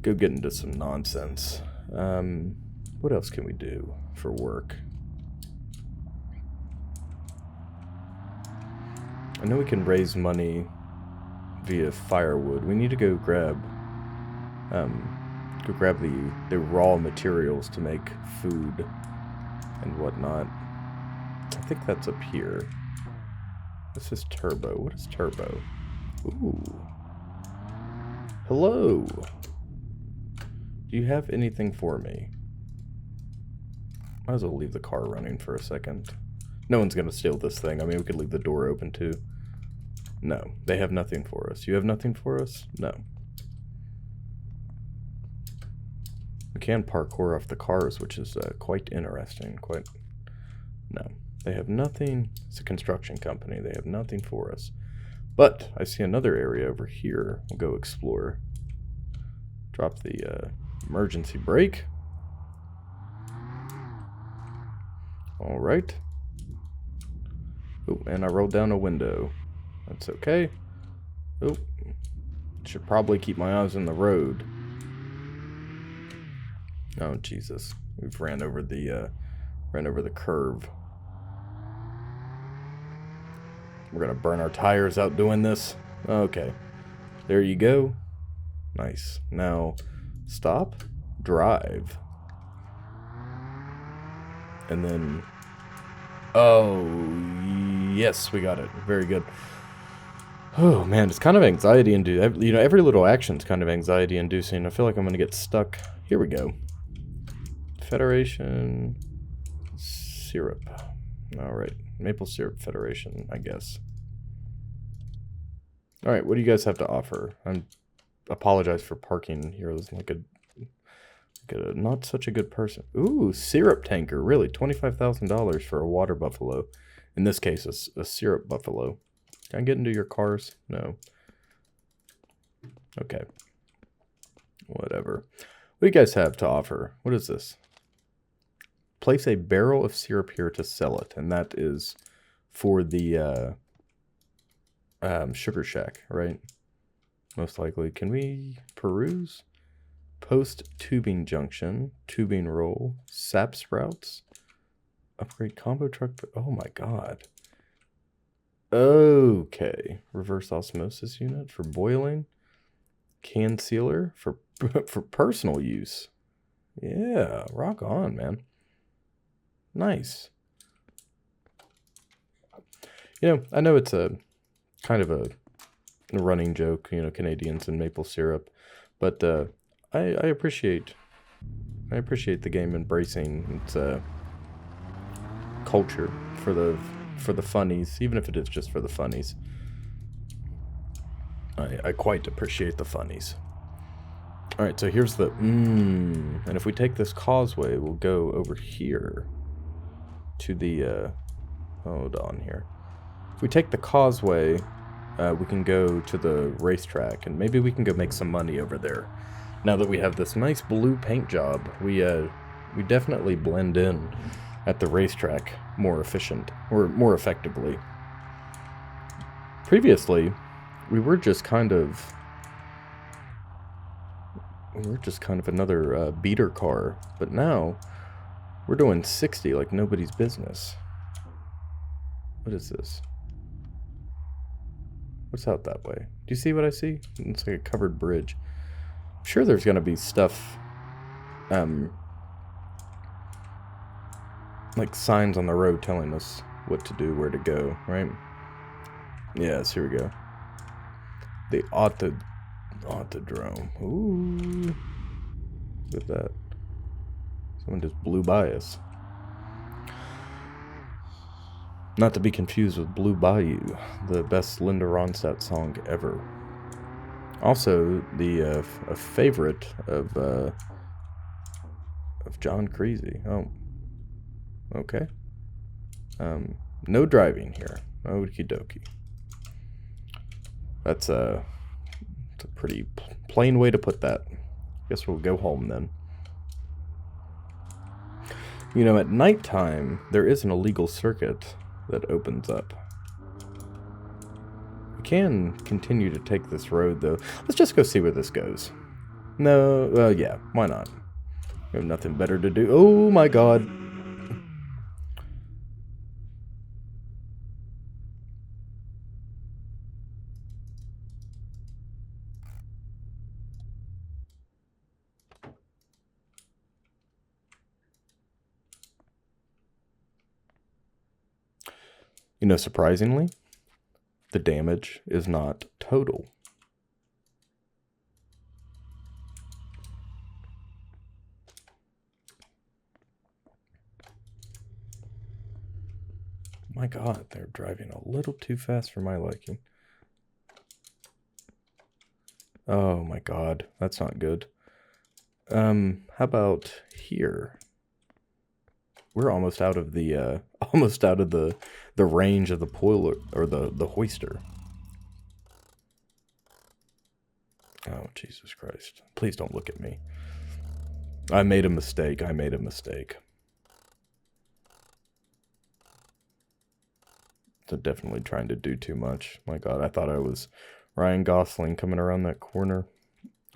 get into some nonsense. What else can we do for work? I know we can raise money via firewood. We need to go grab the raw materials to make food and whatnot. I think that's up here. This is turbo. What is turbo? Ooh. Hello. Do you have anything for me? Might as well leave the car running for a second. No one's gonna steal this thing. I mean, we could leave the door open too. No, they have nothing for us. You have nothing for us? No. We can parkour off the cars, which is quite interesting. No, they have nothing. It's a construction company. They have nothing for us. But I see another area over here. We'll go explore. Drop the emergency brake. All right. Oh, and I rolled down a window. That's okay. Oh, should probably keep my eyes on the road. Oh Jesus, we've ran over the curve. We're gonna burn our tires out doing this. Okay, there you go. Nice. Now, stop, drive, and then. Oh yes, we got it. Very good. Oh man, it's kind of anxiety inducing. You know, every little action's kind of anxiety inducing. I feel like I'm gonna get stuck. Here we go. Federation syrup. All right, maple syrup federation, I guess. All right, what do you guys have to offer? I apologize for parking here. I was like a not such a good person. Ooh, syrup tanker. Really, $25,000 for a water buffalo. In this case, a syrup buffalo. Can I get into your cars? No. Okay. Whatever. What do you guys have to offer? What is this? Place a barrel of syrup here to sell it. And that is for the Sugar Shack, right? Most likely. Can we peruse? Post tubing junction, tubing roll, sap sprouts. Upgrade combo truck. Oh my god. Okay. Reverse osmosis unit for boiling. Can sealer for for personal use. Yeah, rock on, man. Nice. You know, I know it's a kind of a running joke, you know, Canadians and maple syrup, but I appreciate the game embracing its culture for the funnies, even if it is just for the funnies. I quite appreciate the funnies. All right, so here's the and if we take this causeway, we'll go over here to the hold on here. If we take the causeway, we can go to the racetrack, and maybe we can go make some money over there. Now that we have this nice blue paint job, we definitely blend in at the racetrack more effectively. Previously, we were just kind of another beater car, but now we're doing 60 like nobody's business. What is this? What's out that way? Do you see what I see? It's like a covered bridge. I'm sure there's gonna be stuff, like signs on the road telling us what to do, where to go, right? Yes, here we go. The Autodrome. Ooh. Look at that. Someone just blew by us. Not to be confused with Blue Bayou, the best Linda Ronstadt song ever. Also, a favorite of John Creasy. Oh, okay. No driving here. Okie dokie. That's a pretty plain way to put that. Guess we'll go home then. You know, at nighttime, there is an illegal circuit that opens up. We can continue to take this road, though. Let's just go see where this goes. No, yeah, why not? We have nothing better to do. Oh my god. You know, surprisingly, the damage is not total. My god, they're driving a little too fast for my liking. Oh my god, that's not good. How about here? We're almost out of the range of the poiler or the hoister. Oh, Jesus Christ. Please don't look at me. I made a mistake. So definitely trying to do too much. My god, I thought I was Ryan Gosling coming around that corner.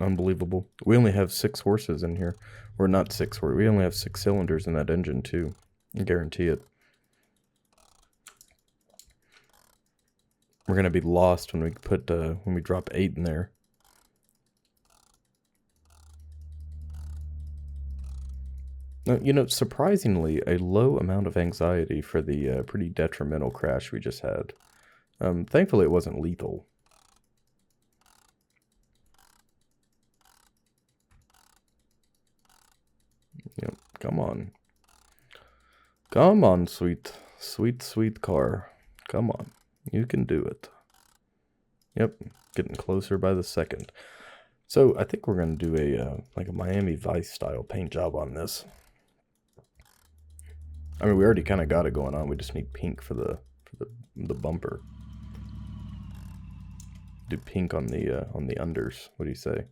Unbelievable. We only have 6 horses in here. Or not 6 horses. We only have 6 cylinders in that engine too. I guarantee it. We're gonna be lost when we drop 8 in there. Now, you know, surprisingly, a low amount of anxiety for the pretty detrimental crash we just had. Thankfully, it wasn't lethal. Yep, come on. Come on, sweet car. Come on. You can do it. Yep, getting closer by the second. So, I think we're going to do like a Miami Vice style paint job on this. I mean, we already kind of got it going on. We just need pink for the bumper. Do pink on the unders. What do you say?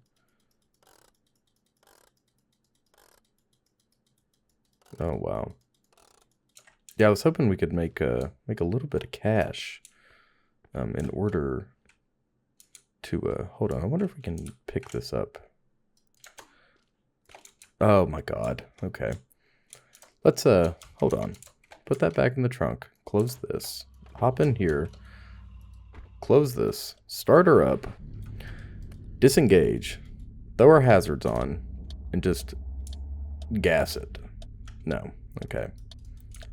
Oh wow. Yeah, I was hoping we could make a little bit of cash, in order to hold on. I wonder if we can pick this up. Oh my god. Okay. Let's hold on. Put that back in the trunk. Close this. Hop in here. Close this. Start her up. Disengage. Throw our hazards on. And just gas it. No. Okay.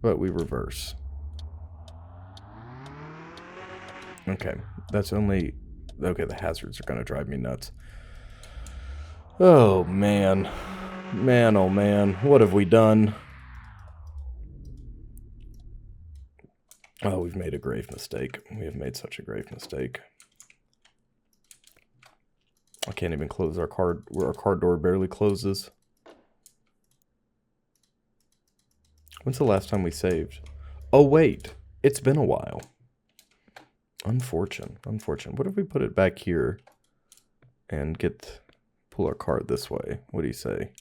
But we reverse. Okay. That's only... Okay, the hazards are going to drive me nuts. Oh, man. Man, oh, man. What have we done? Oh, we've made a grave mistake. We have made such a grave mistake. I can't even close our car, where our car door barely closes. When's the last time we saved? Oh, wait. It's been a while. Unfortunate. What if we put it back here and pull our car this way? What do you say?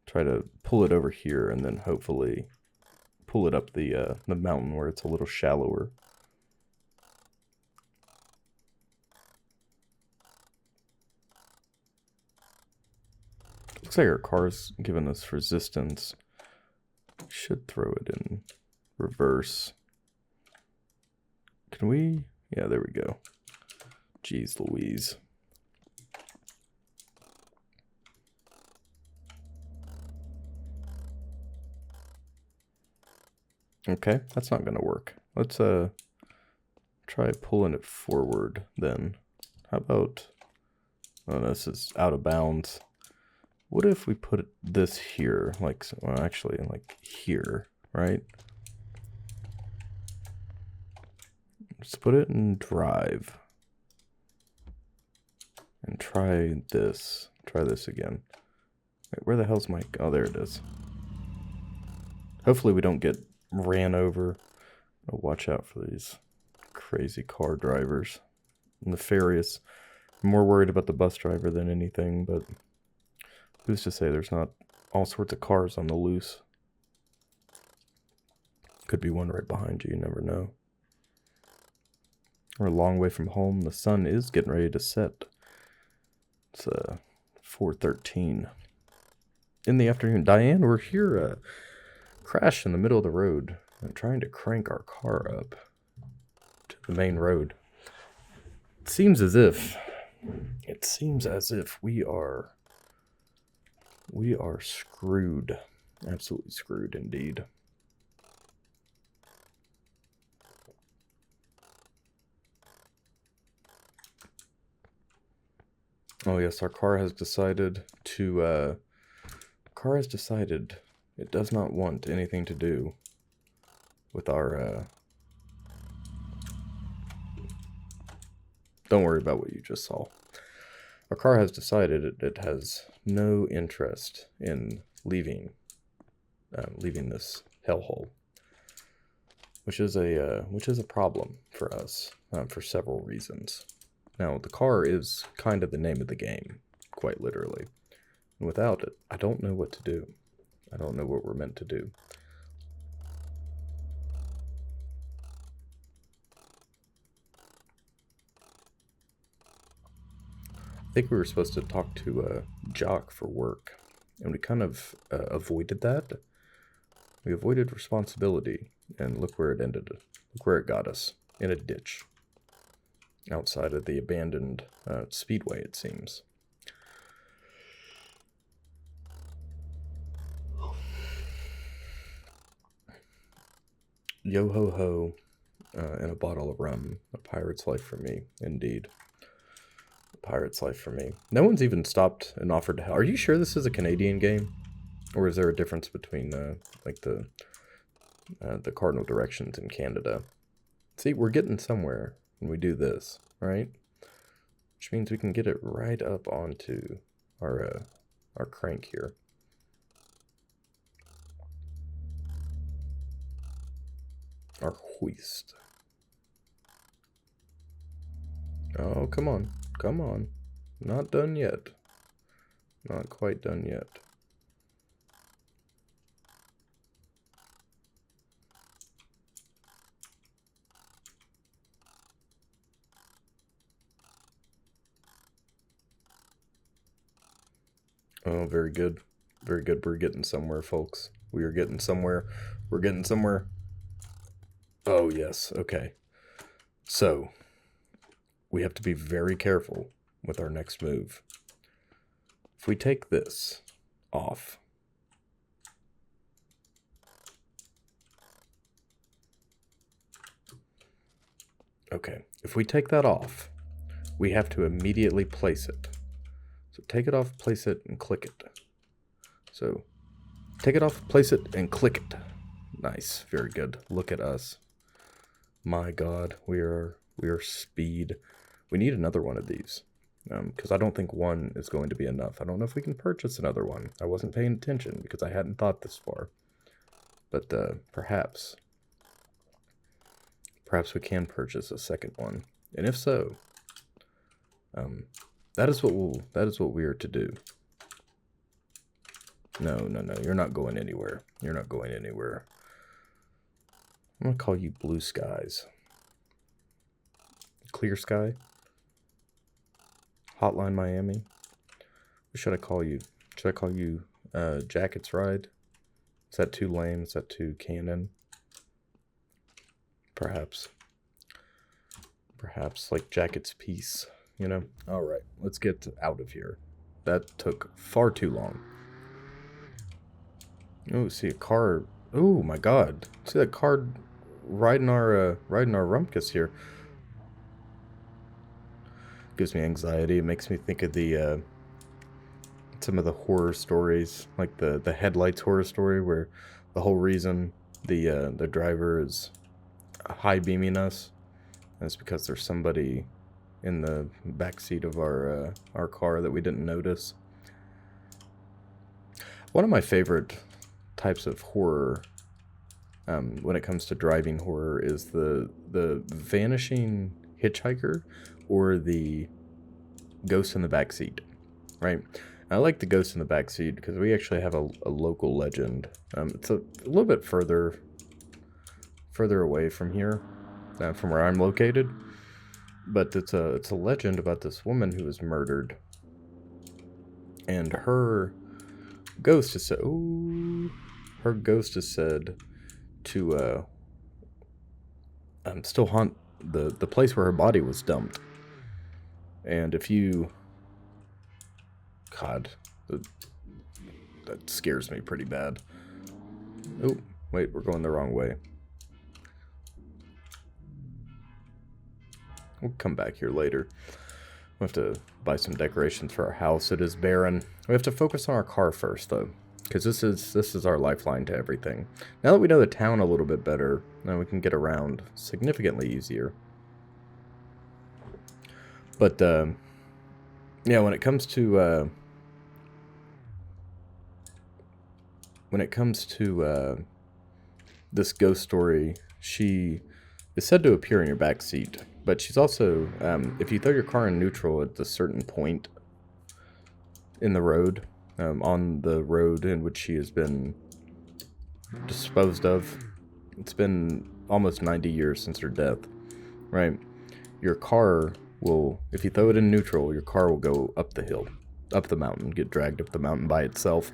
Try to pull it over here and then hopefully pull it up the mountain where it's a little shallower. Looks like our car's giving us resistance. Should throw it in reverse. Can we? Yeah, there we go. Jeez Louise. Okay, that's not gonna work. Let's try pulling it forward then. How about... Oh, this is out of bounds. What if we put this here? Like, well, actually, like here, right? Let's put it in drive. And try this. Try this again. Wait, where the hell's my... Oh, there it is. Hopefully we don't get ran over. Oh, watch out for these crazy car drivers. Nefarious. I'm more worried about the bus driver than anything, but who's to say there's not all sorts of cars on the loose? Could be one right behind you, you never know. We're a long way from home. The sun is getting ready to set. It's 4:13 in the afternoon. Diane, we're here crash in the middle of the road. I'm trying to crank our car up to the main road. It seems as if we are screwed. Absolutely screwed indeed. Oh yes, our car has decided to it does not want anything to do with our don't worry about what you just saw. Our car has decided it has no interest in leaving this hellhole, which is a problem for us for several reasons. Now, the car is kind of the name of the game, quite literally. And without it, I don't know what to do. I don't know what we're meant to do. I think we were supposed to talk to Jock for work, and we kind of avoided that. We avoided responsibility, and look where it ended. Look where it got us, in a ditch. Outside of the abandoned speedway, it seems. Yo ho ho, and a bottle of rum. A pirate's life for me, indeed. A pirate's life for me. No one's even stopped and offered to help. Are you sure this is a Canadian game? Or is there a difference between like the cardinal directions in Canada? See, we're getting somewhere when we do this, right? Which means we can get it right up onto our crank here. Our hoist. Oh, come on. Come on. Not done yet. Not quite done yet. Oh, very good. Very good. We're getting somewhere, folks. We are getting somewhere. We're getting somewhere. Oh, yes. Okay. So, we have to be very careful with our next move. If we take this off, okay, if we take that off, we have to immediately place it. So take it off, place it, and click it. So take it off, place it, and click it. Nice, very good. Look at us. My God, we are speed. We need another one of these. Because I don't think one is going to be enough. I don't know if we can purchase another one. I wasn't paying attention because I hadn't thought this far. But perhaps we can purchase a second one. And if so, that is what we are to do. No, you're not going anywhere. You're not going anywhere. I'm gonna call you Blue Skies. Clear Sky. Hotline Miami. What should I call you? Should I call you Jackets Ride? Is that too lame? Is that too canon? Perhaps like Jackets Peace, you know? Alright, let's get out of here. That took far too long. Oh, see a car. Oh my God. See that car riding our rumpus here. Gives me anxiety. It makes me think of the some of the horror stories, like the headlights horror story, where the whole reason the driver is high beaming us is because there's somebody in the back seat of our car that we didn't notice. One of my favorite types of horror, when it comes to driving horror, is the vanishing hitchhiker or the ghost in the back seat, right? I like the ghost in the back seat because we actually have a local legend. It's a little bit further away from here, from where I'm located, but it's a legend about this woman who was murdered, and her ghost is said. Ooh, her ghost is said to still haunt the place where her body was dumped. And if you... God, that scares me pretty bad. Oh, wait, we're going the wrong way. We'll come back here later. We have to buy some decorations for our house. It is barren. We have to focus on our car first, though, because this is our lifeline to everything. Now that we know the town a little bit better, now we can get around significantly easier. But yeah, when it comes to this ghost story, she is said to appear in your back seat, but she's also, if you throw your car in neutral at a certain point in the road, on the road in which she has been disposed of, it's been almost 90 years since her death, right? Your car will, if you throw it in neutral, your car will go up the hill, up the mountain, get dragged up the mountain by itself.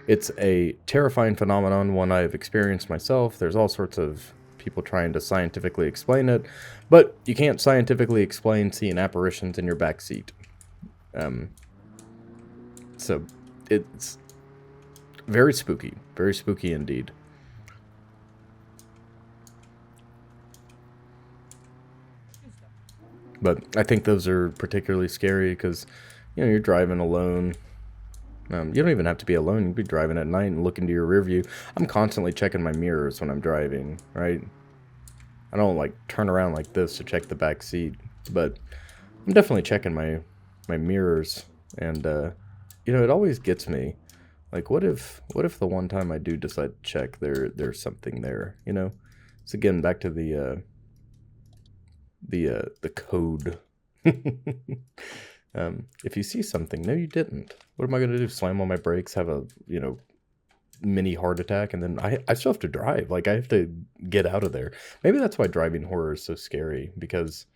It's a terrifying phenomenon, one I've experienced myself. There's all sorts of people trying to scientifically explain it, but you can't scientifically explain seeing apparitions in your back seat. So it's very spooky indeed. But I think those are particularly scary because, you know, you're driving alone. You don't even have to be alone. You can be driving at night and look into your rear view. I'm constantly checking my mirrors when I'm driving, right? I don't, like, turn around like this to check the back seat, but I'm definitely checking my mirrors. And, you know, it always gets me. Like, what if the one time I do decide to check, there's something there, you know? So again, back to the code. If you see something, no, you didn't. What am I going to do? Slam on my brakes, have a, you know, mini heart attack, and then I still have to drive. Like, I have to get out of there. Maybe that's why driving horror is so scary, because,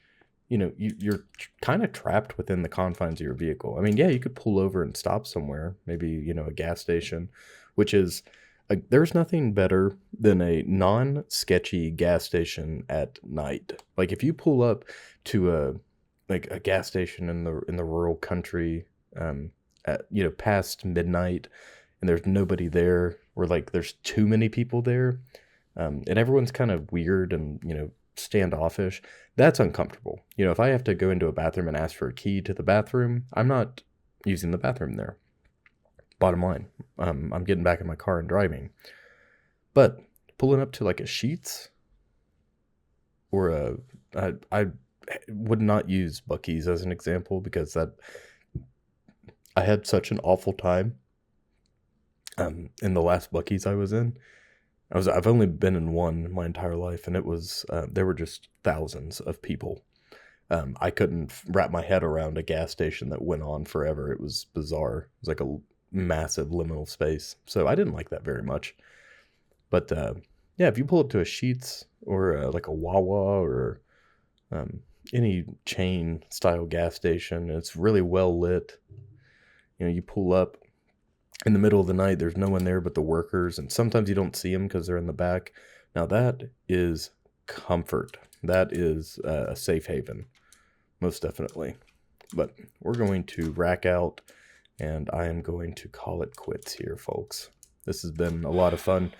you know, you're kind of trapped within the confines of your vehicle. I mean, yeah, you could pull over and stop somewhere, maybe, you know, a gas station, which is Like, there's nothing better than a non-sketchy gas station at night. Like, if you pull up to a gas station in the rural country, at, past midnight, and there's nobody there, or like there's too many people there, and everyone's kind of weird and standoffish. That's uncomfortable. If I have to go into a bathroom and ask for a key to the bathroom, I'm not using the bathroom there. Bottom line, I'm getting back in my car and driving. But pulling up to like a Sheetz or I would not use Buc-ee's as an example, because that I had such an awful time in the last Buc-ee's I was in. I've only been in one my entire life, and it was there were just thousands of people. I couldn't wrap my head around a gas station that went on forever. It was bizarre. It was like a massive liminal space. So I didn't like that very much. But yeah, if you pull up to a Sheetz or like a Wawa or any chain style gas station, it's really well lit. You pull up in the middle of the night, there's no one there but the workers, and sometimes you don't see them because they're in the back. Now that is comfort. That is a safe haven, most definitely. But we're going to rack out, and I am going to call it quits here, folks. This has been a lot of fun.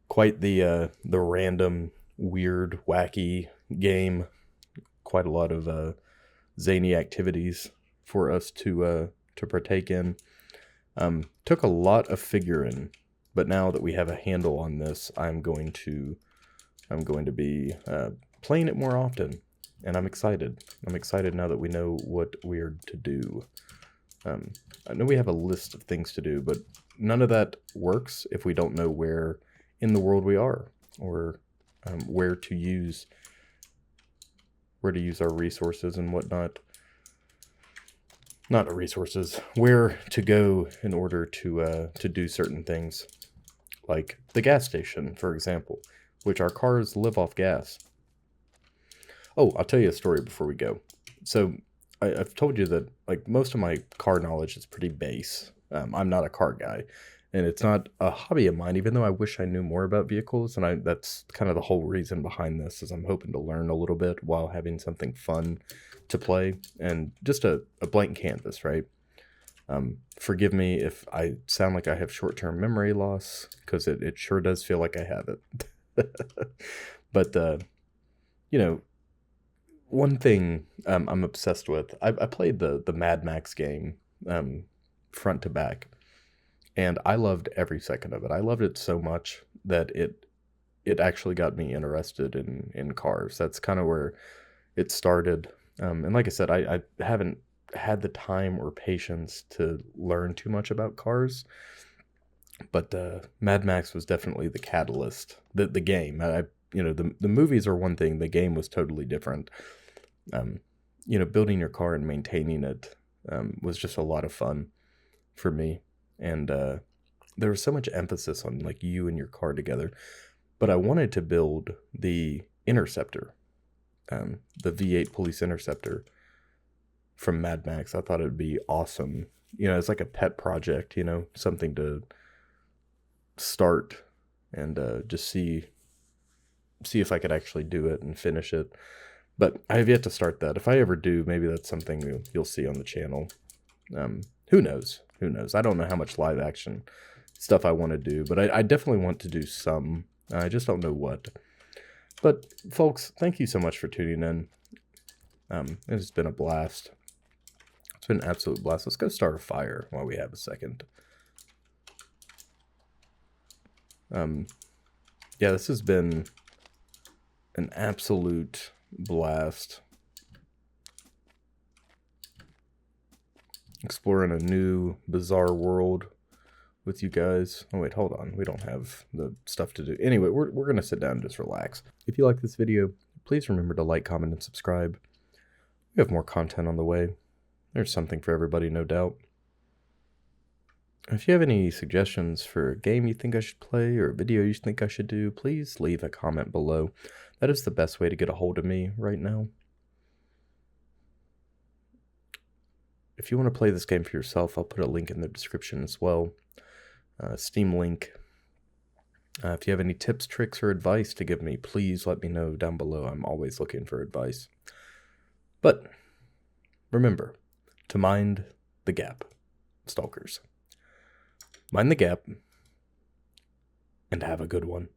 Quite the random, weird, wacky game. Quite a lot of zany activities for us to partake in. Took a lot of figuring, but now that we have a handle on this, I'm going to be playing it more often, and I'm excited. I'm excited now that we know what we're to do. I know we have a list of things to do, but none of that works if we don't know where in the world we are, or where to use our resources and whatnot. Not resources, where to go in order to do certain things, like the gas station, for example, which our cars live off gas. Oh, I'll tell you a story before we go. So I've told you that like most of my car knowledge is pretty base. I'm not a car guy, and it's not a hobby of mine, even though I wish I knew more about vehicles. And that's kind of the whole reason behind this, is I'm hoping to learn a little bit while having something fun to play, and just a blank canvas, right? Forgive me if I sound like I have short-term memory loss, because it sure does feel like I have it. But one thing I'm obsessed with, I played the Mad Max game front to back, and I loved every second of it. I loved it so much that it actually got me interested in cars. That's kind of where it started. And like I said, I haven't had the time or patience to learn too much about cars, but Mad Max was definitely the catalyst. The game, the movies are one thing. The game was totally different. Building your car and maintaining it was just a lot of fun for me, and there was so much emphasis on like you and your car together. But I wanted to build the Interceptor. The V8 Police Interceptor from Mad Max. I thought it would be awesome. It's like a pet project, something to start and just see if I could actually do it and finish it. But I have yet to start that. If I ever do, maybe that's something you'll see on the channel. Who knows? I don't know how much live action stuff I want to do, but I definitely want to do some. I just don't know what. But folks, thank you so much for tuning in. It's been a blast. It's been an absolute blast. Let's go start a fire while we have a second. Yeah, this has been an absolute blast. Exploring a new, bizarre world with you guys. Oh wait, hold on. We don't have the stuff to do. Anyway, we're going to sit down and just relax. If you like this video, please remember to like, comment, and subscribe. We have more content on the way. There's something for everybody, no doubt. If you have any suggestions for a game you think I should play or a video you think I should do, please leave a comment below. That is the best way to get a hold of me right now. If you want to play this game for yourself, I'll put a link in the description as well. Steam link. If you have any tips, tricks, or advice to give me, please let me know down below. I'm always looking for advice. But remember to mind the gap, stalkers. Mind the gap, and have a good one.